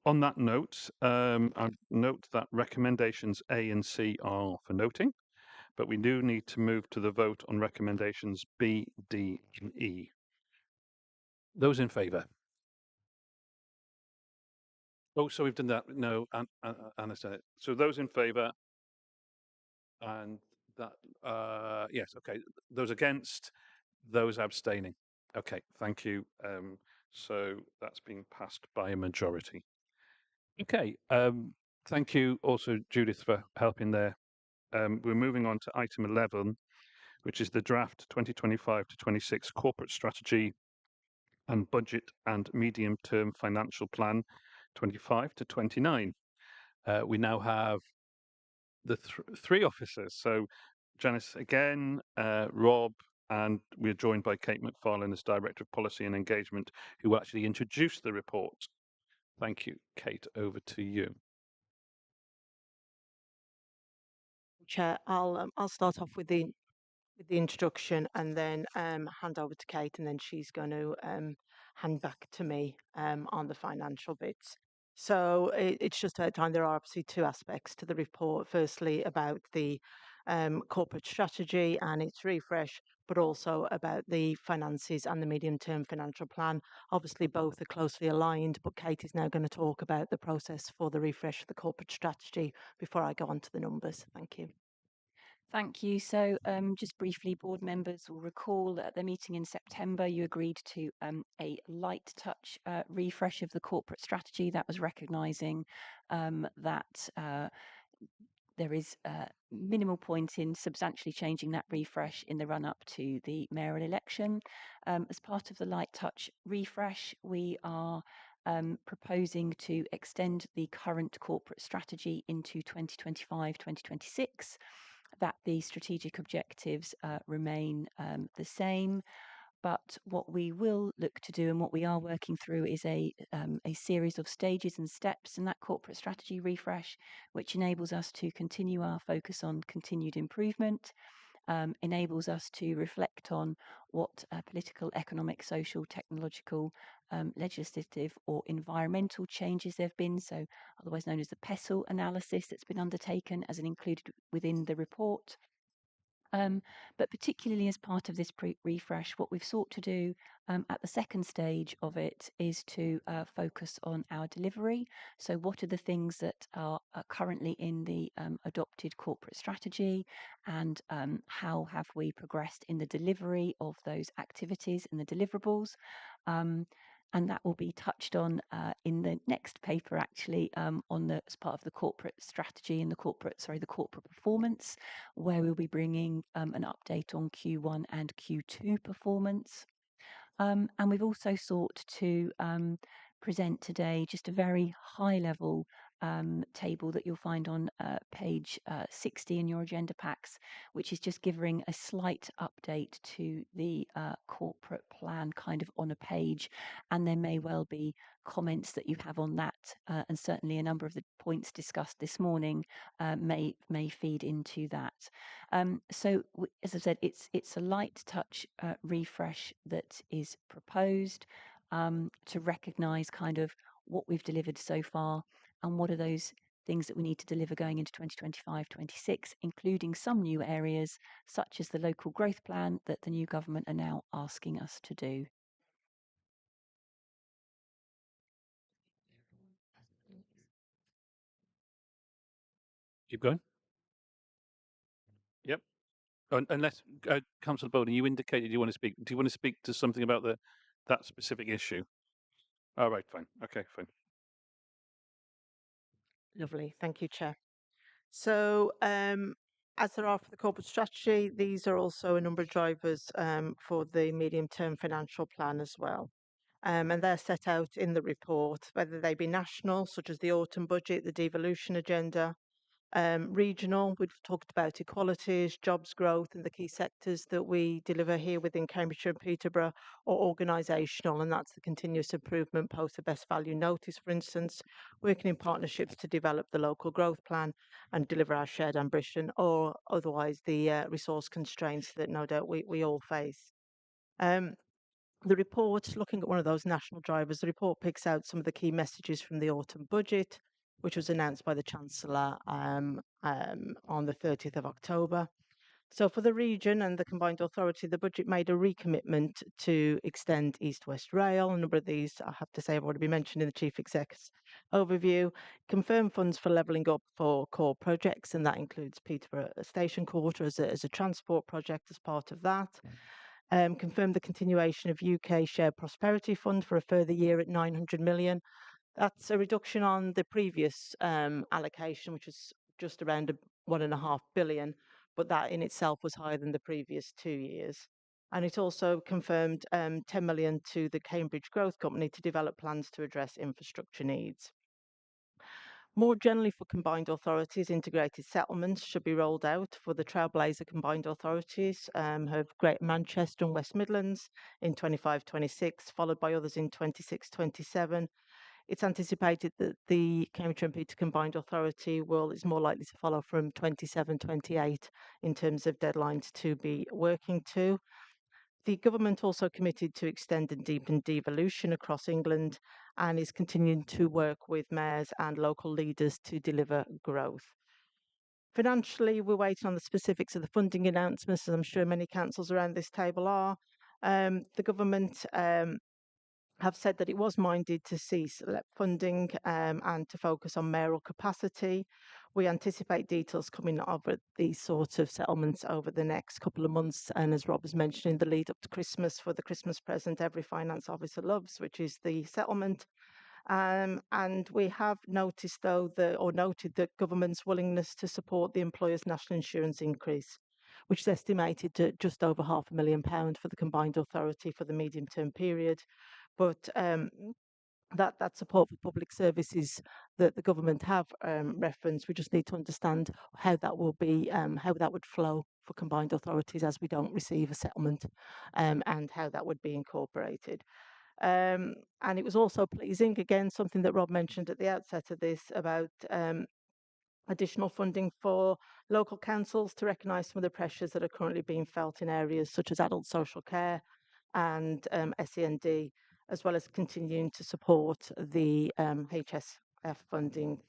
On that note, I note that recommendations A and C are for noting, but we do need to move to the vote on recommendations B, D, and E. Those in favour? Oh, so we've done that. No, Anna said it. So those in favour, and that, yes, okay. Those against, those abstaining. Okay, thank you. So that's been passed by a majority. Okay, thank you also, Judith, for helping there. We're moving on to item 11, which is the draft 2025 to 26 corporate strategy and budget and medium-term financial plan 25 to 29. We now have the three officers. So Janice again, Rob, and we're joined by Kate McFarlane as Director of Policy and Engagement, who will actually introduce the report. Thank you. Kate, over to you. Chair, I'll start off with the introduction and then hand over to Kate, and then she's going to hand back to me on the financial bits. So it's just about time. There are obviously two aspects to the report. Firstly, about the corporate strategy and its refresh, but also about the finances and the medium-term financial plan. Obviously, both are closely aligned, but Kate is now going to talk about the process for the refresh of the corporate strategy before I go on to the numbers. Thank you. Thank you. So, just briefly, board members will recall that at the meeting in September, you agreed to a light touch refresh of the corporate strategy. That was recognising that there is minimal point in substantially changing that refresh in the run up to the mayoral election. As part of the light touch refresh, we are proposing to extend the current corporate strategy into 2025-2026, that the strategic objectives remain the same. But what we will look to do and what we are working through is a series of stages and steps in that corporate strategy refresh, which enables us to continue our focus on continued improvement, enables us to reflect on what political, economic, social, technological, legislative or environmental changes there have been, so otherwise known as the PESTLE analysis that's been undertaken as included within the report. But particularly as part of this refresh, what we've sought to do at the second stage of it is to focus on our delivery. So what are the things that are currently in the adopted corporate strategy, and how have we progressed in the delivery of those activities and the deliverables? And that will be touched on in the next paper, actually, on the as part of the corporate strategy and the corporate performance, where we'll be bringing an update on Q1 and Q2 performance. And we've also sought to present today just a very high level table that you'll find on page 60 in your agenda packs, which is just giving a slight update to the corporate plan kind of on a page. And there may well be comments that you have on that, and certainly a number of the points discussed this morning may feed into that. So as I said, it's a light touch refresh that is proposed to recognise kind of what we've delivered so far and what are those things that we need to deliver going into 2025-26, including some new areas such as the local growth plan that the new government are now asking us to do. Keep going. Yep. Unless Councillor Bowden, you indicated you want to speak. Do you want to speak to something about that specific issue? All right, fine. Okay, fine. Lovely. Thank you, Chair. So, as there are for the corporate strategy, these are also a number of drivers for the medium-term financial plan as well. And they're set out in the report, whether they be national, such as the autumn budget, the devolution agenda, regional, we've talked about equalities, jobs growth, and the key sectors that we deliver here within Cambridgeshire and Peterborough, or organisational, and that's the continuous improvement post the best value notice, for instance, working in partnerships to develop the local growth plan and deliver our shared ambition, or otherwise the resource constraints that no doubt we all face. The report, looking at one of those national drivers, the report picks out some of the key messages from the autumn budget, which was announced by the Chancellor on the 30th of October. So for the region and the combined authority, the budget made a recommitment to extend East West Rail. A number of these, I have to say, have already been mentioned in the Chief Exec's overview. Confirm funds for levelling up for core projects, and that includes Peterborough Station Quarter as a transport project as part of that. Confirm the continuation of UK Shared Prosperity Fund for a further year at 900 million. That's a reduction on the previous allocation, which was just around 1.5 billion, but that in itself was higher than the previous 2 years. And it also confirmed 10 million to the Cambridge Growth Company to develop plans to address infrastructure needs. More generally, for combined authorities, integrated settlements should be rolled out for the trailblazer combined authorities of Greater Manchester and West Midlands in 25-26, followed by others in 26-27. It's anticipated that the Cambridge and Peterborough Combined Authority is more likely to follow from 27-28 in terms of deadlines to be working to. The government also committed to extend and deepen devolution across England and is continuing to work with mayors and local leaders to deliver growth. Financially, we're waiting on the specifics of the funding announcements, as I'm sure many councils around this table are. The government have said that it was minded to cease funding and to focus on mayoral capacity. We anticipate details coming over these sort of settlements over the next couple of months. And as Rob was mentioning, the lead up to Christmas, for the Christmas present every finance officer loves, which is the settlement. And we have noticed, though, noted that government's willingness to support the employer's national insurance increase, which is estimated at just over £500,000 for the combined authority for the medium term period. But that support for public services that the government have referenced, we just need to understand how that will be, how that would flow for combined authorities as we don't receive a settlement, and how that would be incorporated. And it was also pleasing, again, something that Rob mentioned at the outset of this, about additional funding for local councils to recognise some of the pressures that are currently being felt in areas such as adult social care and SEND, as well as continuing to support the HSF funding,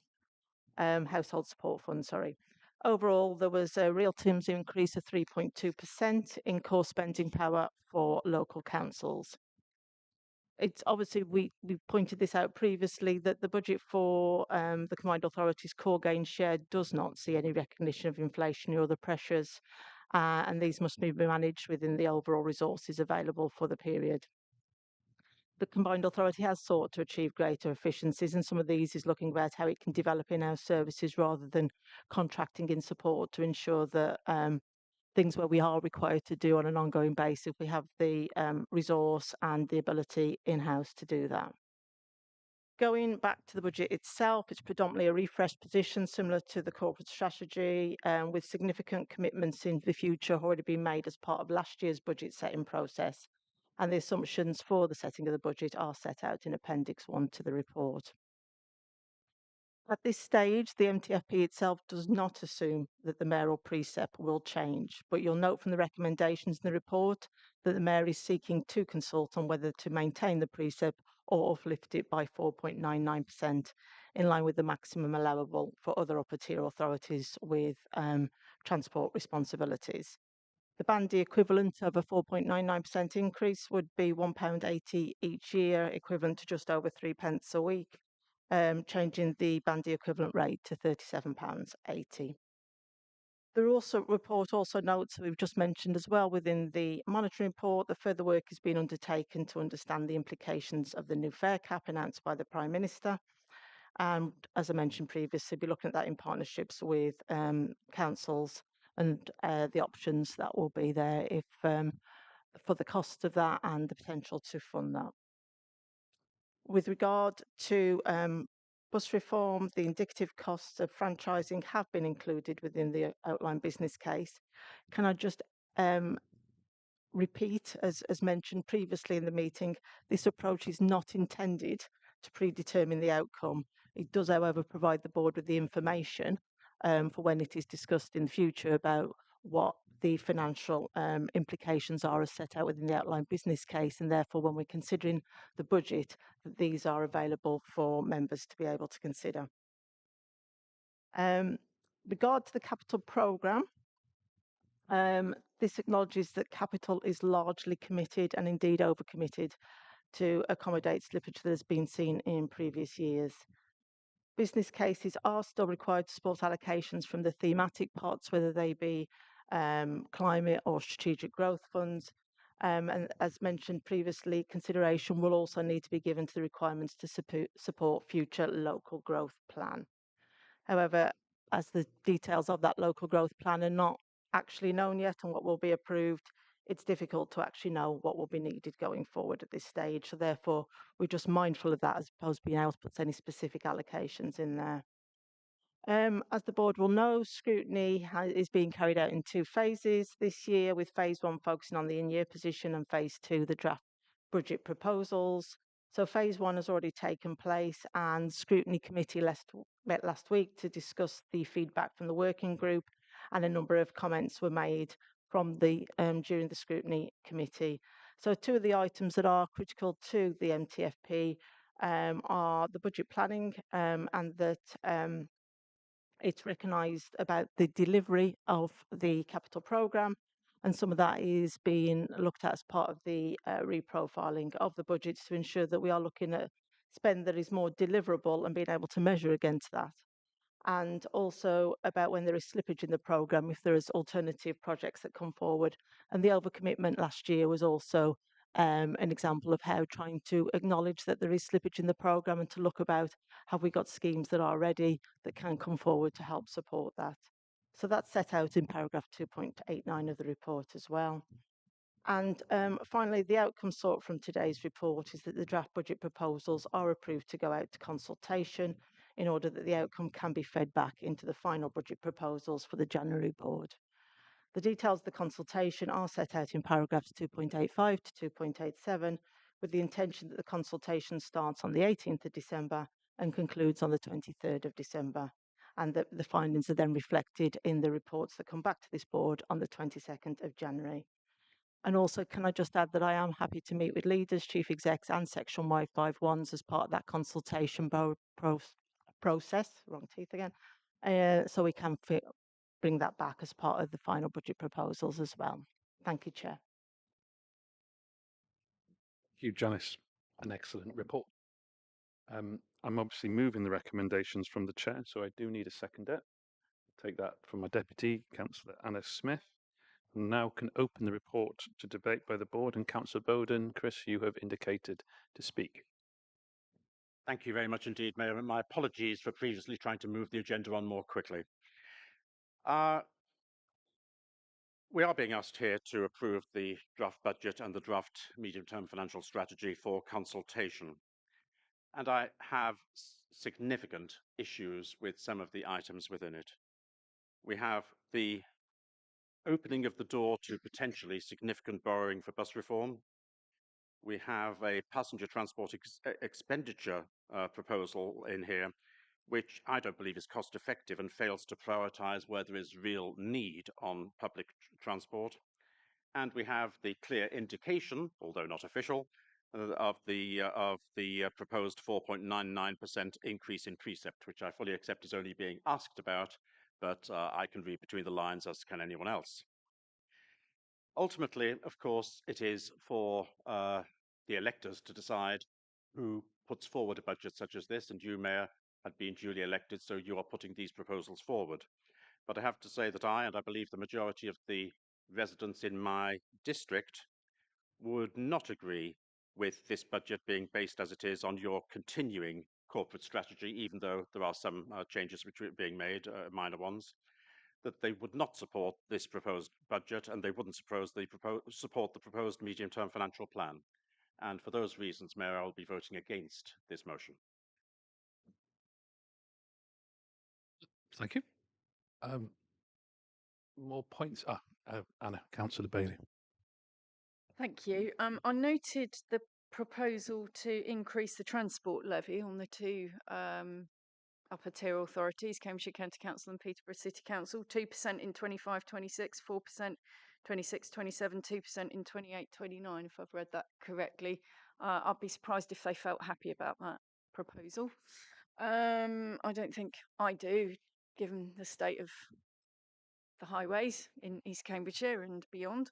Household Support Fund, sorry. Overall, there was a real terms increase of 3.2% in core spending power for local councils. It's obviously, we pointed this out previously, that the budget for the combined authorities core gain share does not see any recognition of inflation or other pressures, and these must be managed within the overall resources available for the period. The combined authority has sought to achieve greater efficiencies, and some of these is looking at how it can develop in-house services rather than contracting in support, to ensure that things where we are required to do on an ongoing basis, we have the resource and the ability in-house to do that. Going back to the budget itself, it's predominantly a refreshed position similar to the corporate strategy, with significant commitments in the future already being made as part of last year's budget setting process. And the assumptions for the setting of the budget are set out in Appendix 1 to the report. At this stage, the MTFP itself does not assume that the mayoral precept will change, but you'll note from the recommendations in the report that the mayor is seeking to consult on whether to maintain the precept or uplift it by 4.99%, in line with the maximum allowable for other upper tier authorities with transport responsibilities. The bandy equivalent of a 4.99% increase would be £1.80 each year, equivalent to just over 3 pence a week, changing the bandy equivalent rate to £37.80. The report also notes, we've just mentioned as well within the monitoring report, that further work is being undertaken to understand the implications of the new fare cap announced by the Prime Minister. And as I mentioned previously, be looking at that in partnerships with councils and the options that will be there if for the cost of that and the potential to fund that. With regard to bus reform, the indicative costs of franchising have been included within the outline business case. Can I just repeat, as mentioned previously in the meeting, this approach is not intended to predetermine the outcome. It does, however, provide the board with the information for when it is discussed in the future about what the financial implications are as set out within the outline business case, and therefore when we're considering the budget, that these are available for members to be able to consider. Regard to the capital programme, this acknowledges that capital is largely committed and indeed overcommitted to accommodate slippage that has been seen in previous years. Business cases are still required to support allocations from the thematic parts, whether they be climate or strategic growth funds. And as mentioned previously, consideration will also need to be given to the requirements to support future local growth plan. However, as the details of that local growth plan are not actually known yet and what will be approved, it's difficult to actually know what will be needed going forward at this stage. So therefore, we're just mindful of that as opposed to being able to put any specific allocations in there. As the board will know, scrutiny is being carried out in 2 phases this year, with phase 1 focusing on the in-year position and phase 2 the draft budget proposals. So phase 1 has already taken place, and scrutiny committee met last week to discuss the feedback from the working group, and a number of comments were made from the during the scrutiny committee. So 2 of the items that are critical to the MTFP are the budget planning, and that it's recognised about the delivery of the capital programme, and some of that is being looked at as part of the reprofiling of the budgets to ensure that we are looking at spend that is more deliverable and being able to measure against that. and also about when there is slippage in the programme, if there is alternative projects that come forward. And the overcommitment last year was also an example of how trying to acknowledge that there is slippage in the programme and to look about, have we got schemes that are ready that can come forward to help support that. So that's set out in paragraph 2.89 of the report as well. And finally, the outcome sought from today's report is that the draft budget proposals are approved to go out to consultation in order that the outcome can be fed back into the final budget proposals for the January board. The details of the consultation are set out in paragraphs 2.85 to 2.87, with the intention that the consultation starts on the 18th of December and concludes on the 23rd of December, and that the findings are then reflected in the reports that come back to this board on the 22nd of January. And also, can I just add that I am happy to meet with leaders, chief execs and section Y51s as part of that consultation process, wrong teeth again, so we can bring that back as part of the final budget proposals as well. Thank you, Chair. Thank you, Janice. An excellent report. I'm obviously moving the recommendations from the chair, so I do need a seconder. Take that from my deputy, Councillor Anna Smith. Now can open the report to debate by the board, and Councillor Bowden, Chris, you have indicated to speak. Thank you very much indeed, Mayor, and my apologies for previously trying to move the agenda on more quickly. We are being asked here to approve the draft budget and the draft medium-term financial strategy for consultation. And I have significant issues with some of the items within it. We have the opening of the door to potentially significant borrowing for bus reform. We have a passenger transport expenditure proposal in here, which I don't believe is cost effective and fails to prioritise where there is real need on public transport. And we have the clear indication, although not official, of the proposed 4.99% increase in precept, which I fully accept is only being asked about, but I can read between the lines, as can anyone else. Ultimately, of course, it is for the electors to decide who puts forward a budget such as this, and you, Mayor, had been duly elected, so you are putting these proposals forward. But I have to say that I, and I believe the majority of the residents in my district, would not agree with this budget being based as it is on your continuing corporate strategy, even though there are some changes which are being made, minor ones, that they would not support this proposed budget and they wouldn't support the proposed medium-term financial plan. And for those reasons, Mayor, I will be voting against this motion. Thank you. More points? Anna, Councillor Bailey. Thank you. I noted the proposal to increase the transport levy on the two upper tier authorities, Cambridgeshire County Council and Peterborough City Council, 2% in 25-26, 4% 26-27, 2% in 28-29, if I've read that correctly. I'd be surprised if they felt happy about that proposal. I don't think I do, given the state of the highways in East Cambridgeshire and beyond.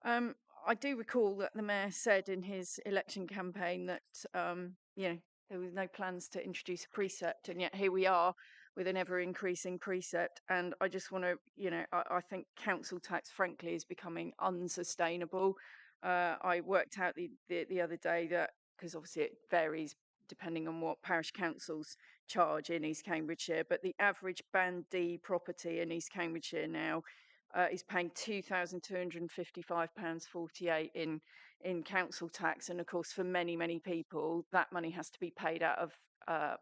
I do recall that the mayor said in his election campaign that there were no plans to introduce a precept, and yet here we are with an ever-increasing precept. And I just want to, I think council tax, frankly, is becoming unsustainable. I worked out the other day that, because obviously it varies depending on what parish councils charge in East Cambridgeshire, but the average Band D property in East Cambridgeshire now is paying £2,255.48 in council tax, and of course for many people that money has to be paid out of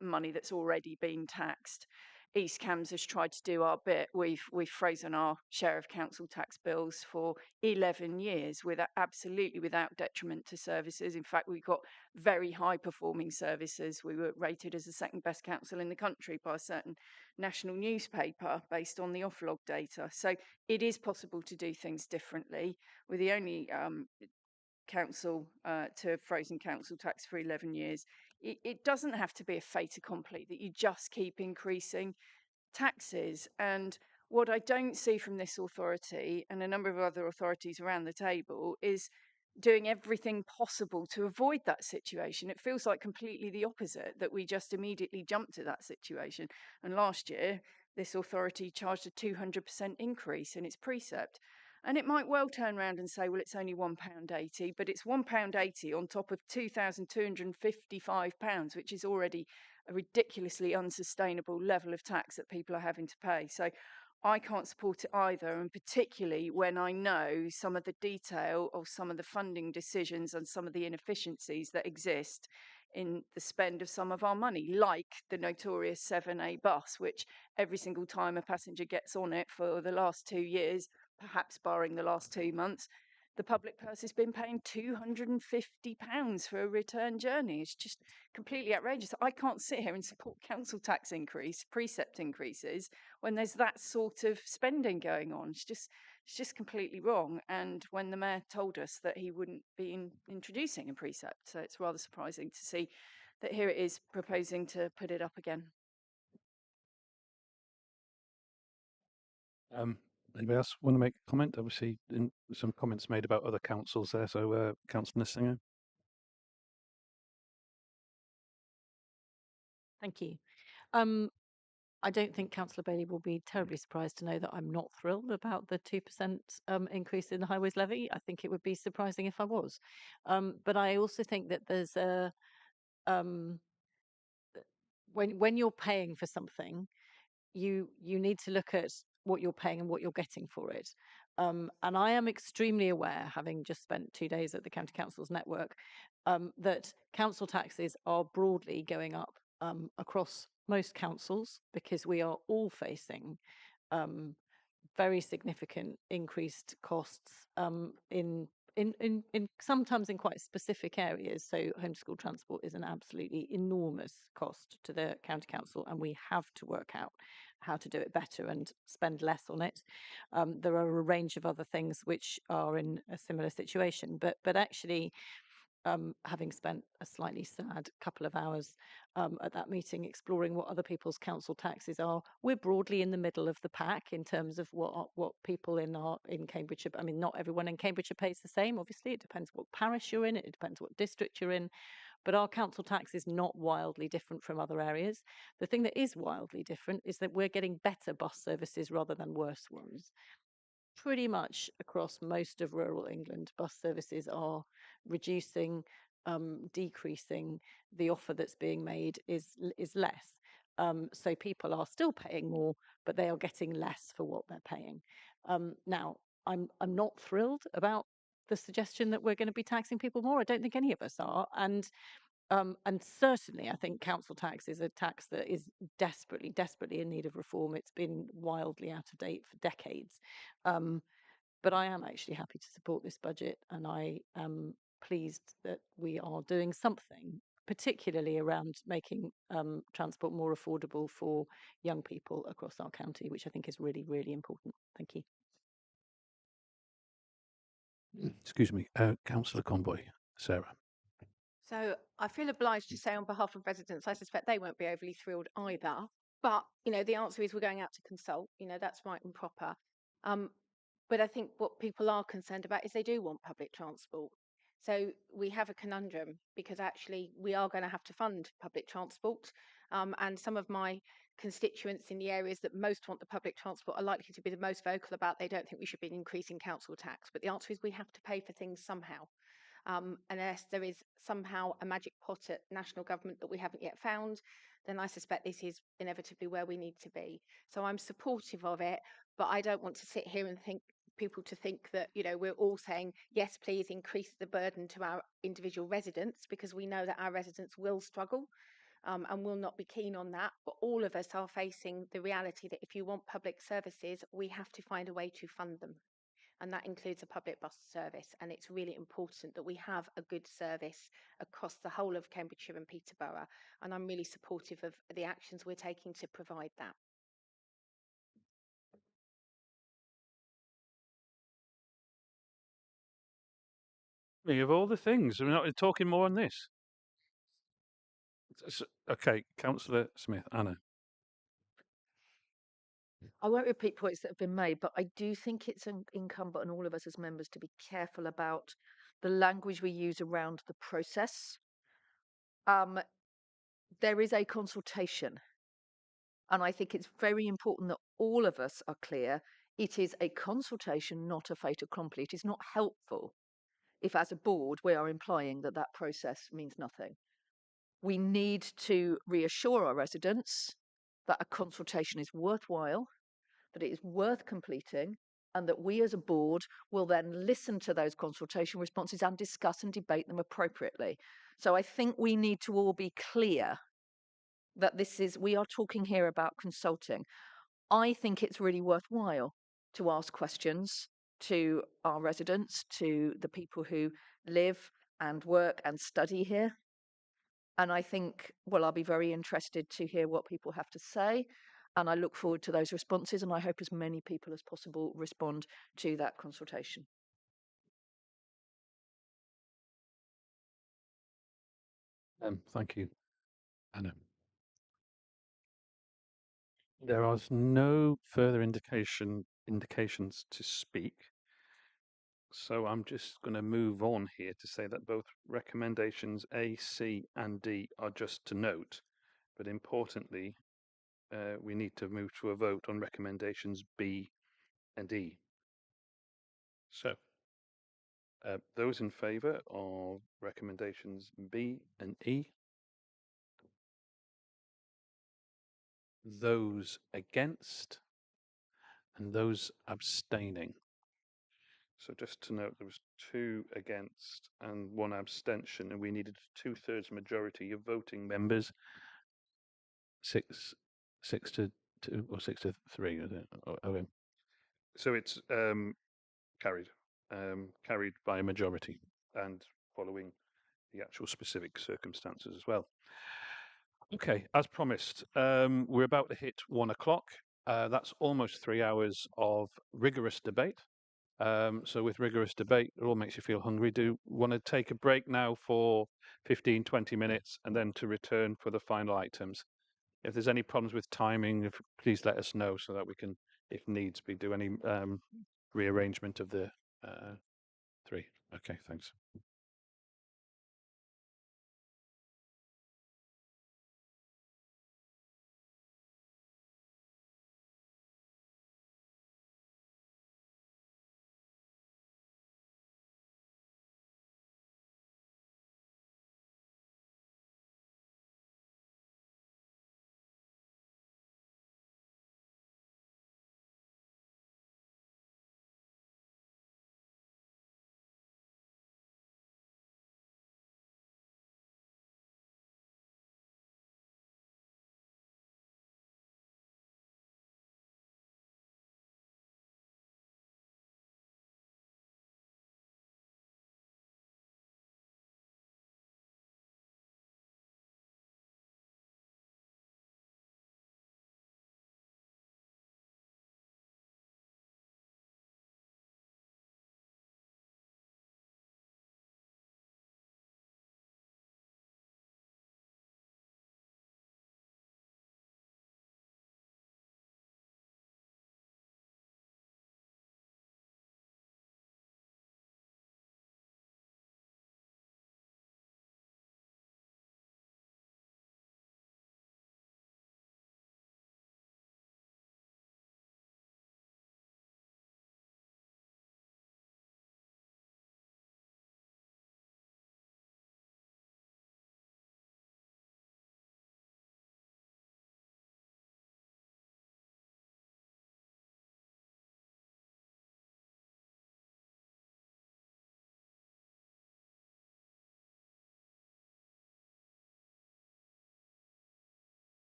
money that's already been taxed. East Cambs has tried to do our bit. We've frozen our share of council tax bills for 11 years absolutely without detriment to services. In fact, we've got very high performing services. We were rated as the second best council in the country by a certain national newspaper based on the Oflog data. So it is possible to do things differently. We're the only council to have frozen council tax for 11 years. It doesn't have to be a fait accompli that you just keep increasing taxes. And what I don't see from this authority and a number of other authorities around the table is doing everything possible to avoid that situation. It feels like completely the opposite, that we just immediately jumped to that situation. And last year, this authority charged a 200% increase in its precept. And it might well turn around and say, well, it's only £1.80, but it's £1.80 on top of £2,255, which is already a ridiculously unsustainable level of tax that people are having to pay. So I can't support it either, and particularly when I know some of the detail of some of the funding decisions and some of the inefficiencies that exist in the spend of some of our money, like the notorious 7A bus, which every single time a passenger gets on it for the last 2 years, perhaps barring the last 2 months, the public purse has been paying £250 for a return journey. It's just completely outrageous. I can't sit here and support council tax increase, precept increases, when there's that sort of spending going on. It's just completely wrong. And when the mayor told us that he wouldn't be introducing a precept, so it's rather surprising to see that here it is proposing to put it up again. Anybody else want to make a comment? Obviously, some comments made about other councils there. So, Councillor Singer. Thank you. I don't think Councillor Bailey will be terribly surprised to know that I'm not thrilled about the 2% increase in the highways levy. I think it would be surprising if I was. But I also think that there's a when you're paying for something, you need to look at what you're paying and what you're getting for it. And I am extremely aware, having just spent 2 days at the County Council's network, that council taxes are broadly going up across most councils because we are all facing very significant increased costs in sometimes in quite specific areas. So homeschool transport is an absolutely enormous cost to the county council, and we have to work out how to do it better and spend less on it. There are a range of other things which are in a similar situation, but actually, having spent a slightly sad couple of hours at that meeting exploring what other people's council taxes are, we're broadly in the middle of the pack in terms of what people in Cambridgeshire. I mean, not everyone in Cambridgeshire pays the same. Obviously, it depends what parish you're in. It depends what district you're in. But our council tax is not wildly different from other areas. The thing that is wildly different is that we're getting better bus services rather than worse ones. Pretty much across most of rural England, bus services are reducing, decreasing. The offer that's being made is less. So people are still paying more, but they are getting less for what they're paying. Now, I'm not thrilled about the suggestion that we're going to be taxing people more. I don't think any of us are, and certainly, I think council tax is a tax that is desperately, desperately in need of reform. It's been wildly out of date for decades. But I am actually happy to support this budget, and I am pleased that we are doing something, particularly around making transport more affordable for young people across our county, which I think is really, really important. Thank you. Excuse me, Councillor Conboy, Sarah. So I feel obliged to say on behalf of residents, I suspect they won't be overly thrilled either. But, the answer is we're going out to consult. That's right and proper. But I think what people are concerned about is they do want public transport. So we have a conundrum because actually we are going to have to fund public transport. And some of my constituents in the areas that most want the public transport are likely to be the most vocal about they don't think we should be increasing council tax. But the answer is we have to pay for things somehow. Unless there is somehow a magic pot at national government that we haven't yet found, then I suspect this is inevitably where we need to be. So I'm supportive of it, but I don't want to sit here and think that we're all saying yes, please increase the burden to our individual residents, because we know that our residents will struggle and will not be keen on that. But all of us are facing the reality that if you want public services, we have to find a way to fund them. And that includes a public bus service. And it's really important that we have a good service across the whole of Cambridgeshire and Peterborough. And I'm really supportive of the actions we're taking to provide that. Of all the things, we're not talking more on this. Okay, Councillor Smith, Anna. I won't repeat points that have been made, but I do think it's incumbent on all of us as members to be careful about the language we use around the process. There is a consultation, and I think it's very important that all of us are clear. It is a consultation, not a fait accompli. It is not helpful if, as a board, we are implying that that process means nothing. We need to reassure our residents that a consultation is worthwhile, that it is worth completing, and that we as a board will then listen to those consultation responses and discuss and debate them appropriately. So I think we need to all be clear that we are talking here about consulting. I think it's really worthwhile to ask questions to our residents, to the people who live and work and study here. And I think, well, I'll be very interested to hear what people have to say. And I look forward to those responses. And I hope as many people as possible respond to that consultation. Thank you, Anna. There are no further indications to speak. So I'm just going to move on here to say that both recommendations A, C, and D are just to note, but importantly, we need to move to a vote on recommendations B and E. So, those in favour of recommendations B and E? Those against? And those abstaining? So just to note, there was 2 against and 1 abstention, and we needed a 2/3 majority of voting members. 6 to 2 or 6 to 3, is it? Okay. So it's carried by a majority and following the actual specific circumstances as well. Okay, as promised, we're about to hit 1 o'clock. That's almost 3 hours of rigorous debate. So with rigorous debate, it all makes you feel hungry. Do you want to take a break now for 15, 20 minutes and then to return for the final items? If there's any problems with timing, please let us know so that we can, if needs be, do any rearrangement of the 3. Okay, thanks.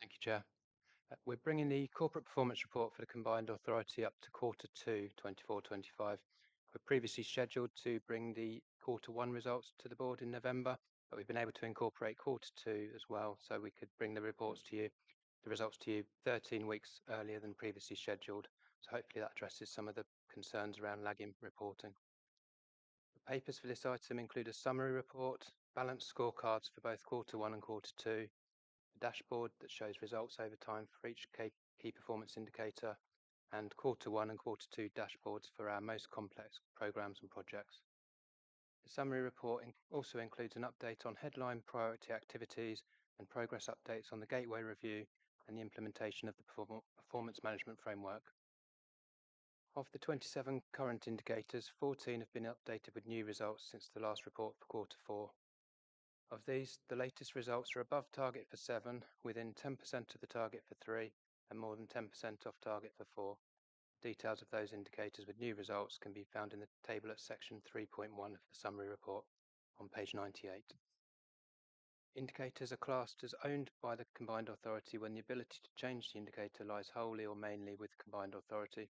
Thank you, Chair. We're bringing the corporate performance report for the combined authority up to Q2 24-25. We're previously scheduled to bring the Q1 results to the board in November, but we've been able to incorporate Q2 as well, so we could bring the results to you 13 weeks earlier than previously scheduled. So hopefully that addresses some of the concerns around lagging reporting. The papers for this item include a summary report, balanced scorecards for both Q1 and Q2, a dashboard that shows results over time for each key performance indicator, and Q1 and Q2 dashboards for our most complex programs and projects. The summary report also includes an update on headline priority activities and progress updates on the Gateway Review and the implementation of the Performance Management Framework. Of the 27 current indicators, 14 have been updated with new results since the last report for Q4. Of these, the latest results are above target for 7, within 10% of the target for 3, and more than 10% off target for 4. Details of those indicators with new results can be found in the table at section 3.1 of the summary report on page 98. Indicators are classed as owned by the combined authority when the ability to change the indicator lies wholly or mainly with the combined authority.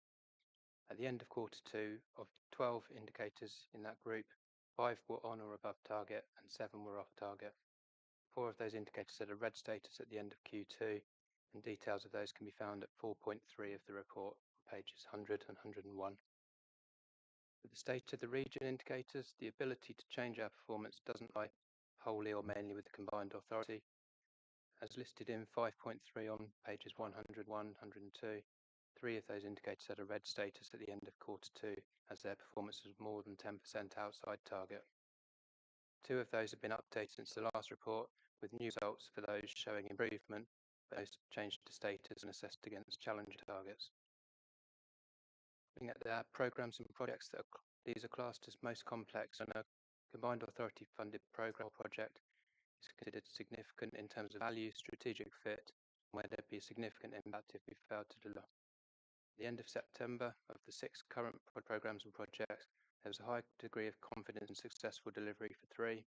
At the end of Q2, of 12 indicators in that group, 5 were on or above target and 7 were off target. 4 of those indicators had a red status at the end of Q2, and details of those can be found at 4.3 of the report, pages 100 and 101. For the state of the region indicators, the ability to change our performance doesn't lie wholly or mainly with the combined authority. As listed in 5.3 on pages 101, 102, 3 of those indicators had a red status at the end of Q2 as their performance was more than 10% outside target. 2 of those have been updated since the last report, with new results for those showing improvement, but those changed to status and assessed against challenge targets. Looking at the programs and projects these are classed as most complex, and a combined authority funded program or project is considered significant in terms of value, strategic fit, and where there'd be a significant impact if we failed to deliver. At the end of September, of the 6 current programs and projects, there was a high degree of confidence in successful delivery for 3,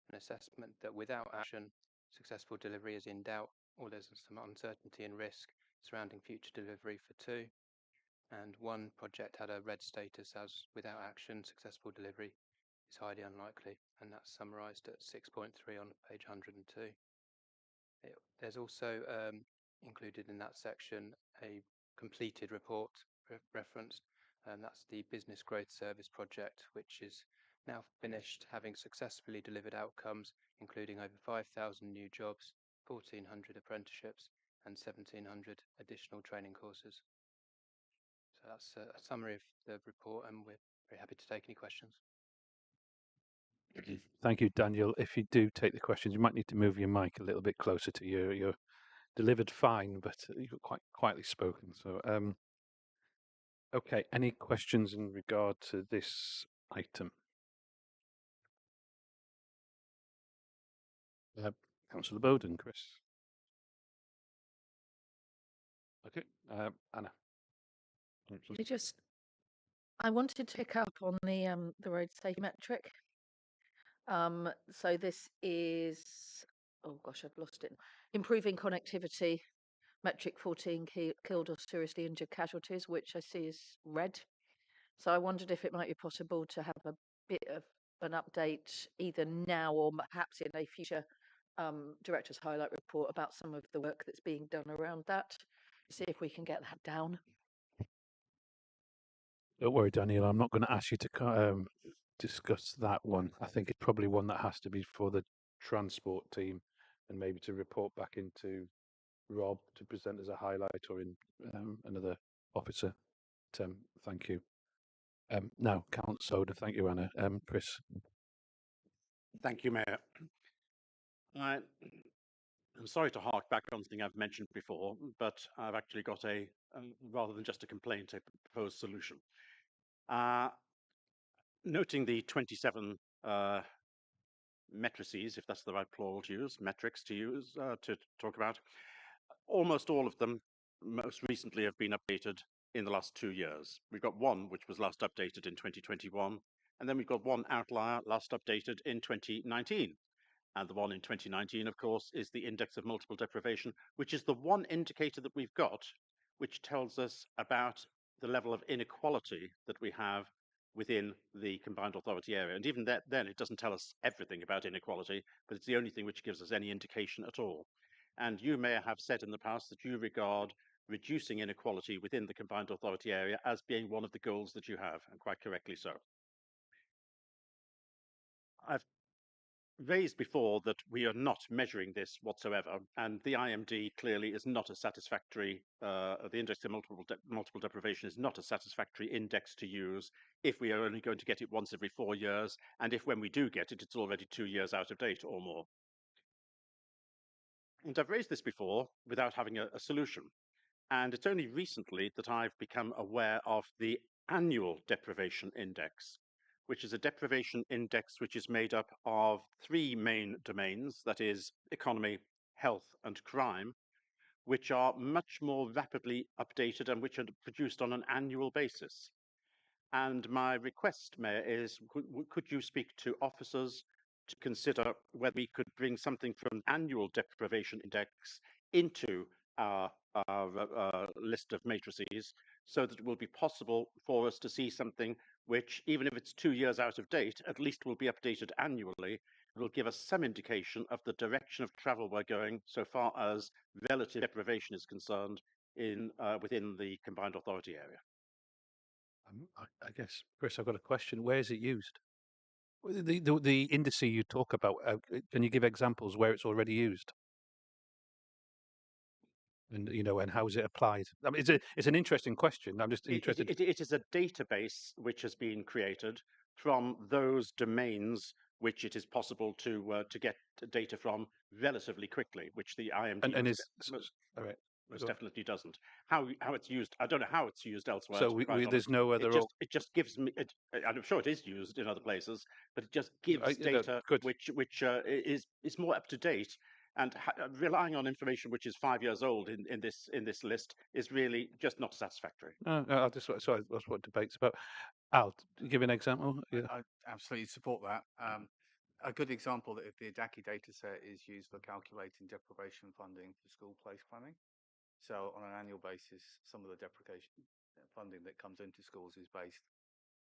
an assessment that without action, successful delivery is in doubt, or there's some uncertainty and risk surrounding future delivery for 2, and 1 project had a red status as without action, successful delivery is highly unlikely, and that's summarised at 6.3 on page 102. There's also included in that section a completed report referenced, and that's the Business Growth Service project, which is now finished, having successfully delivered outcomes, including over 5,000 new jobs, 1,400 apprenticeships, and 1,700 additional training courses. So that's a summary of the report, and we're very happy to take any questions. Thank you, Daniel. If you do take the questions, you might need to move your mic a little bit closer to you. You're delivered fine, but you've quite quietly spoken. So, okay, any questions in regard to this item? Councillor Bowden, Chris. Okay, Anna. I wanted to pick up on the road safety metric. So this is, oh gosh, I've lost it. Improving connectivity, metric 14 killed or seriously injured casualties, which I see is red. So I wondered if it might be possible to have a bit of an update either now or perhaps in a future director's highlight report about some of the work that's being done around that. See if we can get that down. Don't worry, Daniel. I'm not going to ask you to discuss that one. I think it's probably one that has to be for the transport team, and maybe to report back into Rob to present as a highlight, or in another officer. Thank you. Now, Councillor Soda. Thank you, Anna. Chris. Thank you, Mayor. I'm sorry to hark back on something I've mentioned before, but I've actually got rather than just a complaint, a proposed solution. Noting the 27 matrices, if that's the right plural to use, metrics to use, to talk about, almost all of them most recently have been updated in the last 2 years. We've got one which was last updated in 2021, and then we've got one outlier last updated in 2019. And the one in 2019, of course, is the index of multiple deprivation, which is the one indicator that we've got which tells us about the level of inequality that we have within the combined authority area. And even then, it doesn't tell us everything about inequality, but it's the only thing which gives us any indication at all. And you, Mayor, have said in the past that you regard reducing inequality within the combined authority area as being one of the goals that you have, and quite correctly so. I've raised before that we are not measuring this whatsoever, and the IMD clearly is not a satisfactory, the index of multiple deprivation is not a satisfactory index to use if we are only going to get it once every 4 years, and if when we do get it, it's already 2 years out of date or more. And I've raised this before without having a solution. And it's only recently that I've become aware of the annual deprivation index, which is a deprivation index which is made up of 3 main domains, that is economy, health, and crime, which are much more rapidly updated and which are produced on an annual basis. And my request, Mayor, is could you speak to officers to consider whether we could bring something from the annual deprivation index into our list of matrices, so that it will be possible for us to see something which, even if it's 2 years out of date, at least will be updated annually. It will give us some indication of the direction of travel we're going so far as relative deprivation is concerned in within the combined authority area. I guess, Chris, I've got a question. Where is it used? The indice you talk about, can you give examples where it's already used? And and how is it applied? I mean, it's an interesting question. I'm just interested. It is a database which has been created from those domains which it is possible to get data from relatively quickly, which the IMD most definitely doesn't. How it's used, I don't know how it's used elsewhere. So there's no other. It just gives me. I'm sure it is used in other places, but it just gives data which is more up to date. And relying on information which is 5 years old in this list is really just not satisfactory. No, that's what debate's about. Al, give an example. Yeah. I absolutely support that. A good example that if the EDACI data set is used for calculating deprivation funding for school place planning. So on an annual basis, some of the deprivation funding that comes into schools is based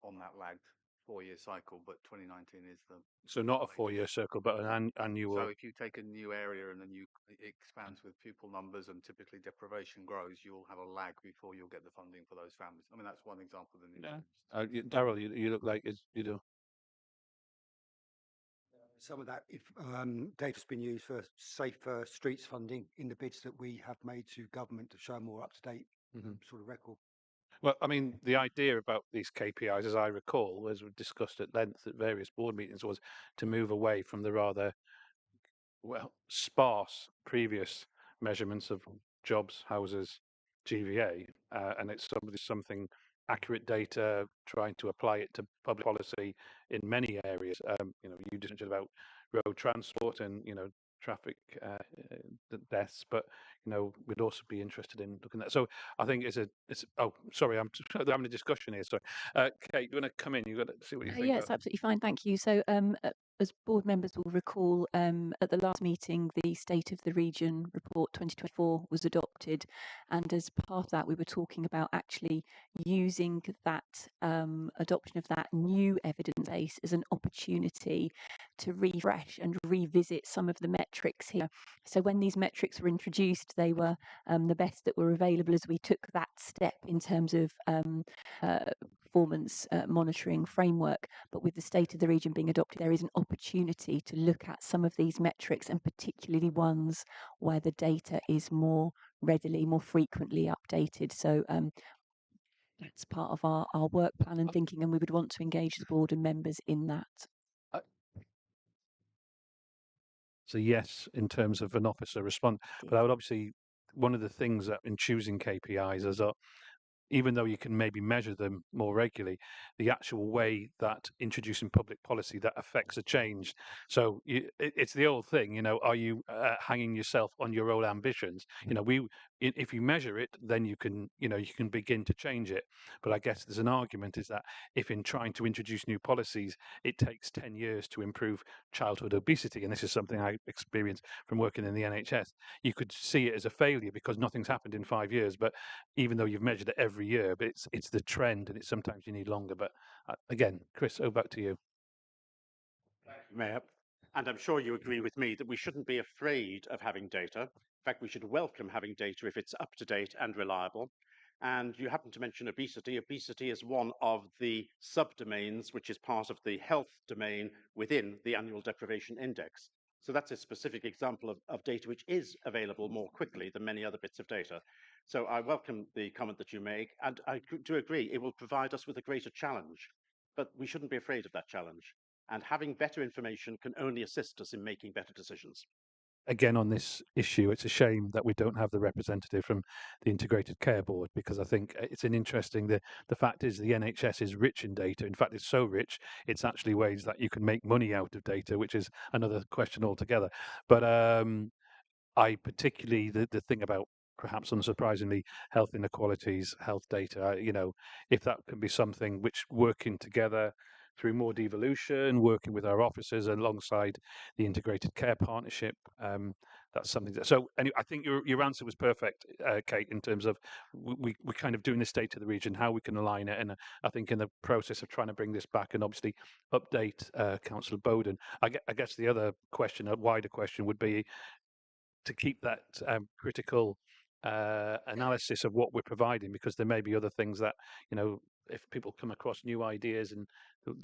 on that lagged 4-year cycle, but 2019 is the... So not a 4-year cycle, but an annual... So if you take a new area and then it expands with pupil numbers and typically deprivation grows, you'll have a lag before you'll get the funding for those families. I mean, that's one example. Daryl, you look like you do. Some of that, if data's been used for safer streets funding in the bids that we have made to government to show a more up-to-date sort of record. Well, I mean, the idea about these KPIs, as I recall, as we've discussed at length at various board meetings, was to move away from the rather, sparse previous measurements of jobs, houses, GVA, and it's something accurate data, trying to apply it to public policy in many areas. You just mentioned about road transport and traffic deaths, but we'd also be interested in looking at that. So I think it's oh, sorry, I'm having a discussion here. Sorry, Kate, you want to come in? You've got to see what you think. Yes, absolutely fine. Thank you. So as board members will recall, at the last meeting, the State of the Region Report 2024 was adopted. And as part of that, we were talking about actually using that adoption of that new evidence base as an opportunity to refresh and revisit some of the metrics here. So when these metrics were introduced, they were the best that were available as we took that step in terms of performance monitoring framework. But with the State of the Region being adopted, there is an opportunity to look at some of these metrics, and particularly ones where the data is more readily, more frequently updated. So that's part of our work plan and thinking, and we would want to engage the board and members in that. So yes, in terms of an officer response, but I would obviously, one of the things that in choosing KPIs is that even though you can maybe measure them more regularly, the actual way that introducing public policy that affects a change. So it's the old thing, are you hanging yourself on your own ambitions? if you measure it, then you can begin to change it. But I guess there's an argument is that if in trying to introduce new policies, it takes 10 years to improve childhood obesity, and this is something I experienced from working in the NHS, you could see it as a failure because nothing's happened in 5 years. But even though you've measured it every year, but it's the trend, and it's sometimes you need longer. But again, Chris, back to you. Mayor, and I'm sure you agree with me that we shouldn't be afraid of having data. In fact, we should welcome having data if it's up to date and reliable. And you happen to mention obesity. Obesity is one of the subdomains which is part of the health domain within the Annual Deprivation Index. So that's a specific example of data which is available more quickly than many other bits of data. So I welcome the comment that you make, and I do agree it will provide us with a greater challenge, but we shouldn't be afraid of that challenge. And having better information can only assist us in making better decisions. Again, on this issue, it's a shame that we don't have the representative from the Integrated Care Board, because I think it's an interesting, the fact is the NHS is rich in data. In fact, it's so rich, it's actually ways that you can make money out of data, which is another question altogether. But I particularly, the thing about, perhaps unsurprisingly, health inequalities, health data, if that can be something which working together through more devolution, working with our officers alongside the Integrated Care Partnership, that's something that. So anyway, I think your answer was perfect, Kate, in terms of we kind of doing the state of the region, how we can align it, and I think in the process of trying to bring this back and obviously update Councillor Bowden, I guess the other question, a wider question, would be to keep that critical analysis of what we're providing, because there may be other things that, if people come across new ideas and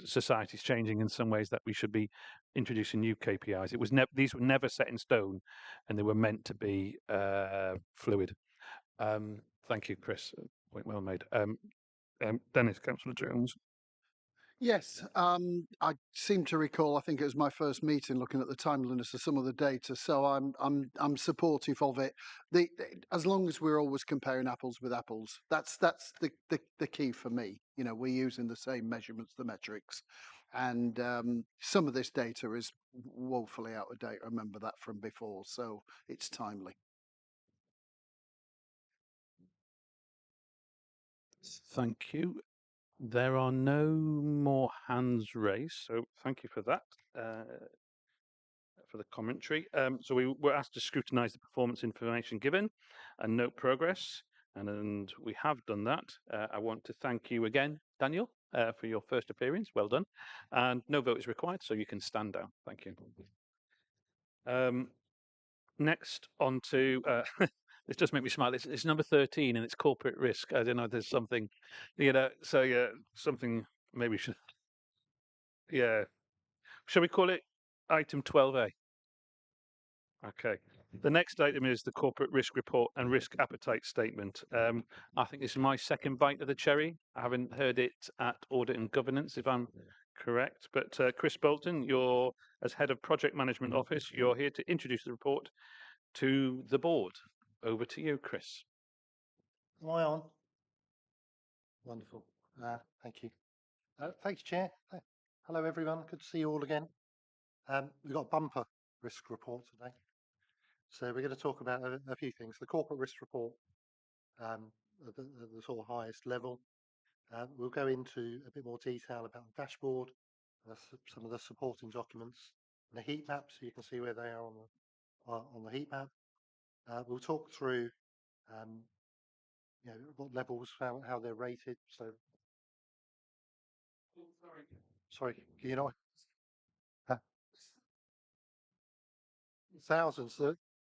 society's changing in some ways, that we should be introducing new KPIs. These were never set in stone, and they were meant to be fluid. Thank you, Chris. Point well made. Dennis, Councillor Jones. Yes, I seem to recall. I think it was my first meeting looking at the timeliness of some of the data, so I'm supportive of it. As long as we're always comparing apples with apples, that's the key for me. We're using the same measurements, the metrics, and some of this data is woefully out of date. I remember that from before, so it's timely. Thank you. There are no more hands raised, so thank you for that, for the commentary. So we were asked to scrutinise the performance information given and note progress, and we have done that. I want to thank you again, Daniel, for your first appearance. Well done. And no vote is required, so you can stand down. Thank you. Next on to this does make me smile. It's number 13, and it's corporate risk. I don't know. There's something, So yeah, something maybe should. Yeah, shall we call it item 12A? Okay. The next item is the corporate risk report and risk appetite statement. I think this is my second bite of the cherry. I haven't heard it at audit and governance, if I'm correct. But Chris Bolton, you're as head of project management office. You're here to introduce the report to the board. Over to you, Chris. Am I on? Wonderful. Thank you. Thank you, Chair. Hello, everyone. Good to see you all again. We've got a bumper risk report today. So we're going to talk about a few things. The corporate risk report at the sort of highest level. We'll go into a bit more detail about the dashboard, some of the supporting documents, and the heat map, so you can see where they are on the heat map. We'll talk through what levels, how they're rated. So, sorry, thousands.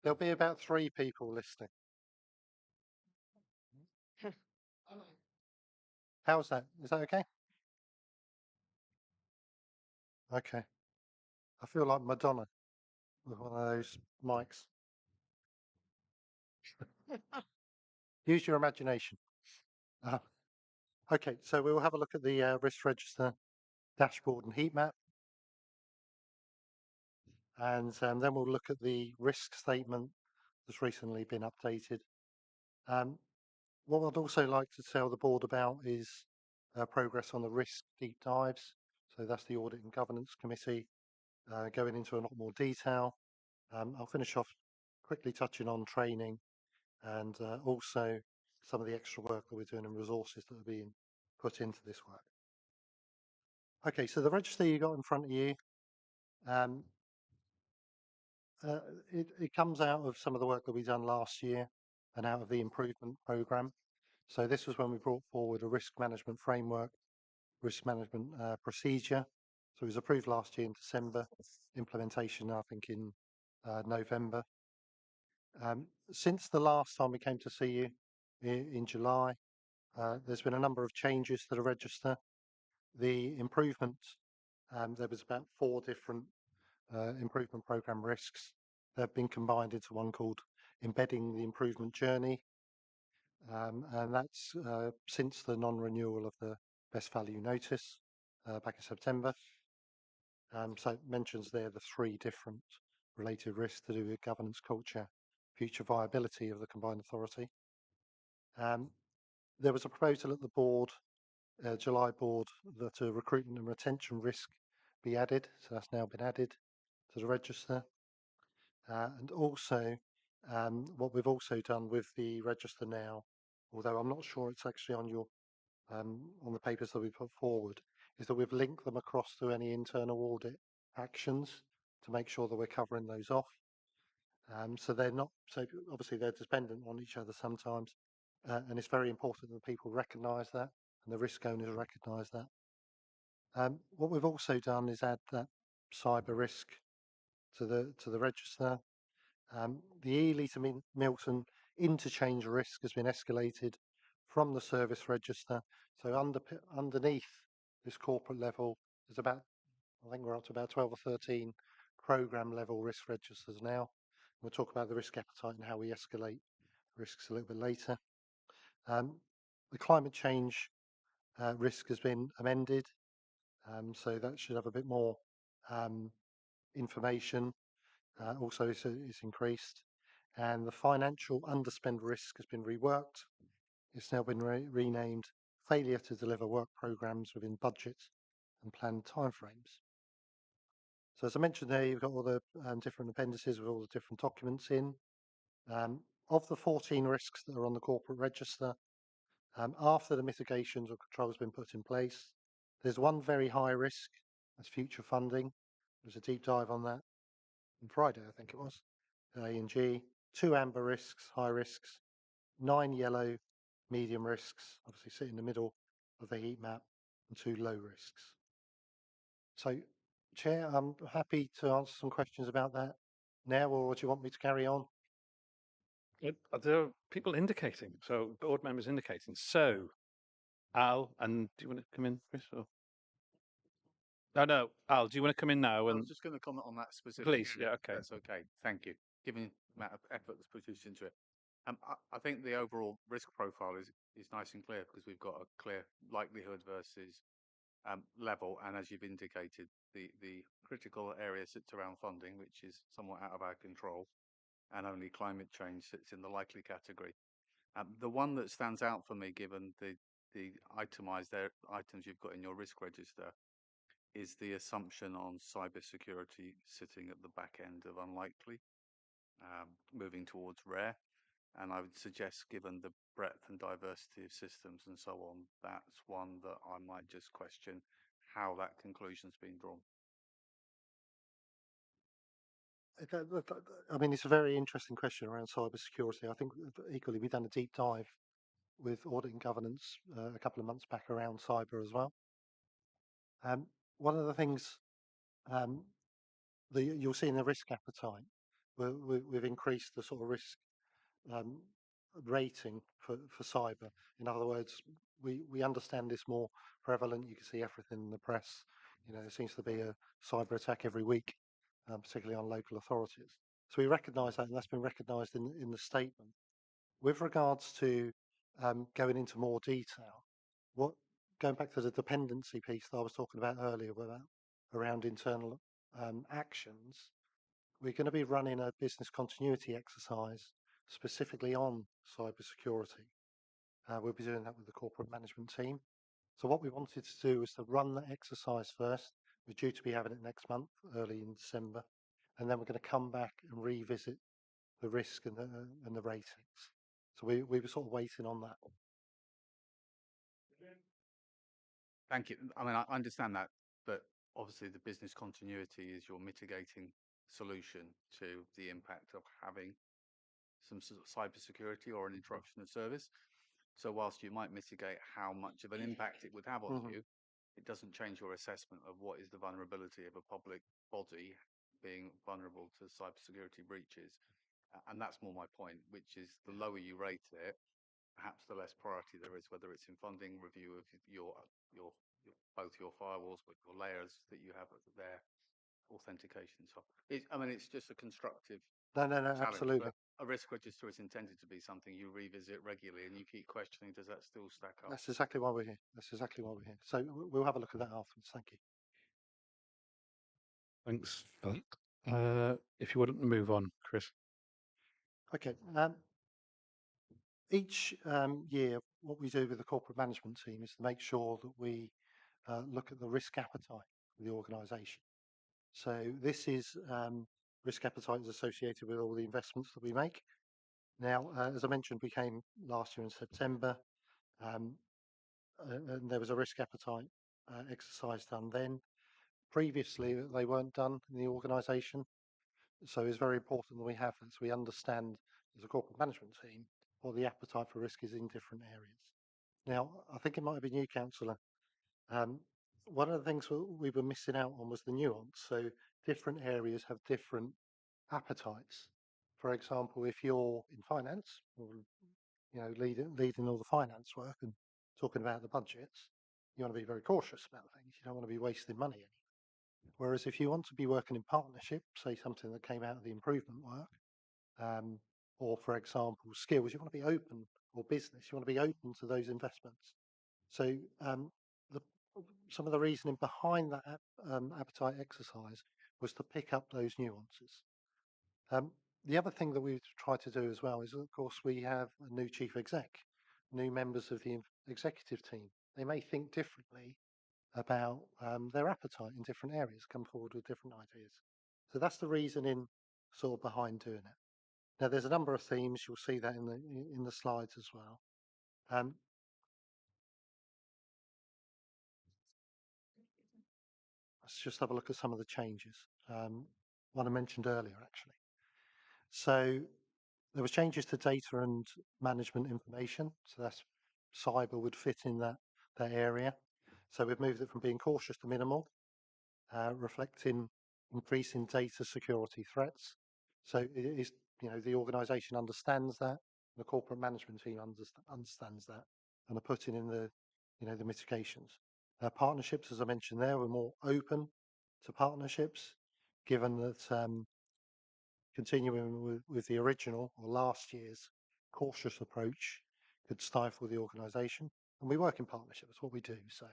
There'll be about 3 people listening. How's that? Is that okay? Okay. I feel like Madonna with one of those mics. Use your imagination. Okay, so we'll have a look at the risk register dashboard and heat map. And then we'll look at the risk statement that's recently been updated. What I'd also like to tell the board about is progress on the risk deep dives. So that's the Audit and Governance Committee going into a lot more detail. I'll finish off quickly touching on training and also some of the extra work that we're doing and resources that are being put into this work. Okay, so the register you got in front of you, um, it comes out of some of the work that we done last year and out of the improvement programme. So this was when we brought forward a risk management framework, risk management procedure. So it was approved last year in December, implementation I think in November. Since the last time we came to see you in July, there's been a number of changes to the register. The improvement, there was about 4 different improvement programme risks that have been combined into one called Embedding the Improvement Journey. And that's since the non-renewal of the Best Value Notice back in September. So it mentions there the 3 different related risks to do with governance, culture, future viability of the combined authority. There was a proposal at the board, July board, that a recruitment and retention risk be added. So that's now been added to the register. And also, what we've also done with the register now, although I'm not sure it's actually on your on the papers that we put forward, is that we've linked them across to any internal audit actions to make sure that we're covering those off. So they're not, so obviously they're dependent on each other sometimes, and it's very important that people recognise that and the risk owners recognise that. What we've also done is add that cyber risk to the register. The Ely to Milton interchange risk has been escalated from the service register. So underneath this corporate level, there's about, I think we're up to about 12 or 13 programme level risk registers now. We'll talk about the risk appetite and how we escalate risks a little bit later. The climate change risk has been amended, so that should have a bit more information. Also, it's increased. And the financial underspend risk has been reworked. It's now been renamed Failure to Deliver Work Programmes Within Budget and Planned Timeframes. So as I mentioned there, you've got all the different appendices with all the different documents in. Of the 14 risks that are on the corporate register, after the mitigations or controls have been put in place, there's one very high risk, that's future funding. There's a deep dive on that on Friday, I think it was, A&G. 2 amber risks, high risks, 9 yellow, medium risks, obviously sit in the middle of the heat map, and 2 low risks. So, Chair, I'm happy to answer some questions about that now, or do you want me to carry on? There are people indicating, so board members indicating. So, Al, and do you want to come in, Chris? Or? No, Al, do you want to come in now? I And was just going to comment on that specific please, area, yeah, if okay. that's okay. Thank you. Given the amount of effort that's produced into it. I think the overall risk profile is nice and clear because we've got a clear likelihood versus level, and as you've indicated, the critical area sits around funding, which is somewhat out of our control, and only climate change sits in the likely category. The one that stands out for me, given the itemised items you've got in your risk register, is the assumption on cybersecurity sitting at the back end of unlikely, moving towards rare. And I would suggest, given the breadth and diversity of systems and so on, that's one that I might just question how that conclusion's been drawn. I mean, it's a very interesting question around cybersecurity. I think equally we've done a deep dive with audit and governance a couple of months back around cyber as well. One of the things that you'll see in the risk appetite, we've increased the sort of risk rating for cyber. In other words, we understand this more prevalent. You can see everything in the press. You know, there seems to be a cyber attack every week, particularly on local authorities. So we recognise that, and that's been recognised in the statement. With regards to going into more detail, going back to the dependency piece that I was talking about earlier around internal actions, we're going to be running a business continuity exercise specifically on cybersecurity. We'll be doing that with the corporate management team. So what we wanted to do was to run that exercise first. We're due to be having it next month, early in December, and then we're going to come back and revisit the risk and the ratings. So we were sort of waiting on that. Thank you. I mean, I understand that, but obviously the business continuity is your mitigating solution to the impact of having some sort of cybersecurity or an interruption of service. So whilst you might mitigate how much of an impact it would have on you, it doesn't change your assessment of what is the vulnerability of a public body being vulnerable to cybersecurity breaches. And that's more my point, which is the lower you rate it, perhaps the less priority there is, whether it's in funding review of your both your firewalls, but your layers that you have there, authentication. So I mean, it's just a constructive No, challenge, absolutely. but a risk register is intended to be something you revisit regularly, and you keep questioning, does that still stack up? That's exactly why we're here. That's exactly why we're here. So we'll have a look at that afterwards. Thank you. Thanks for that. If you wouldn't move on, Chris. Okay. Each year, what we do with the corporate management team is to make sure that we look at the risk appetite of the organisation. So this is risk appetite is associated with all the investments that we make. Now, as I mentioned, we came last year in September, and there was a risk appetite exercise done then. Previously, they weren't done in the organisation. So it's very important that we have that, so we understand as a corporate management team what the appetite for risk is in different areas. Now, I think it might have been you, Councillor. One of the things we were missing out on was the nuance. So different areas have different appetites. For example, if you're in finance, or leading all the finance work and talking about the budgets, you want to be very cautious about things. You don't want to be wasting money anyway. Whereas if you want to be working in partnership, say something that came out of the improvement work, or for example, skills, you want to be open, or business, you want to be open to those investments. So some of the reasoning behind that appetite exercise was to pick up those nuances. The other thing that we've tried to do as well is, of course, we have a new chief exec, new members of the executive team. They may think differently about their appetite in different areas, come forward with different ideas. So that's the reasoning sort of behind doing it. Now, there's a number of themes. You'll see that in the slides as well. Let's just have a look at some of the changes. One I mentioned earlier, actually. So there was changes to data and management information. So that's cyber would fit in that area. So we've moved it from being cautious to minimal, reflecting increasing data security threats. So it is, the organisation understands that, the corporate management team understands that, and are putting in the, the mitigations. Partnerships, as I mentioned there, we're more open to partnerships, given that continuing with the original or last year's cautious approach could stifle the organisation. And we work in partnership, that's what we do. So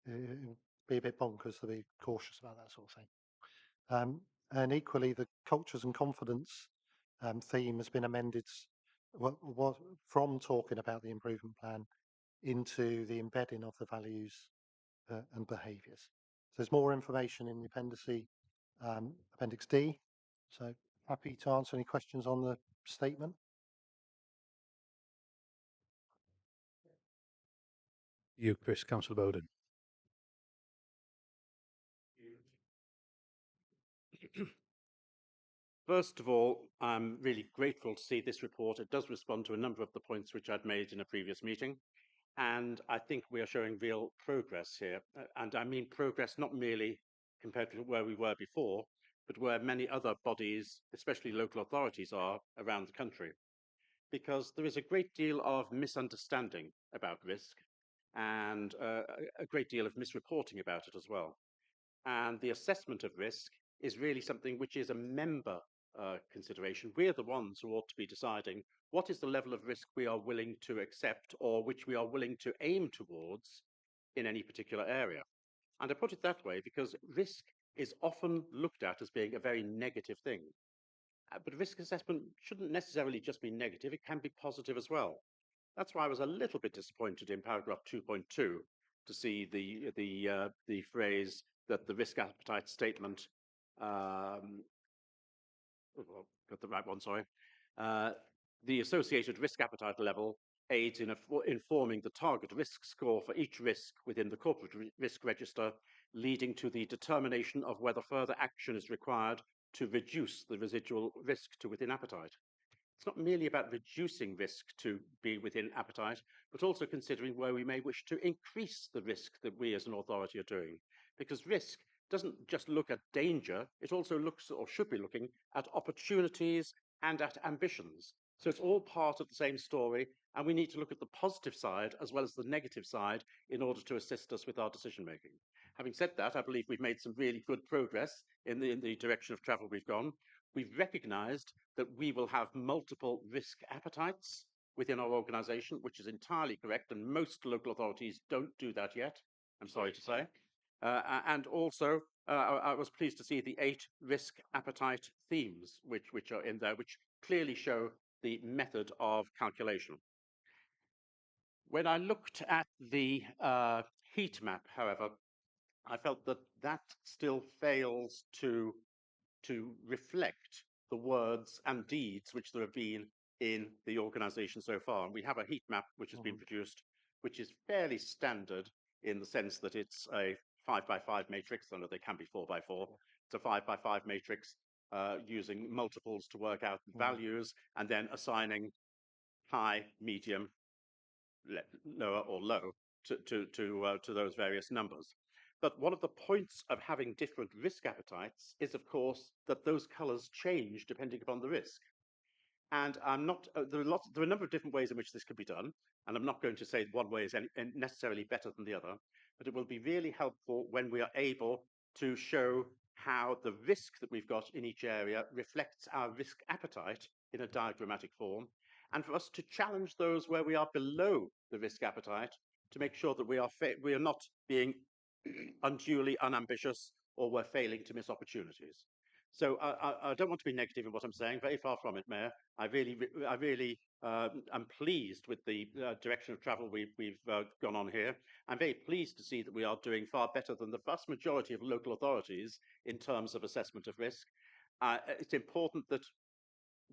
it would be a bit bonkers to be cautious about that sort of thing. And equally, the cultures and confidence theme has been amended from talking about the improvement plan into the embedding of the values and behaviours. So there's more information in the Appendix D. So happy to answer any questions on the statement. You, Chris, Councillor Bowden. First of all, I'm really grateful to see this report. It does respond to a number of the points which I'd made in a previous meeting. And I think we are showing real progress here. And I mean progress not merely compared to where we were before, but where many other bodies, especially local authorities, are around the country. Because there is a great deal of misunderstanding about risk and a great deal of misreporting about it as well. And the assessment of risk is really something which is a member consideration. We're the ones who ought to be deciding what is the level of risk we are willing to accept or which we are willing to aim towards in any particular area. And I put it that way because risk is often looked at as being a very negative thing. But risk assessment shouldn't necessarily just be negative, it can be positive as well. That's why I was a little bit disappointed in paragraph 2.2 to see the phrase that the risk appetite statement, got the right one, sorry, The associated risk appetite level aids in informing the target risk score for each risk within the corporate risk register, leading to the determination of whether further action is required to reduce the residual risk to within appetite. It's not merely about reducing risk to be within appetite, but also considering where we may wish to increase the risk that we as an authority are doing. Because risk doesn't just look at danger, it also looks, or should be looking, at opportunities and at ambitions. So it's all part of the same story, and we need to look at the positive side as well as the negative side in order to assist us with our decision making. Having said that, I believe we've made some really good progress in the direction of travel we've gone. We've recognised that we will have multiple risk appetites within our organisation, which is entirely correct, and most local authorities don't do that yet, I'm sorry to say. And also, I was pleased to see the 8 risk appetite themes which are in there, which clearly show the method of calculation. When I looked at the heat map, however, I felt that that still fails to reflect the words and deeds which there have been in the organisation so far. And we have a heat map which has been produced, which is fairly standard in the sense that it's a 5x5 matrix. I know they can be 4x4. It's a 5x5 matrix using multiples to work out values and then assigning high, medium, lower or low to those various numbers. But one of the points of having different risk appetites is, of course, that those colours change depending upon the risk. And I'm not, there are a number of different ways in which this could be done, and I'm not going to say one way is necessarily better than the other, but it will be really helpful when we are able to show how the risk that we've got in each area reflects our risk appetite in a diagrammatic form, and for us to challenge those where we are below the risk appetite to make sure that we are not being unduly unambitious or we're failing to miss opportunities. So I don't want to be negative in what I'm saying, very far from it, Mayor. I really am pleased with the direction of travel we've gone on here. I'm very pleased to see that we are doing far better than the vast majority of local authorities in terms of assessment of risk. It's important that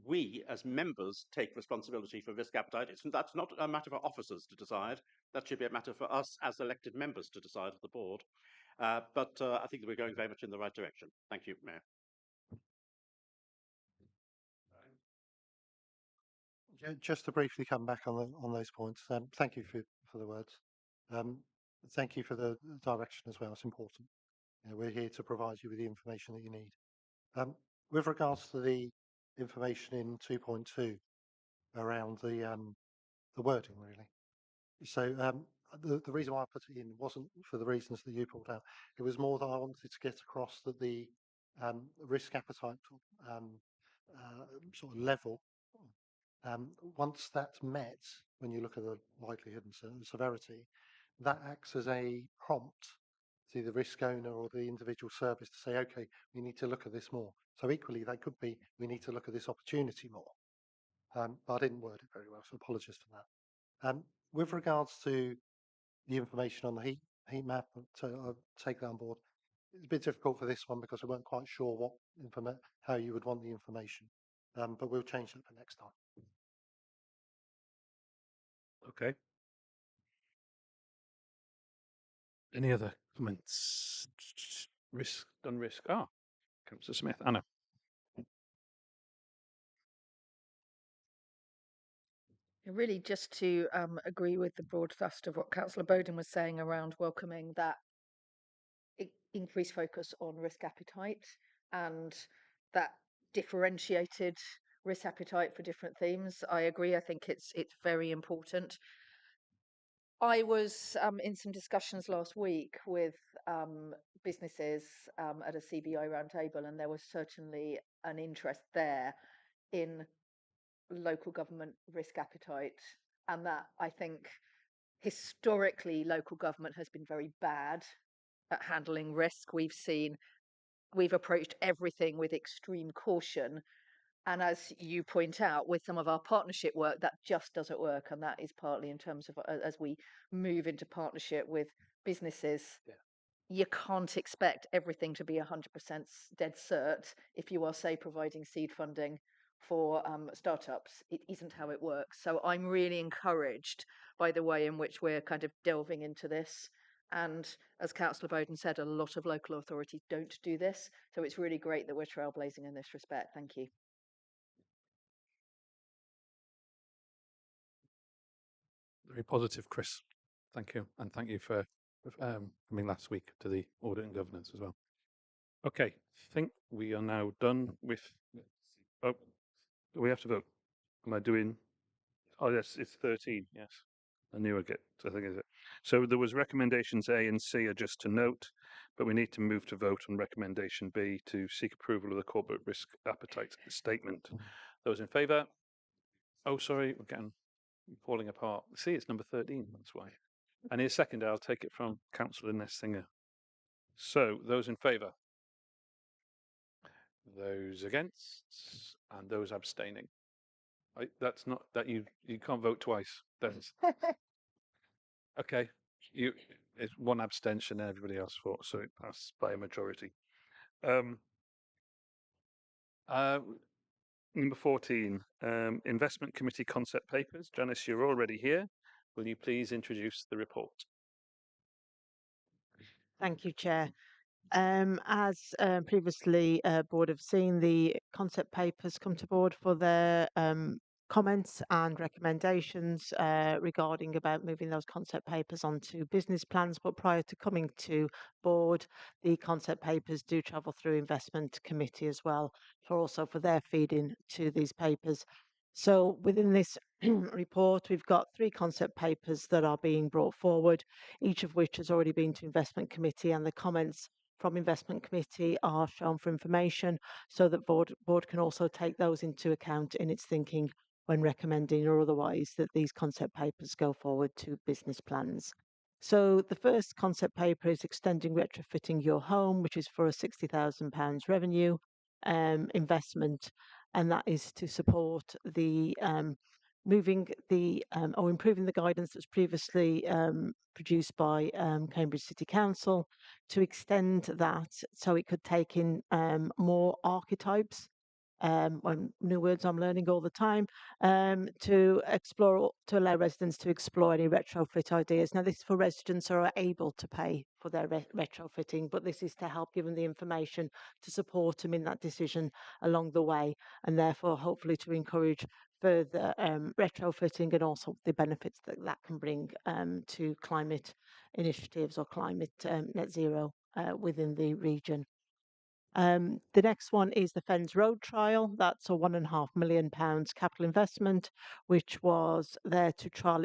we, as members, take responsibility for risk appetite. That's not a matter for officers to decide. That should be a matter for us as elected members to decide at the board. But I think that we're going very much in the right direction. Thank you, Mayor. Just to briefly come back on those points, thank you for the words. Thank you for the direction as well. It's important. You know, we're here to provide you with the information that you need. With regards to the information in 2.2 around the wording, really. So the reason why I put it in wasn't for the reasons that you pulled out. It was more that I wanted to get across that the risk appetite sort of level, once that's met, when you look at the likelihood and severity, that acts as a prompt to the risk owner or the individual service to say, okay, we need to look at this more. So equally, they could be, we need to look at this opportunity more. But I didn't word it very well, so apologies for that. With regards to the information on the heat map, I'll take that on board. It's a bit difficult for this one because we weren't quite sure how you would want the information, but we'll change that for next time. Okay. Any other comments? Risk, done risk. Councillor Smith, Anna. Really, just to agree with the broad thrust of what Councillor Bowden was saying around welcoming that increased focus on risk appetite and that differentiated risk appetite for different themes. I agree. I think it's very important. I was in some discussions last week with businesses at a CBI roundtable, and there was certainly an interest there in local government risk appetite, and that I think historically local government has been very bad at handling risk. We've approached everything with extreme caution, and as you point out, with some of our partnership work, that just doesn't work, and that is partly in terms of as we move into partnership with businesses. Yeah. You can't expect everything to be 100% dead cert if you are, say, providing seed funding for startups. It isn't how it works. So I'm really encouraged by the way in which we're kind of delving into this. And as Councillor Bowden said, a lot of local authorities don't do this. So it's really great that we're trailblazing in this respect. Thank you. Very positive, Chris. Thank you. And thank you for coming last week to the audit and governance as well. Okay, I think we are now done with, oh, do we have to vote? Am I doing, oh yes, it's 13, yes. I knew I'd get, I think is it. So there was recommendations A and C are just to note, but we need to move to vote on recommendation B to seek approval of the corporate risk appetite statement. Those in favour? Oh, sorry, we're getting falling apart. See, it's number 13, that's why. And in a second, I'll take it from Councillor Nessinger. So, those in favour? Those against? And those abstaining? That's not, that you can't vote twice. That's okay. It's one abstention and everybody else fought, so it passed by a majority. Number 14, Investment Committee concept papers. Janice, you're already here. Will you please introduce the report? Thank you, Chair. As previously Board have seen, the concept papers come to Board for their comments and recommendations regarding about moving those concept papers onto business plans. But prior to coming to Board, the concept papers do travel through Investment Committee as well, for their feeding to these papers. So within this report, we've got 3 concept papers that are being brought forward, each of which has already been to Investment Committee, and the comments from Investment Committee are shown for information so that board can also take those into account in its thinking when recommending or otherwise that these concept papers go forward to business plans. So the first concept paper is extending retrofitting your home, which is for a £60,000 revenue investment, and that is to support the moving the or improving the guidance that was previously produced by Cambridge City Council to extend that so it could take in more archetypes. New words I'm learning all the time, to allow residents to explore any retrofit ideas. Now, this is for residents who are able to pay for their retrofitting, but this is to help give them the information to support them in that decision along the way, and therefore hopefully to encourage further retrofitting and also the benefits that that can bring to climate initiatives or climate net zero within the region. The next one is the Fens Road trial. That's a £1.5 million capital investment, which was there to trial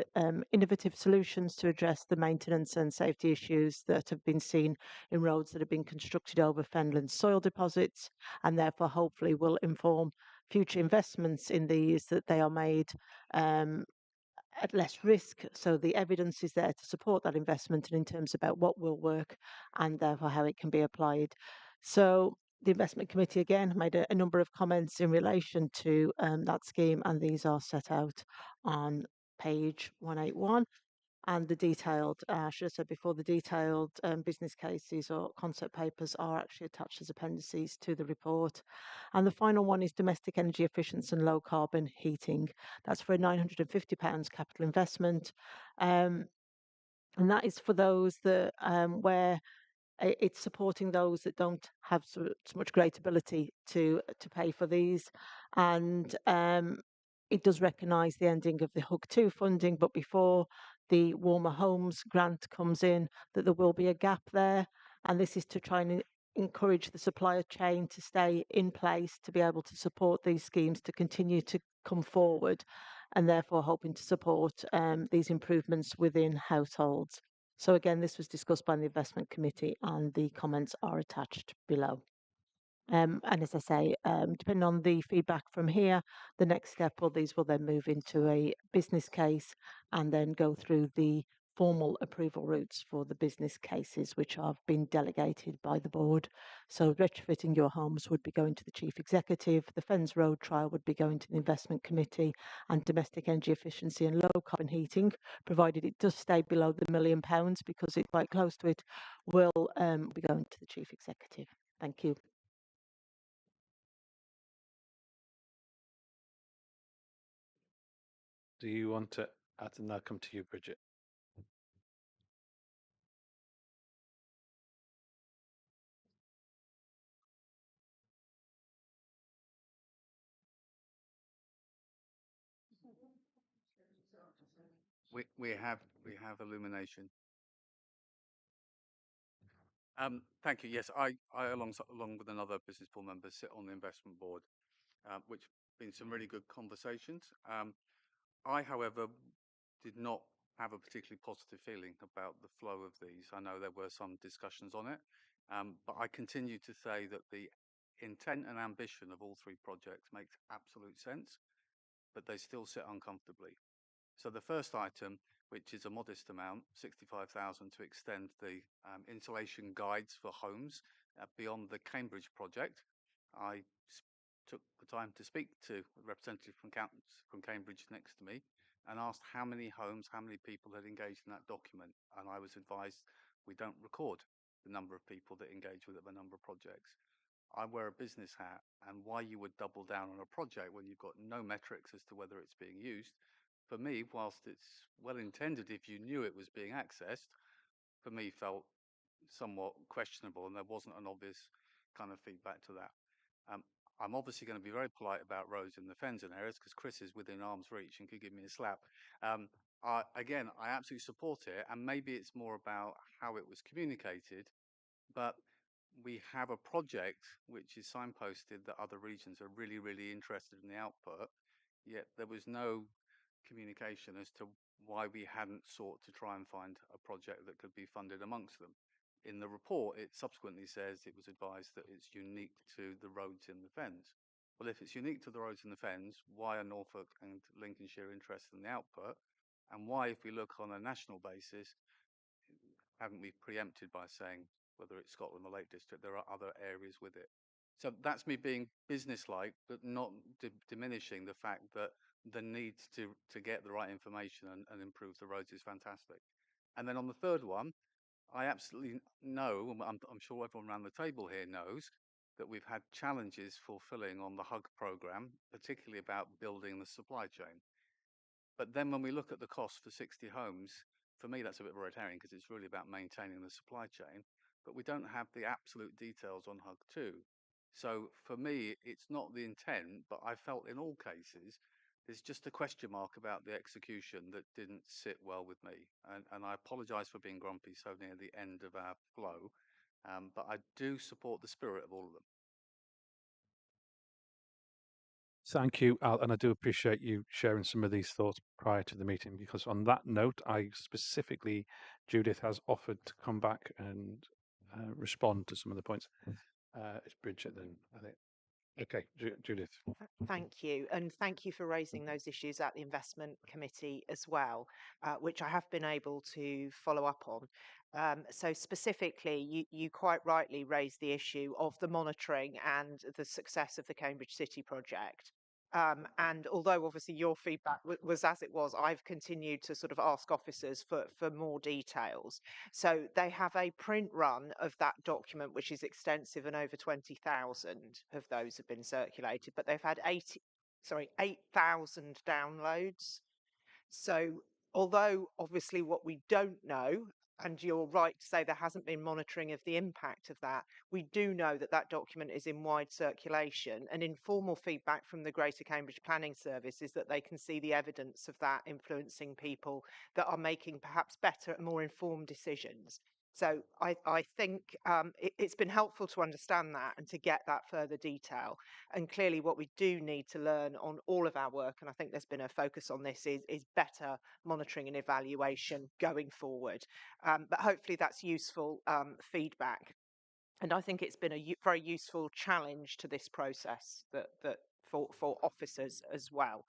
innovative solutions to address the maintenance and safety issues that have been seen in roads that have been constructed over fenland soil deposits, and therefore hopefully will inform future investments in these, that they are made at less risk. So the evidence is there to support that investment and in terms about what will work and therefore how it can be applied. So the Investment Committee again made a number of comments in relation to that scheme, and these are set out on page 181. And the detailed, I should have said before, the detailed business cases or concept papers are actually attached as appendices to the report. And the final one is domestic energy efficiency and low carbon heating. That's for a £950 capital investment. And that is for those that where it's supporting those that don't have so much great ability to pay for these. And it does recognise the ending of the HUG2 funding, but before the Warmer Homes grant comes in, that there will be a gap there. And this is to try and encourage the supplier chain to stay in place to be able to support these schemes to continue to come forward, and therefore hoping to support these improvements within households. So again, this was discussed by the Investment Committee and the comments are attached below. And as I say, depending on the feedback from here, the next step or these will then move into a business case and then go through the formal approval routes for the business cases, which have been delegated by the board. So retrofitting your homes would be going to the Chief Executive, the Fens Road trial would be going to the Investment Committee, and domestic energy efficiency and low carbon heating, provided it does stay below the £1 million because it's quite close to it, will be going to the Chief Executive. Thank you. do you want to add? And I'll come to you, Bridget. We have illumination. Thank you. Yes, I along with another business board member sit on the investment board, which been some really good conversations. I, however, did not have a particularly positive feeling about the flow of these. I know there were some discussions on it, but I continue to say that the intent and ambition of all three projects makes absolute sense, but they still sit uncomfortably. So the first item, which is a modest amount, 65,000, to extend the insulation guides for homes beyond the Cambridge project. I took the time to speak to a representative from Cambridge next to me and asked how many homes, how many people had engaged in that document. And I was advised we don't record the number of people that engage with it, the number of projects. I wear a business hat, and why you would double down on a project when you've got no metrics as to whether it's being used, for me, whilst it's well intended if you knew it was being accessed, for me felt somewhat questionable, and there wasn't an obvious kind of feedback to that. I'm obviously going to be very polite about roads in the fens and areas because Chris is within arm's reach and could give me a slap. Again, I absolutely support it, and maybe it's more about how it was communicated, but we have a project which is signposted that other regions are really, really interested in the output, yet there was no communication as to why we hadn't sought to try and find a project that could be funded amongst them. In the report, it subsequently says it was advised that it's unique to the roads in the fens. Well, if it's unique to the roads in the fens, why are Norfolk and Lincolnshire interested in the output? And why, if we look on a national basis, haven't we preempted by saying whether it's Scotland or Lake District, there are other areas with it? So that's me being businesslike, but not diminishing the fact that the need to get the right information and improve the roads is fantastic. And then on the third one, I absolutely know, I'm sure everyone around the table here knows, that we've had challenges fulfilling on the HUG programme, particularly about building the supply chain. But then when we look at the cost for 60 homes, for me, that's a bit of a red herring because it's really about maintaining the supply chain, but we don't have the absolute details on HUG 2. So for me, it's not the intent, but I felt in all cases, there's just a question mark about the execution that didn't sit well with me. And I apologise for being grumpy so near the end of our flow, but I do support the spirit of all of them. Thank you, Al, and I do appreciate you sharing some of these thoughts prior to the meeting, because on that note, I specifically, Judith has offered to come back and respond to some of the points. It's Bridget then, I think. Okay, Judith. Thank you. And thank you for raising those issues at the investment committee as well, which I have been able to follow up on. So specifically, you quite rightly raised the issue of the monitoring and the success of the Cambridge City project. And although obviously your feedback was as it was, I've continued to sort of ask officers for more details. So they have a print run of that document, which is extensive, and over 20,000 of those have been circulated, but they've had 8,000 downloads. So although obviously what we don't know, and you're right to say there hasn't been monitoring of the impact of that, we do know that that document is in wide circulation, and informal feedback from the Greater Cambridge Planning Service is that they can see the evidence of that influencing people that are making perhaps better and more informed decisions. So I think it's been helpful to understand that and to get that further detail. And clearly what we do need to learn on all of our work, and I think there's been a focus on this, is better monitoring and evaluation going forward. But hopefully that's useful feedback. And I think it's been a very useful challenge to this process that for officers as well.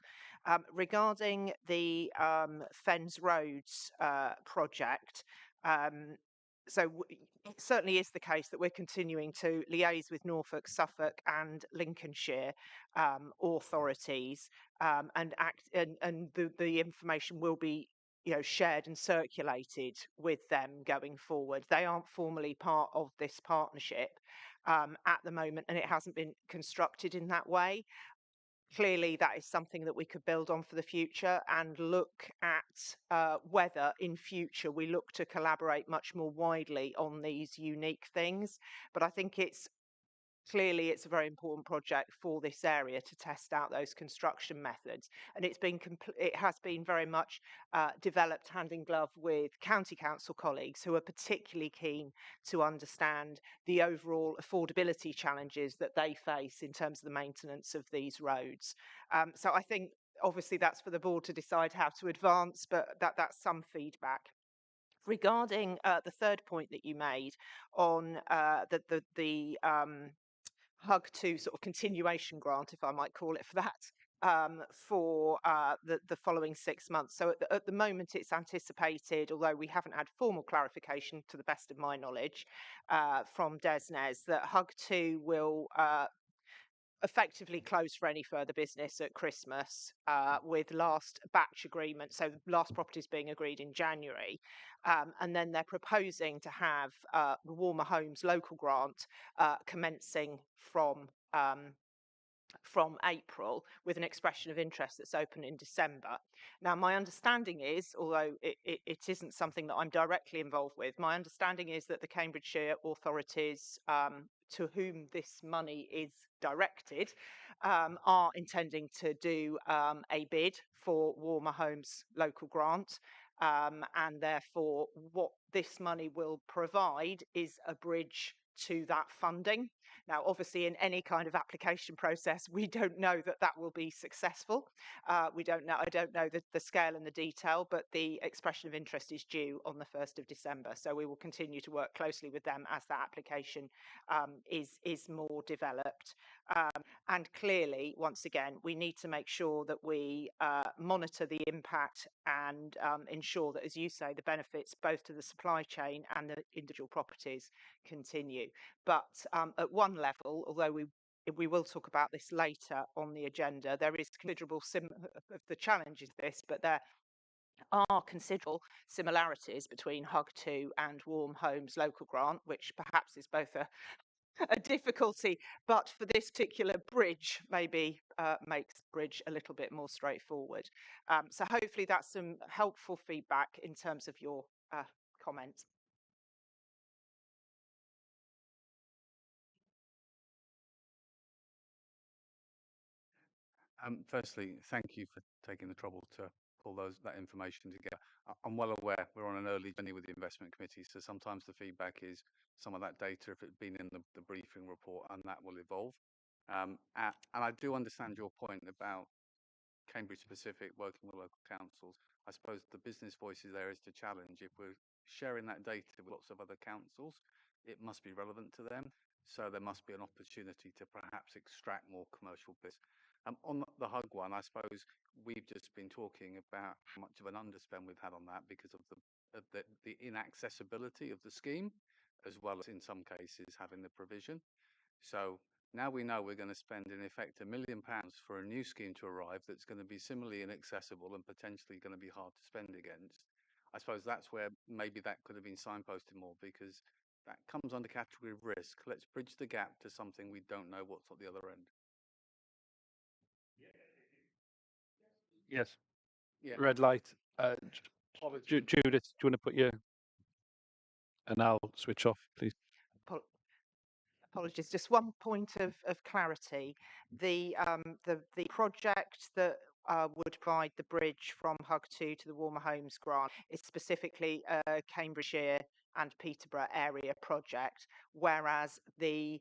Regarding the Fens Roads project, so it certainly is the case that we're continuing to liaise with Norfolk, Suffolk and Lincolnshire authorities, and the information will be shared and circulated with them going forward. They aren't formally part of this partnership at the moment, and it hasn't been constructed in that way. clearly that is something that we could build on for the future and look at whether in future we look to collaborate much more widely on these unique things. But I think clearly it's a very important project for this area to test out those construction methods, and it has been very much developed hand in glove with county council colleagues who are particularly keen to understand the overall affordability challenges that they face in terms of the maintenance of these roads. So I think obviously that's for the board to decide how to advance, but that's some feedback. Regarding the third point that you made on the Hug 2 sort of continuation grant, if I might call it for that, for the following 6 months. So at the moment, it's anticipated, although we haven't had formal clarification to the best of my knowledge from DESNZ, that Hug 2 will effectively close for any further business at Christmas, with last batch agreement, so the last properties being agreed in January. And then they're proposing to have the Warmer Homes local grant commencing from April, with an expression of interest that's open in December. Now, my understanding is, although it isn't something that I'm directly involved with, my understanding is that the Cambridgeshire authorities to whom this money is directed are intending to do a bid for Warmer Homes local grant. And therefore, what this money will provide is a bridge to that funding. Now, obviously, in any kind of application process, we don't know that that will be successful. We don't know. I don't know the scale and the detail, but the expression of interest is due on the 1st of December. So we will continue to work closely with them as that application is more developed. And clearly, once again, we need to make sure that we monitor the impact and ensure that, as you say, the benefits both to the supply chain and the individual properties continue. But at one level, although we will talk about this later on the agenda, there is considerable of the challenges of this, but there are considerable similarities between Hug 2 and Warm Homes local grant, which perhaps is both a difficulty, but for this particular bridge, maybe makes bridge a little bit more straightforward. So hopefully that's some helpful feedback in terms of your comments. Firstly, thank you for taking the trouble to pull that information together. I'm well aware we're on an early journey with the investment committee, so sometimes the feedback is some of that data, if it's been in the briefing report, and that will evolve. And I do understand your point about Cambridge specific working with local councils. I suppose the business voices there is the challenge. If we're sharing that data with lots of other councils, it must be relevant to them. So there must be an opportunity to perhaps extract more commercial bits. On the Hug one, I suppose we've just been talking about how much of an underspend we've had on that because of the inaccessibility of the scheme, as well as in some cases having the provision. So now we know we're going to spend in effect £1 million for a new scheme to arrive that's going to be similarly inaccessible and potentially going to be hard to spend against. I suppose that's where maybe that could have been signposted more, because that comes under category of risk. Let's bridge the gap to something we don't know what's at the other end. Yes. Yeah. Red light. Judith, do you want to put your... And I'll switch off, please. Apologies, just one point of clarity. The project that would provide the bridge from Hug 2 to the Warmer Homes grant is specifically a Cambridgeshire and Peterborough area project, whereas the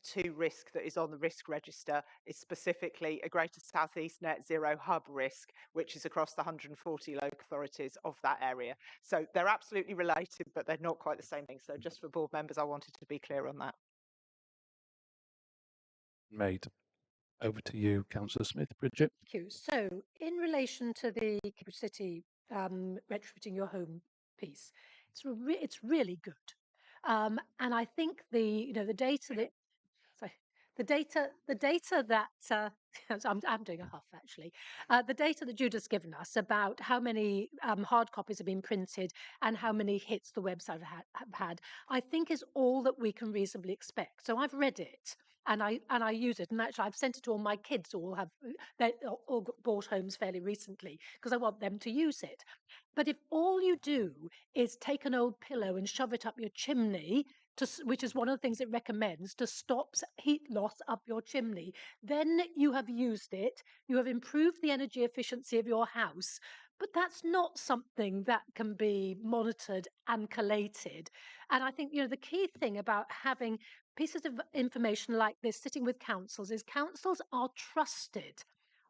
2 risk that is on the risk register is specifically a Greater South East Net Zero hub risk, which is across the 140 local authorities of that area. So they're absolutely related, but they're not quite the same thing. So just for board members, I wanted to be clear on that. Made. Over to you, Councillor Smith. Bridget. Thank you. So, in relation to the Cambridge City retrofitting your home piece, it's really good, and I think the data the data that so I'm doing a huff actually. The data that Judah's given us about how many hard copies have been printed and how many hits the website have had, I think is all that we can reasonably expect. So I've read it and I use it, and actually I've sent it to all my kids who all have they all bought homes fairly recently because I want them to use it. But if all you do is take an old pillow and shove it up your chimney, which is one of the things it recommends to stop heat loss up your chimney, then you have used it, you have improved the energy efficiency of your house. But that's not something that can be monitored and collated. And I think, the key thing about having pieces of information like this sitting with councils is councils are trusted,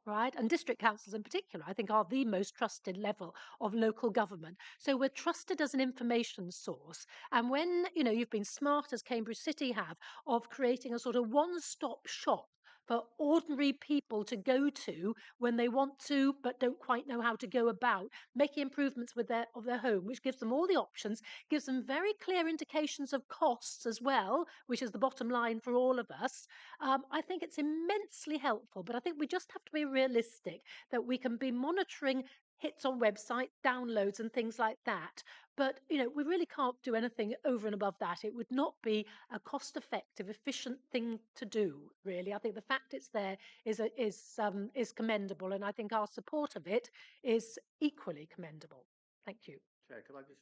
right? And district councils in particular, I think, are the most trusted level of local government. So we're trusted as an information source. And when, you've been smart, as Cambridge City have, of creating a sort of one-stop shop for ordinary people to go to when they want to but don't quite know how to go about making improvements with their home, which gives them all the options, gives them very clear indications of costs as well, which is the bottom line for all of us. I think it's immensely helpful, but I think we just have to be realistic that we can be monitoring hits on website, downloads and things like that. But, we really can't do anything over and above that. It would not be a cost-effective, efficient thing to do, really. I think the fact it's there is commendable, and I think our support of it is equally commendable. Thank you. Chair, could I just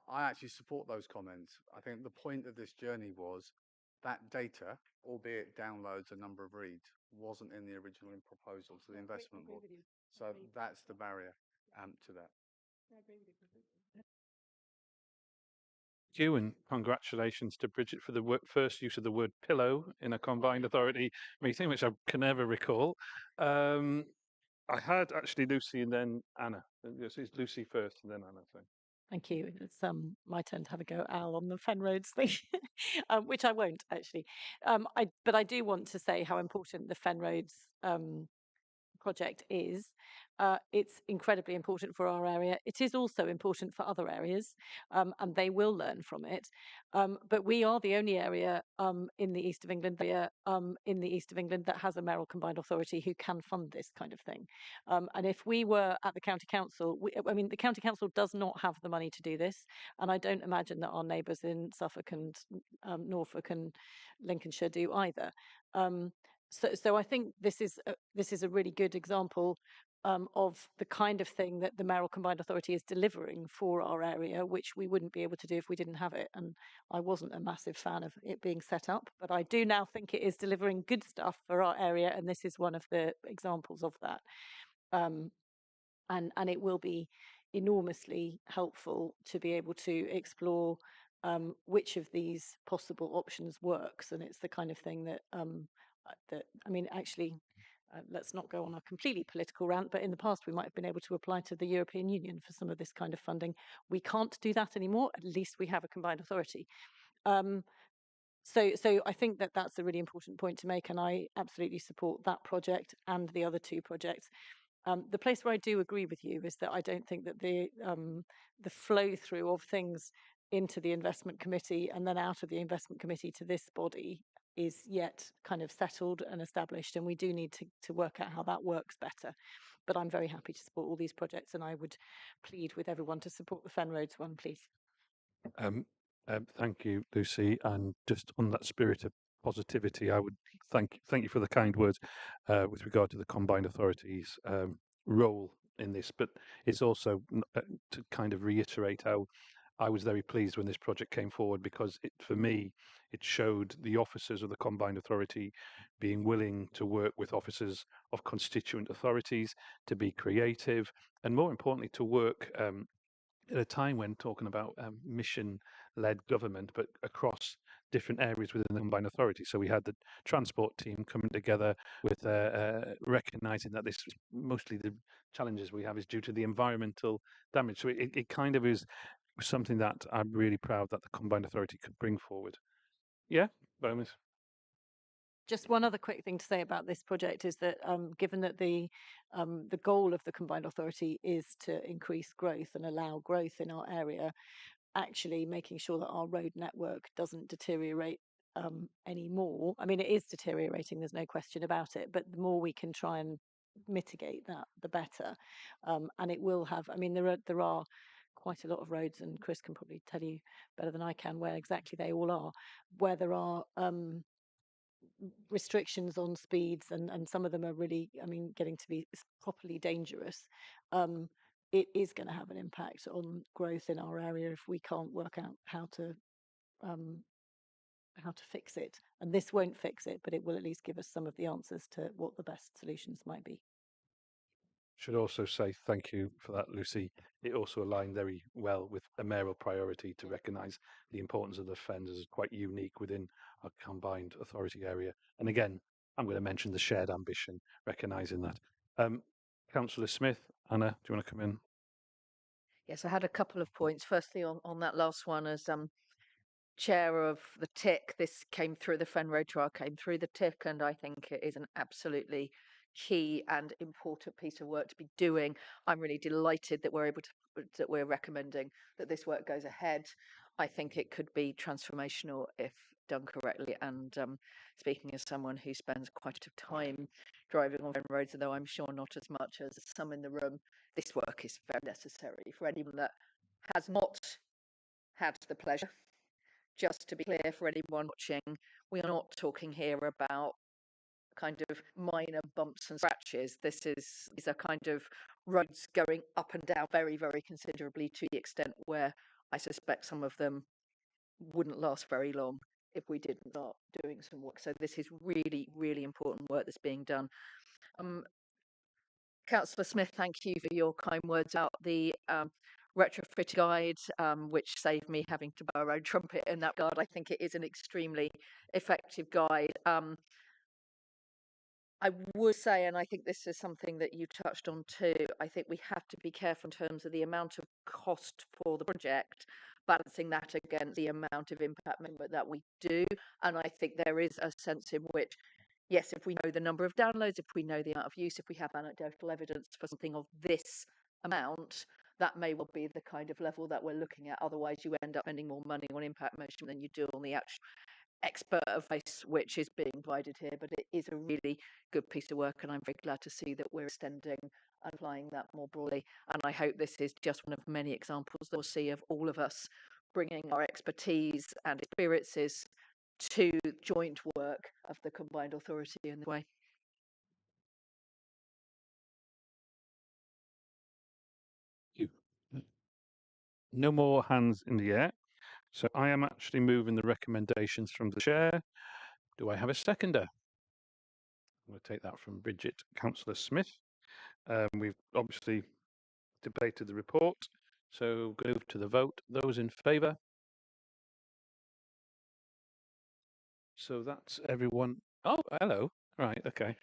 I actually support those comments. I think the point of this journey was that data, albeit downloads a number of reads, wasn't in the original proposal to the investment board. So that's the barrier to that. Thank you, and congratulations to Bridget for the first use of the word pillow in a combined authority meeting, which I can never recall. I had actually Lucy and then Anna. It's Lucy first and then Anna. So. Thank you. It's my turn to have a go at Al on the Fen Roads thing, which I won't actually. But I do want to say how important the Fen Roads project is. It's incredibly important for our area. It is also important for other areas, and they will learn from it. But we are the only area in the east of England, that has a mayoral combined authority who can fund this kind of thing. And if we were at the county council, the county council does not have the money to do this, and I don't imagine that our neighbours in Suffolk and Norfolk and Lincolnshire do either. So I think this is a really good example of the kind of thing that the mayoral combined authority is delivering for our area, which we wouldn't be able to do if we didn't have it. And I wasn't a massive fan of it being set up, but I do now think it is delivering good stuff for our area, and this is one of the examples of that. And it will be enormously helpful to be able to explore which of these possible options works, and it's the kind of thing that let's not go on a completely political rant, but in the past we might have been able to apply to the European Union for some of this kind of funding. We can't do that anymore. At least we have a combined authority. So I think that that's a really important point to make, and I absolutely support that project and the other two projects. The place where I do agree with you is that I don't think that the flow through of things into the investment committee and then out of the investment committee to this body is yet kind of settled and established, and we do need to work out how that works better. But I'm very happy to support all these projects, and I would plead with everyone to support the Fen Roads one, please. Thank you, Lucy. And just on that spirit of positivity, I would thank you for the kind words with regard to the combined authorities' role in this. But it's also to kind of reiterate how I was very pleased when this project came forward, because for me, it showed the officers of the combined authority being willing to work with officers of constituent authorities, to be creative, and more importantly, to work at a time when talking about mission-led government, but across different areas within the combined authority. So we had the transport team coming together with recognising that this mostly the challenges we have is due to the environmental damage. So it kind of is something that I'm really proud that the combined authority could bring forward. Yeah, Bomis. Just one other quick thing to say about this project is that given that the goal of the combined authority is to increase growth and allow growth in our area, actually making sure that our road network doesn't deteriorate anymore. I mean, it is deteriorating, there's no question about it, but the more we can try and mitigate that, the better. And it will have, I mean, there are quite a lot of roads, and Chris can probably tell you better than I can where exactly they all are, where there are restrictions on speeds, and some of them are really, I mean, getting to be properly dangerous. It is going to have an impact on growth in our area if we can't work out how to fix it. And this won't fix it, but it will at least give us some of the answers to what the best solutions might be. Should also say thank you for that, Lucy. It also aligned very well with a mayoral priority to recognise the importance of the Fens as quite unique within our combined authority area. And again, I'm going to mention the shared ambition, recognising that. Councillor Smith, Anna, do you want to come in? Yes, I had a couple of points. Firstly, on that last one, as chair of the TIC, this came through, the Fen Road trial came through the TIC, and I think it is an absolutely key and important piece of work to be doing. I'm really delighted that we're recommending that this work goes ahead. I think it could be transformational if done correctly. And speaking as someone who spends quite a bit of time driving on Fen roads, although I'm sure not as much as some in the room, this work is very necessary for anyone that has not had the pleasure. Just to be clear for anyone watching, we are not talking here about kind of minor bumps and scratches. These are kind of roads going up and down very, very considerably, to the extent where I suspect some of them wouldn't last very long if we didn't start doing some work. So this is really, really important work that's being done. Councillor Smith, thank you for your kind words about the retrofit guide, which saved me having to borrow a trumpet in that regard. I think it is an extremely effective guide. I would say, and I think this is something that you touched on too, I think we have to be careful in terms of the amount of cost for the project, balancing that against the amount of impact that we do. And I think there is a sense in which, yes, if we know the number of downloads, if we know the amount of use, if we have anecdotal evidence for something of this amount, that may well be the kind of level that we're looking at. Otherwise, you end up spending more money on impact measurement than you do on the actual expert advice which is being provided here. But it is a really good piece of work, and I'm very glad to see that we're extending and applying that more broadly. And I hope this is just one of many examples that we'll see of all of us bringing our expertise and experiences to joint work of the combined authority in the way. No more hands in the air. So I am actually moving the recommendations from the chair. Do I have a seconder? I'm going to take that from Bridget, Councillor Smith. We've obviously debated the report, so go to the vote. Those in favour? So that's everyone. Oh, hello. Right, okay.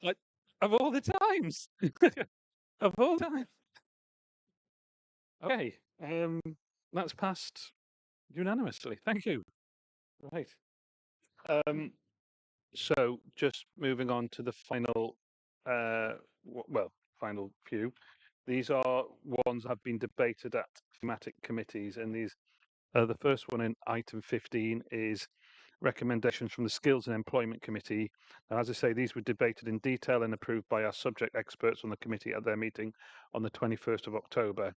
Like, of all the times. Of all times. Okay, that's passed unanimously. Thank you. Right. So just moving on to the final, final few. These are ones that have been debated at thematic committees, and these, the first one in item 15 is recommendations from the Skills and Employment Committee. Now, as I say, these were debated in detail and approved by our subject experts on the committee at their meeting on the 21st of October.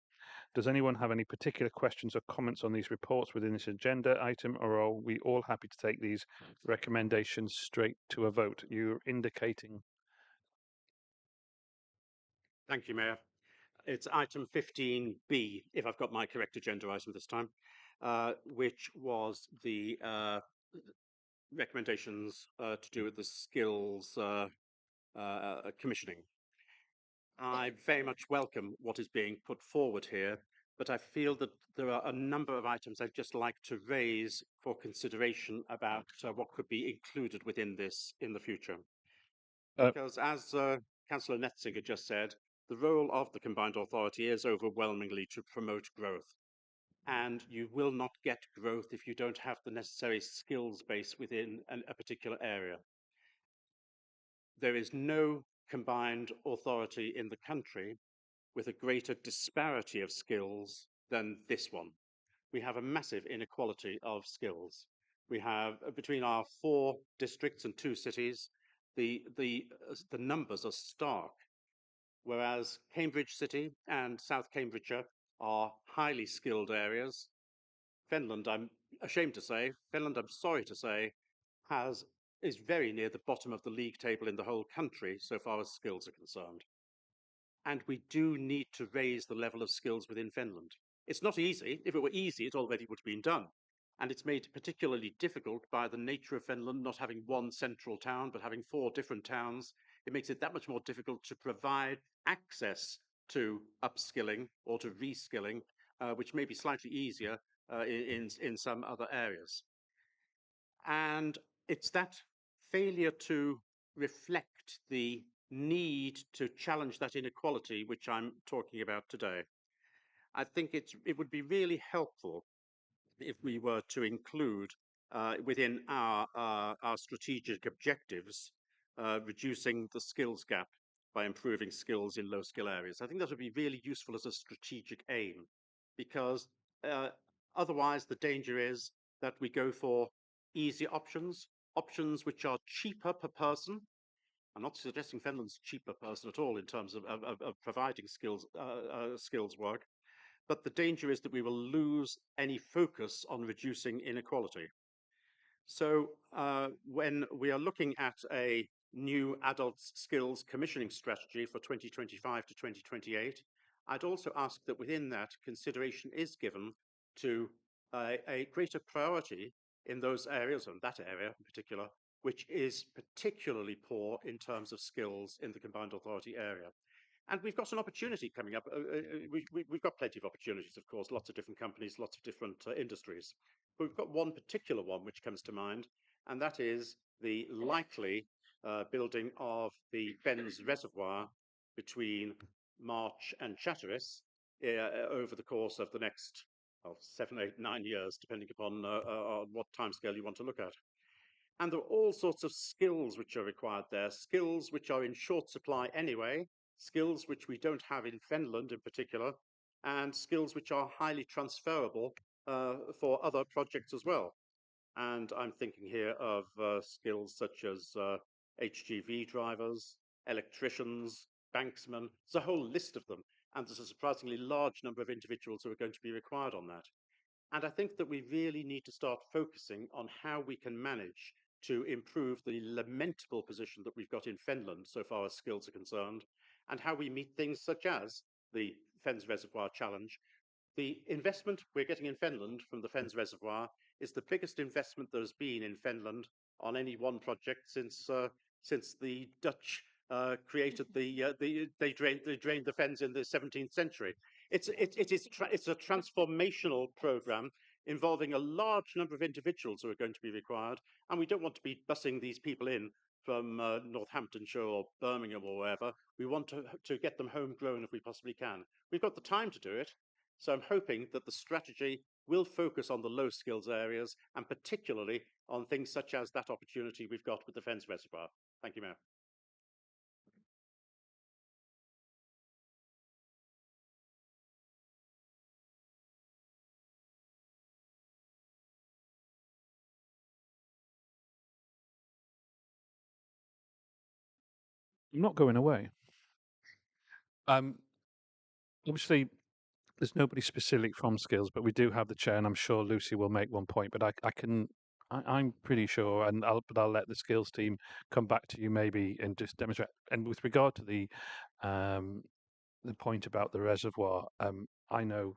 Does anyone have any particular questions or comments on these reports within this agenda item, or are we all happy to take these recommendations straight to a vote? You're indicating. Thank you, Mayor. It's item 15B, if I've got my correct agenda item this time, which was the recommendations to do with the skills commissioning. I very much welcome what is being put forward here, but I feel that there are a number of items I'd just like to raise for consideration about what could be included within this in the future. Because as Councillor Netzinger just said, the role of the combined authority is overwhelmingly to promote growth. and you will not get growth if you don't have the necessary skills base within a particular area. There is no combined authority in the country with a greater disparity of skills than this one. We have a massive inequality of skills. We have, between our 4 districts and 2 cities, the numbers are stark. Whereas Cambridge City and South Cambridgeshire are highly skilled areas, Finland, I'm ashamed to say, Finland, I'm sorry to say, is very near the bottom of the league table in the whole country so far as skills are concerned. And we do need to raise the level of skills within Finland. It's not easy. If it were easy, it already would have been done. And it's made particularly difficult by the nature of Finland not having one central town, but having 4 different towns. It makes it that much more difficult to provide access to upskilling or to reskilling, which may be slightly easier in some other areas. And it's that failure to reflect the need to challenge that inequality which I'm talking about today. I think it would be really helpful if we were to include within our strategic objectives reducing the skills gap by improving skills in low skill areas. I think that would be really useful as a strategic aim, because otherwise the danger is that we go for easy options, options which are cheaper per person. I'm not suggesting Finland's a cheaper person at all in terms of providing skills work, but the danger is that we will lose any focus on reducing inequality. So when we are looking at a new adult skills commissioning strategy for 2025 to 2028, I'd also ask that within that consideration is given to a greater priority in those areas, and that area in particular, which is particularly poor in terms of skills in the combined authority area. And we've got an opportunity coming up. We've got plenty of opportunities, of course, lots of different companies, lots of different industries. But we've got one particular one which comes to mind, and that is the likely building of the Fens Reservoir between March and Chatteris over the course of the next 7, 8, 9 years, depending upon what timescale you want to look at. And there are all sorts of skills which are required there, skills which are in short supply anyway, skills which we don't have in Finland in particular, and skills which are highly transferable for other projects as well. And I'm thinking here of skills such as HGV drivers, electricians, banksmen. There's a whole list of them, and there's a surprisingly large number of individuals who are going to be required on that. And I think that we really need to start focusing on how we can manage to improve the lamentable position that we've got in Finland so far as skills are concerned, and how we meet things such as the Fens Reservoir Challenge. The investment we're getting in Finland from the Fens Reservoir is the biggest investment there's been in Finland on any one project since the Dutch created they drained the fens in the 17th century. It's a transformational program involving a large number of individuals who are going to be required, and we don't want to be bussing these people in from Northamptonshire or Birmingham or wherever. We want to get them homegrown if we possibly can. We've got the time to do it, so I'm hoping that the strategy will focus on the low skills areas, and particularly on things such as that opportunity we've got with the Fens Reservoir. Thank you, Mayor. I'm not going away. Obviously, there's nobody specific from skills, but we do have the chair, and I'm sure Lucy will make one point. But I'm pretty sure, and I'll let the skills team come back to you maybe and just demonstrate. And with regard to the point about the reservoir, I know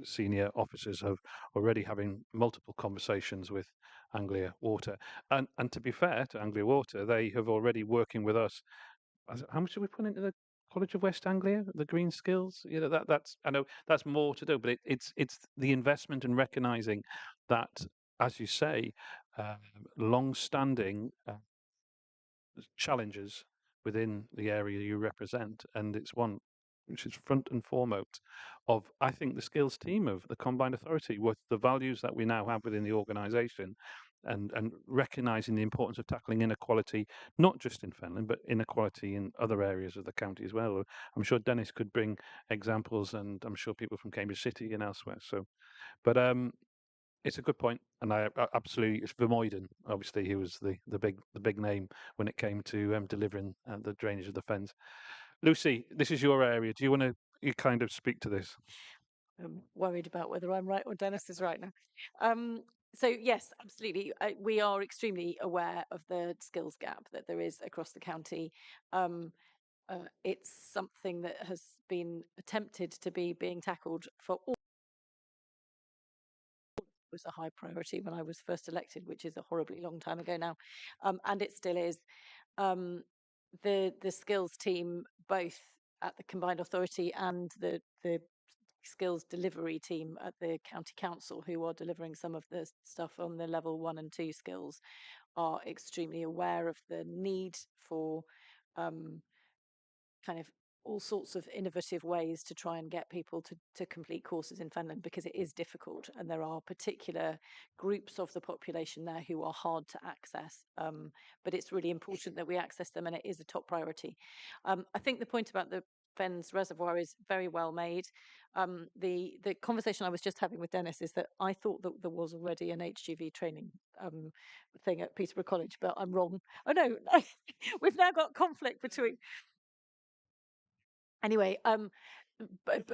senior officers have already having multiple conversations with Anglia Water, and to be fair to Anglia Water, they have already working with us. How much did we put into the College of West Anglia, the green skills? You know, that's I know that's more to do, but it's the investment in recognizing that, as you say, long-standing challenges within the area you represent, and it's one which is front and foremost of, I think, the skills team of the Combined Authority, with the values that we now have within the organisation, and recognising the importance of tackling inequality, not just in Fenland, but inequality in other areas of the county as well. I'm sure Dennis could bring examples, and I'm sure people from Cambridge City and elsewhere. So, but it's a good point, and I absolutely, it's Vermeulen, obviously, who was the big name when it came to delivering the drainage of the fens. Lucy, this is your area. Do you want to kind of speak to this? I'm worried about whether I'm right or Dennis is right now. So yes, absolutely. We are extremely aware of the skills gap that there is across the county. It's something that has been attempted to be being tackled for all. Was a high priority when I was first elected, which is a horribly long time ago now, and it still is. The skills team, both at the Combined Authority and the skills delivery team at the county council, who are delivering some of the stuff on the level 1 and 2 skills, are extremely aware of the need for kind of all sorts of innovative ways to try and get people to complete courses in Fenland, because it is difficult and there are particular groups of the population there who are hard to access, but it's really important that we access them, and it is a top priority. I think the point about the Fens Reservoir is very well made. The conversation I was just having with Dennis is that I thought that there was already an HGV training thing at Peterborough College, but I'm wrong. Oh no, we've now got conflict between. Anyway, but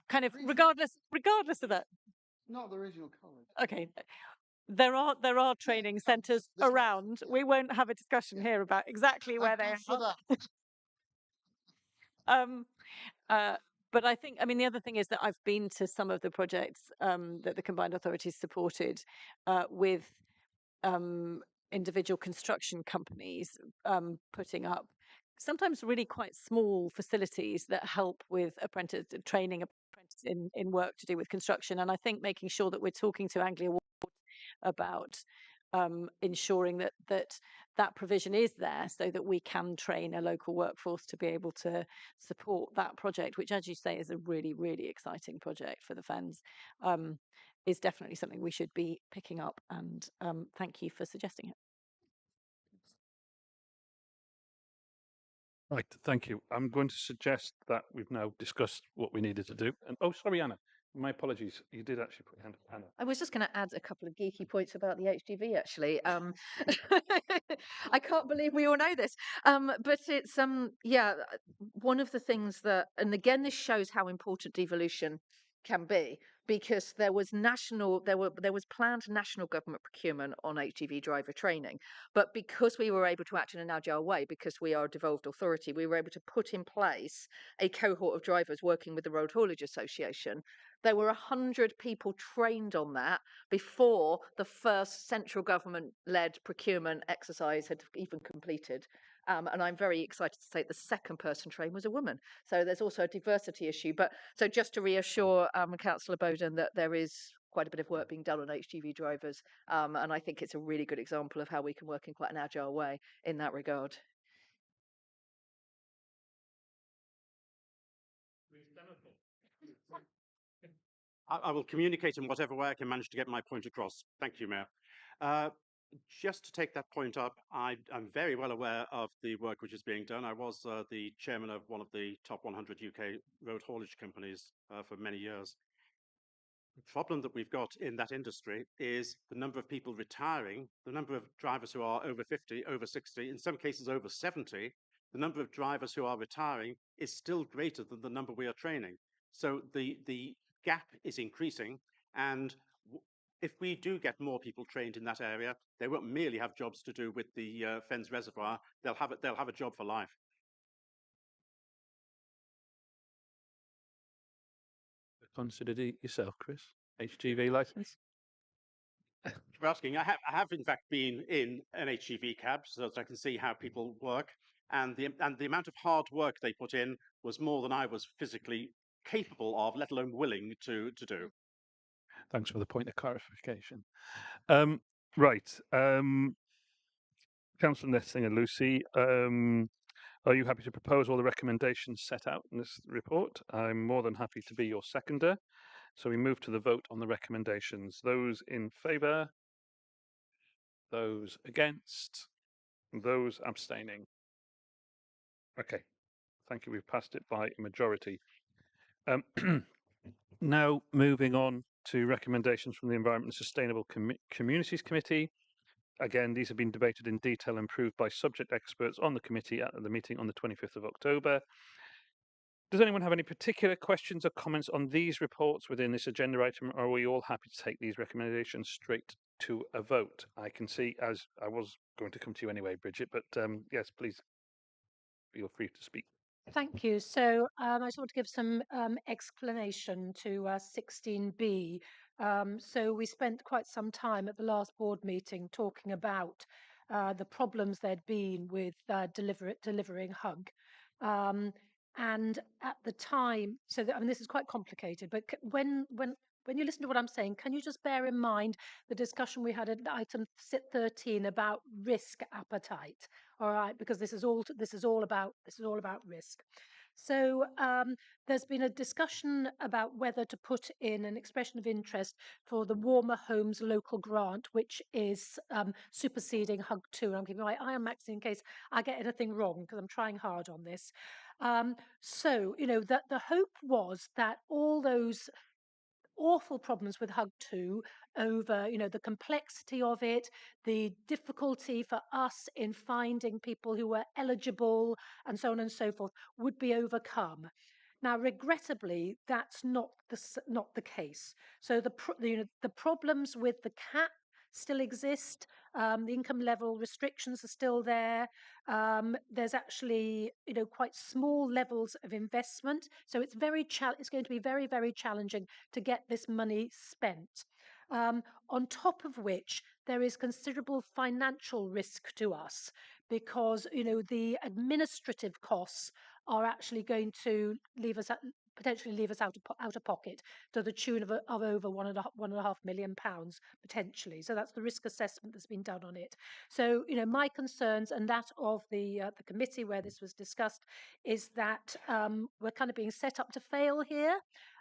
kind of regardless of that. Not the original college. Okay, there are training centres around. We won't have a discussion here about exactly where they are. But I think, I mean, the other thing is that I've been to some of the projects that the Combined Authorities supported with individual construction companies putting up sometimes really quite small facilities that help with training apprentices in work to do with construction. And I think making sure that we're talking to Anglia Ward about ensuring that provision is there, so that we can train a local workforce to be able to support that project, which, as you say, is a really, really exciting project for the Fens, is definitely something we should be picking up. And thank you for suggesting it. Right, thank you. I'm going to suggest that we've now discussed what we needed to do. And oh, sorry, Anna. My apologies. You did actually put your hand up, Anna. I was just going to add a couple of geeky points about the HGV, actually. I can't believe we all know this. But it's, yeah, one of the things that, and again, this shows how important devolution can be, because there was planned national government procurement on HGV driver training, but because we were able to act in an agile way, because we are a devolved authority, we were able to put in place a cohort of drivers working with the Road Haulage Association. There were 100 people trained on that before the first central government-led procurement exercise had even completed. And I'm very excited to say the second person trained was a woman. So there's also a diversity issue. But so just to reassure Councillor Bowden that there is quite a bit of work being done on HGV drivers. And I think it's a really good example of how we can work in quite an agile way in that regard. I will communicate in whatever way I can manage to get my point across. Thank you, Mayor. Just to take that point up, I'm very well aware of the work which is being done. I was the chairman of one of the top 100 UK road haulage companies for many years. The problem that we've got in that industry is the number of people retiring, the number of drivers who are over 50, over 60, in some cases over 70. The number of drivers who are retiring is still greater than the number we are training. So the gap is increasing, and if we do get more people trained in that area, they won't merely have jobs to do with the Fens Reservoir. They'll have a job for life. Considered it yourself, Chris? HGV license? For asking, I have in fact been in an HGV cab, so that I can see how people work, and the amount of hard work they put in was more than I was physically capable of, let alone willing to do. Thanks for the point of clarification. Right, Councillor Nessinger, Lucy. Are you happy to propose all the recommendations set out in this report? I'm more than happy to be your seconder. So we move to the vote on the recommendations. Those in favour? Those against? Those abstaining? Okay, thank you. We've passed it by a majority. Now moving on to recommendations from the Environment and Sustainable Communities Committee. Again, these have been debated in detail and approved by subject experts on the committee at the meeting on the 25th of October. Does anyone have any particular questions or comments on these reports within this agenda item, or are we all happy to take these recommendations straight to a vote? I can see, as I was going to come to you anyway, Bridget, but yes, please feel free to speak. Thank you. So I just want to give some explanation to 16B. So we spent quite some time at the last board meeting talking about the problems there'd been with delivering HUG. And at the time, so I mean, this is quite complicated, but when you listen to what I'm saying, can you just bear in mind the discussion we had at item 13 about risk appetite? All right, because this is all about risk. So there's been a discussion about whether to put in an expression of interest for the Warmer Homes local grant, which is superseding HUG 2. And I'm keeping my eye on Maxine in case I get anything wrong, because I'm trying hard on this. So, you know, the hope was that all those awful problems with HUG 2 over, you know, the complexity of it, the difficulty for us in finding people who were eligible, and so on and so forth, would be overcome. Now, regrettably, that's not the case. So the problems with the cap still exist. The income level restrictions are still there. There's actually, you know, quite small levels of investment. So it's it's going to be very, very challenging to get this money spent. On top of which, there is considerable financial risk to us because, you know, the administrative costs are actually going to potentially leave us out of pocket to the tune of over £1.5 million potentially. So that's the risk assessment that's been done on it. So, you know, my concerns and that of the committee where this was discussed is that we're kind of being set up to fail here,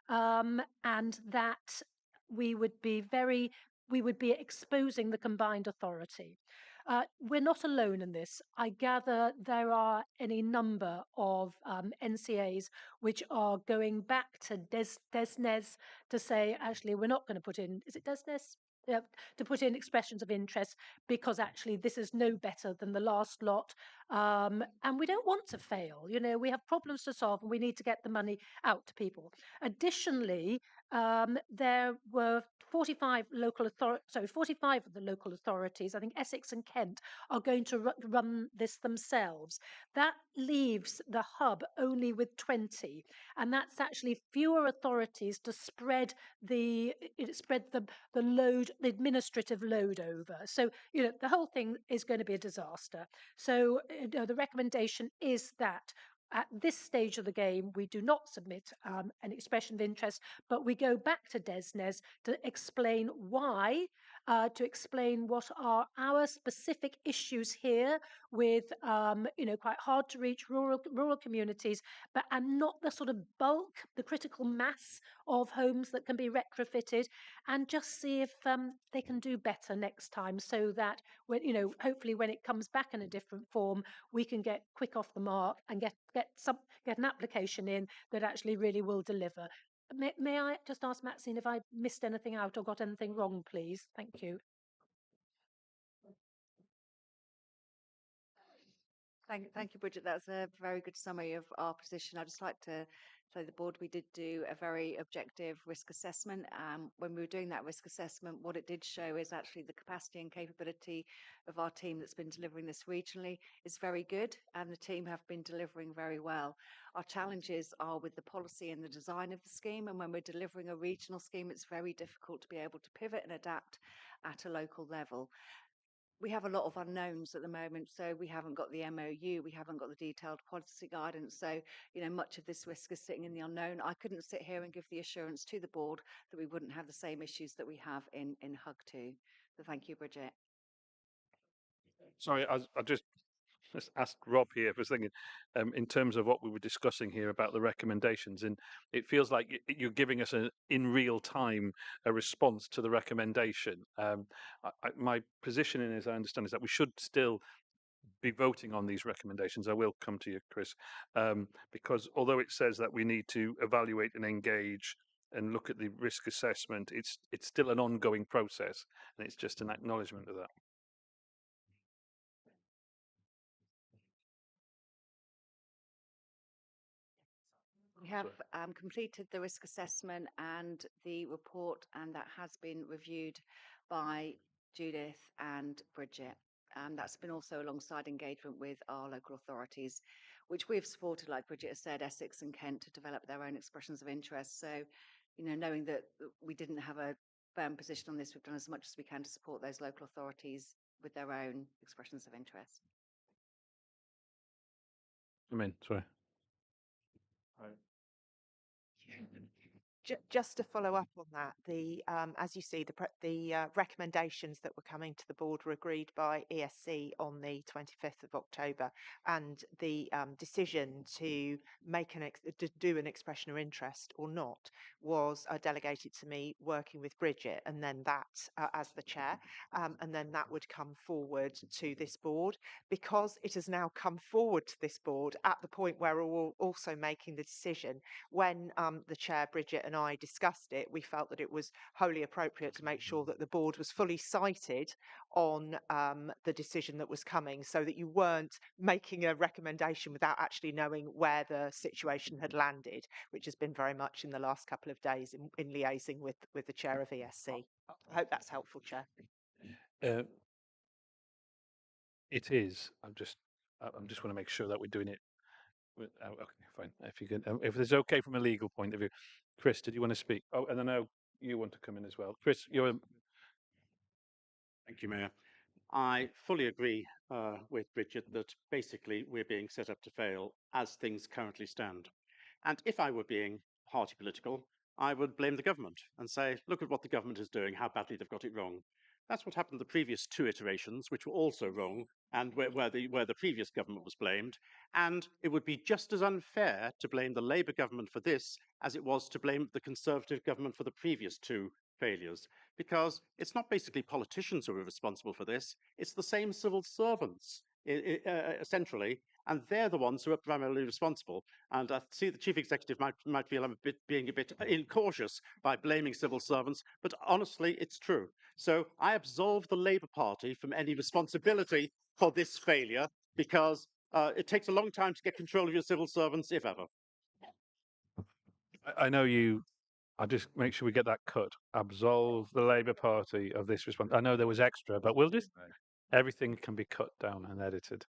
and that we would be exposing the combined authority. We're not alone in this. I gather there are any number of NCAs which are going back to DESNES to say, actually, we're not going to put in, is it DESNES? Yeah, to put in expressions of interest because actually this is no better than the last lot. And we don't want to fail. You know, we have problems to solve and we need to get the money out to people. Additionally, there were 45 of the local authorities, I think Essex and Kent, are going to run this themselves. That leaves the hub only with 20, and that's actually fewer authorities to spread the load, the administrative load over. So, you know, the whole thing is going to be a disaster. So, the recommendation is that at this stage of the game, we do not submit an expression of interest, but we go back to DESNES to explain why, to explain what are our specific issues here with, you know, quite hard to reach rural communities, and not the sort of bulk, the critical mass of homes that can be retrofitted, and just see if they can do better next time, so that when, you know, hopefully when it comes back in a different form, we can get quick off the mark and get an application in that actually really will deliver. May I just ask Maxine if I missed anything out or got anything wrong, please? Thank you. Thank you, Bridget. That's a very good summary of our position. I'd just like to say the board, we did do a very objective risk assessment. When we were doing that risk assessment, what it did show is actually the capacity and capability of our team that's been delivering this regionally is very good, and the team have been delivering very well. Our challenges are with the policy and the design of the scheme, and when we're delivering a regional scheme, it's very difficult to be able to pivot and adapt at a local level. We have a lot of unknowns at the moment, so we haven't got the MOU, we haven't got the detailed policy guidance, so, you know, much of this risk is sitting in the unknown. I couldn't sit here and give the assurance to the board that we wouldn't have the same issues that we have in HUG 2. So thank you, Bridget. Sorry, I just just ask Rob here for a second, in terms of what we were discussing here about the recommendations, and it feels like you're giving us in real time a response to the recommendation. My position, as I understand, is that we should still be voting on these recommendations. I will come to you, Chris, because although it says that we need to evaluate and engage and look at the risk assessment, it's still an ongoing process, and it's just an acknowledgement of that. We have completed the risk assessment and the report, and that has been reviewed by Judith and Bridget. That's been also alongside engagement with our local authorities, which we've supported, like Bridget has said, Essex and Kent, to develop their own expressions of interest. So, knowing that we didn't have a firm position on this, we've done as much as we can to support those local authorities with their own expressions of interest. Sorry. Just to follow up on that, as you see, the recommendations that were coming to the board were agreed by ESC on the 25th of October, and the decision to do an expression of interest or not was delegated to me working with Bridget, and then that as the chair, and then that would come forward to this board. Because it has now come forward to this board at the point where we're all also making the decision, when the chair, Bridget, and I discussed it, we felt that it was wholly appropriate to make sure that the board was fully cited on the decision that was coming, so that you weren't making a recommendation without actually knowing where the situation had landed, which has been very much in the last couple of days in liaising with the chair of ESC. I hope that's helpful, Chair. It is. I'm just want to make sure that we're doing it. Okay, fine. If you can, if it's okay from a legal point of view, Chris, did you want to speak? Oh, and I know you want to come in as well. Chris, you're. Thank you, Mayor. I fully agree with Bridget that basically we're being set up to fail as things currently stand. And if I were being party political, I would blame the government and say, look at what the government is doing, how badly they've got it wrong. That's what happened the previous two iterations, which were also wrong, and where the previous government was blamed. And it would be just as unfair to blame the Labour government for this as it was to blame the Conservative government for the previous two failures, because it's not basically politicians who are responsible for this, it's the same civil servants, centrally, and they're the ones who are primarily responsible. And I see the chief executive might feel I'm being a bit incautious by blaming civil servants, but honestly, it's true. So I absolve the Labour Party from any responsibility for this failure, because it takes a long time to get control of your civil servants, if ever. I know you. I'll just make sure we get that cut. Absolve the Labour Party of this response. I know there was extra, but we'll just everything can be cut down and edited.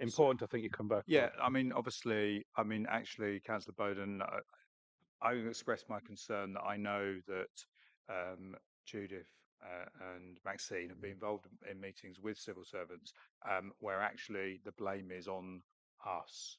Important, I think you come back. Yeah, I mean, obviously, actually, Councillor Bowden, I expressed my concern that I know that Judith and Maxine have been involved in meetings with civil servants where actually the blame is on us.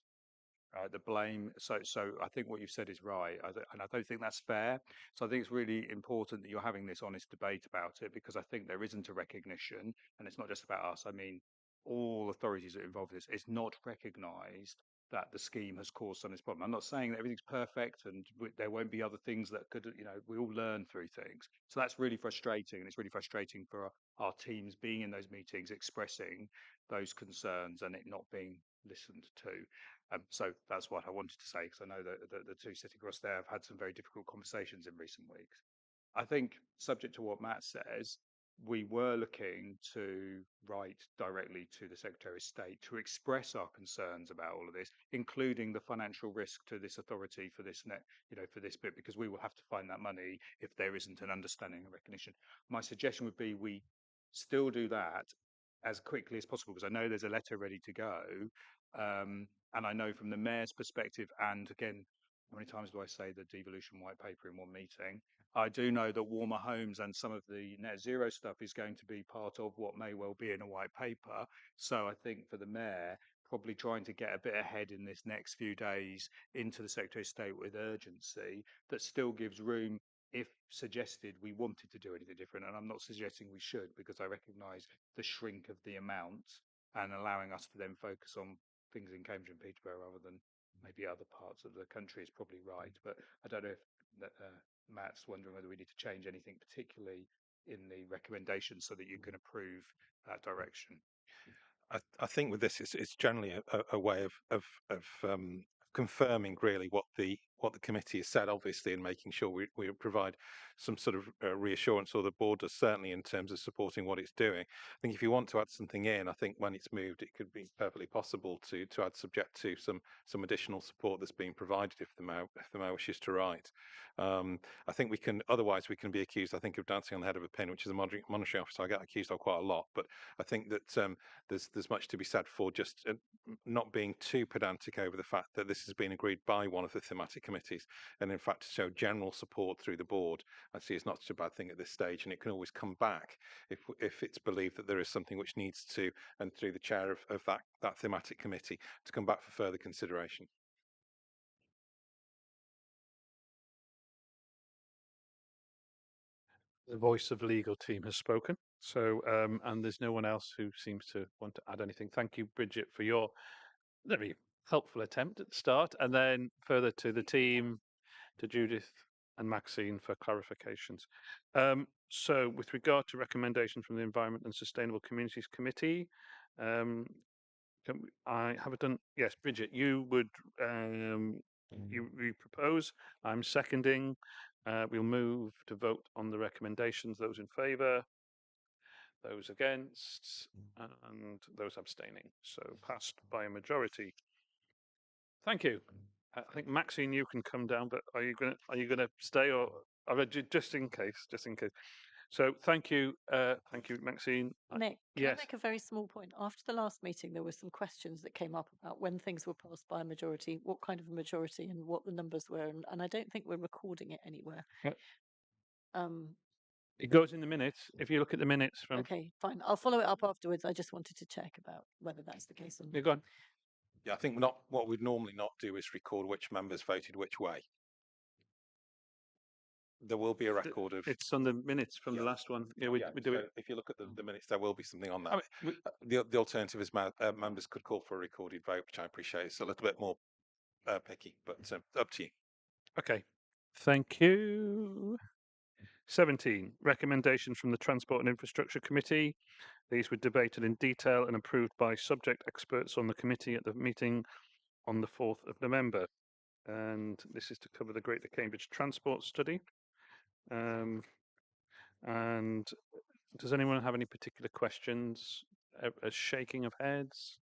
The blame. So I think what you've said is right, and I don't think that's fair. So I think it's really important that you're having this honest debate about it, because I think there isn't a recognition, and it's not just about us. I mean, all authorities that are involved in this, it's not recognised that the scheme has caused some of this problem. I'm not saying that everything's perfect and there won't be other things that could, we all learn through things. So that's really frustrating, and it's really frustrating for our teams being in those meetings, expressing those concerns and it not being listened to. So that's what I wanted to say, because I know that the two sitting across there have had some very difficult conversations in recent weeks. I think, subject to what Matt says, we were looking to write directly to the Secretary of State to express our concerns about all of this, including the financial risk to this authority for this for this bit, because we will have to find that money if there isn't an understanding and recognition. My suggestion would be we still do that as quickly as possible, because I know there's a letter ready to go. And I know from the mayor's perspective, and again, how many times do I say the devolution white paper in one meeting? I do know that warmer homes and some of the net zero stuff is going to be part of what may well be in a white paper. So I think for the mayor, probably trying to get a bit ahead in this next few days into the Secretary of State with urgency, that still gives room, if suggested we wanted to do anything different. And I'm not suggesting we should, because I recognise the shrink of the amount and allowing us to then focus on things in Cambridge and Peterborough rather than maybe other parts of the country is probably right. But I don't know if Matt's wondering whether we need to change anything particularly in the recommendations so that you can approve that direction. I think with this, it's generally a way of confirming really what the committee has said, obviously, and making sure we provide some sort of reassurance, or the board does, certainly in terms of supporting what it's doing. I think if you want to add something in, I think when it's moved, it could be perfectly possible to add subject to some additional support that's being provided if the mayor wishes to write. I think otherwise we can be accused, I think, of dancing on the head of a pin, which is a monitoring officer I get accused of quite a lot. But I think that there's much to be said for just not being too pedantic over the fact that this has been agreed by one of the thematic committees, and in fact to show general support through the board. I see it's not such a bad thing at this stage, and it can always come back if it's believed that there is something which needs to, and through the chair of that thematic committee, to come back for further consideration. The voice of the legal team has spoken. So, and there's no one else who seems to want to add anything. Thank you, Bridget, for your very helpful attempt at the start, and then further to the team, to Judith and Maxine for clarifications. So, with regard to recommendations from the Environment and Sustainable Communities Committee, I haven't done. Yes, Bridget, you would you propose. I'm seconding. We'll move to vote on the recommendations. Those in favour, those against, and those abstaining. So passed by a majority. Thank you. I think Maxine, you can come down, but are you gonna stay, or just in case, So thank you, Maxine. Nick, can Yes. I make a very small point? After the last meeting, there were some questions that came up about when things were passed by a majority, what kind of a majority, and what the numbers were, and I don't think we're recording it anywhere. It goes in the minutes. If you look at the minutes from. Okay, fine. I'll follow it up afterwards. I just wanted to check about whether that's the case or not. You're gone. Yeah, I think what we'd normally not do is record which members voted which way. There will be a record of. It's on the minutes from the last one. Yeah, we do it. If you look at the minutes, there will be something on that. The alternative is members could call for a recorded vote, which I appreciate. It's a little bit more picky, but up to you. Okay, thank you. 17, recommendations from the Transport and Infrastructure Committee. These were debated in detail and approved by subject experts on the committee at the meeting on the 4th of November. And this is to cover the Greater Cambridge Transport Study. And does anyone have any particular questions? A shaking of heads?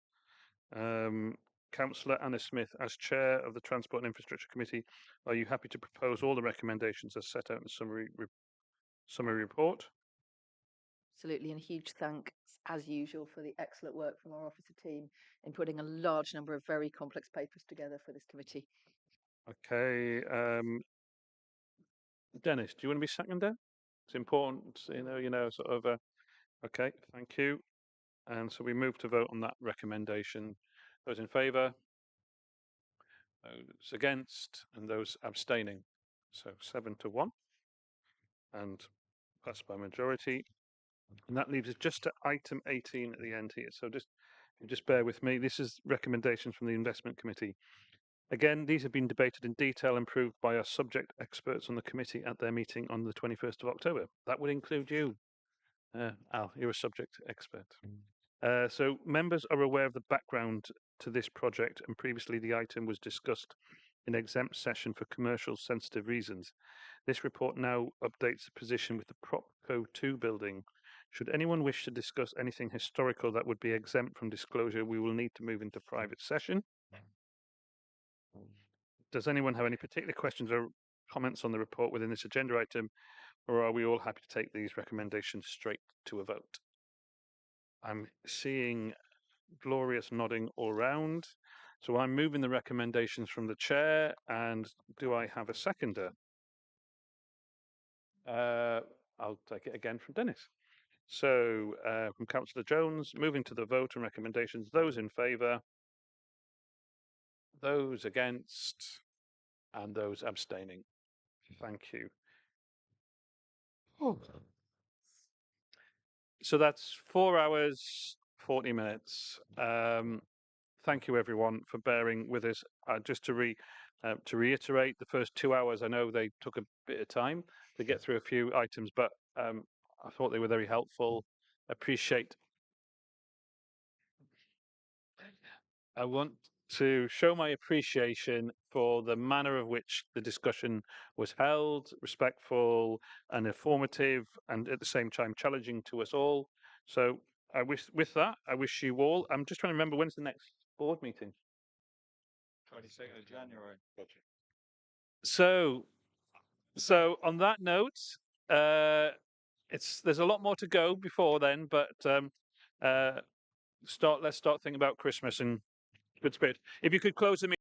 Councillor Anna Smith, as Chair of the Transport and Infrastructure Committee, are you happy to propose all the recommendations as set out in the summary report? Absolutely, and a huge thanks, as usual, for the excellent work from our officer team in putting a large number of very complex papers together for this committee. Okay, Dennis, do you want to be seconded? It's important, sort of. Okay, thank you. And so we move to vote on that recommendation. Those in favour, those against, and those abstaining. So 7-1, and passed by majority. And that leaves us just to item 18 at the end here. So just bear with me. This is recommendations from the Investment Committee. Again, these have been debated in detail and approved by our subject experts on the committee at their meeting on the 21st of October. That would include you. Al, you're a subject expert. So members are aware of the background to this project, and previously the item was discussed in exempt session for commercial sensitive reasons. This report now updates the position with the Propco 2 building. Should anyone wish to discuss anything historical that would be exempt from disclosure, we will need to move into private session. Does anyone have any particular questions or comments on the report within this agenda item, or are we all happy to take these recommendations straight to a vote? I'm seeing glorious nodding all round. So I'm moving the recommendations from the chair, and do I have a seconder? I'll take it again from Dennis. So from Councillor Jones, moving to the vote and recommendations. Those in favour, those against, and those abstaining. Thank you. So that's 4 hours, 40 minutes. Thank you, everyone, for bearing with us. Just to reiterate, the first 2 hours, I know they took a bit of time to get through a few items, but I thought they were very helpful. I want to show my appreciation for the manner of which the discussion was held, respectful and informative, and at the same time challenging to us all. So I wish you all. I'm just trying to remember, when's the next board meeting? 22nd of January. Gotcha. So on that note, there's a lot more to go before then, but let's start thinking about Christmas and good spirit. If you could close the meeting.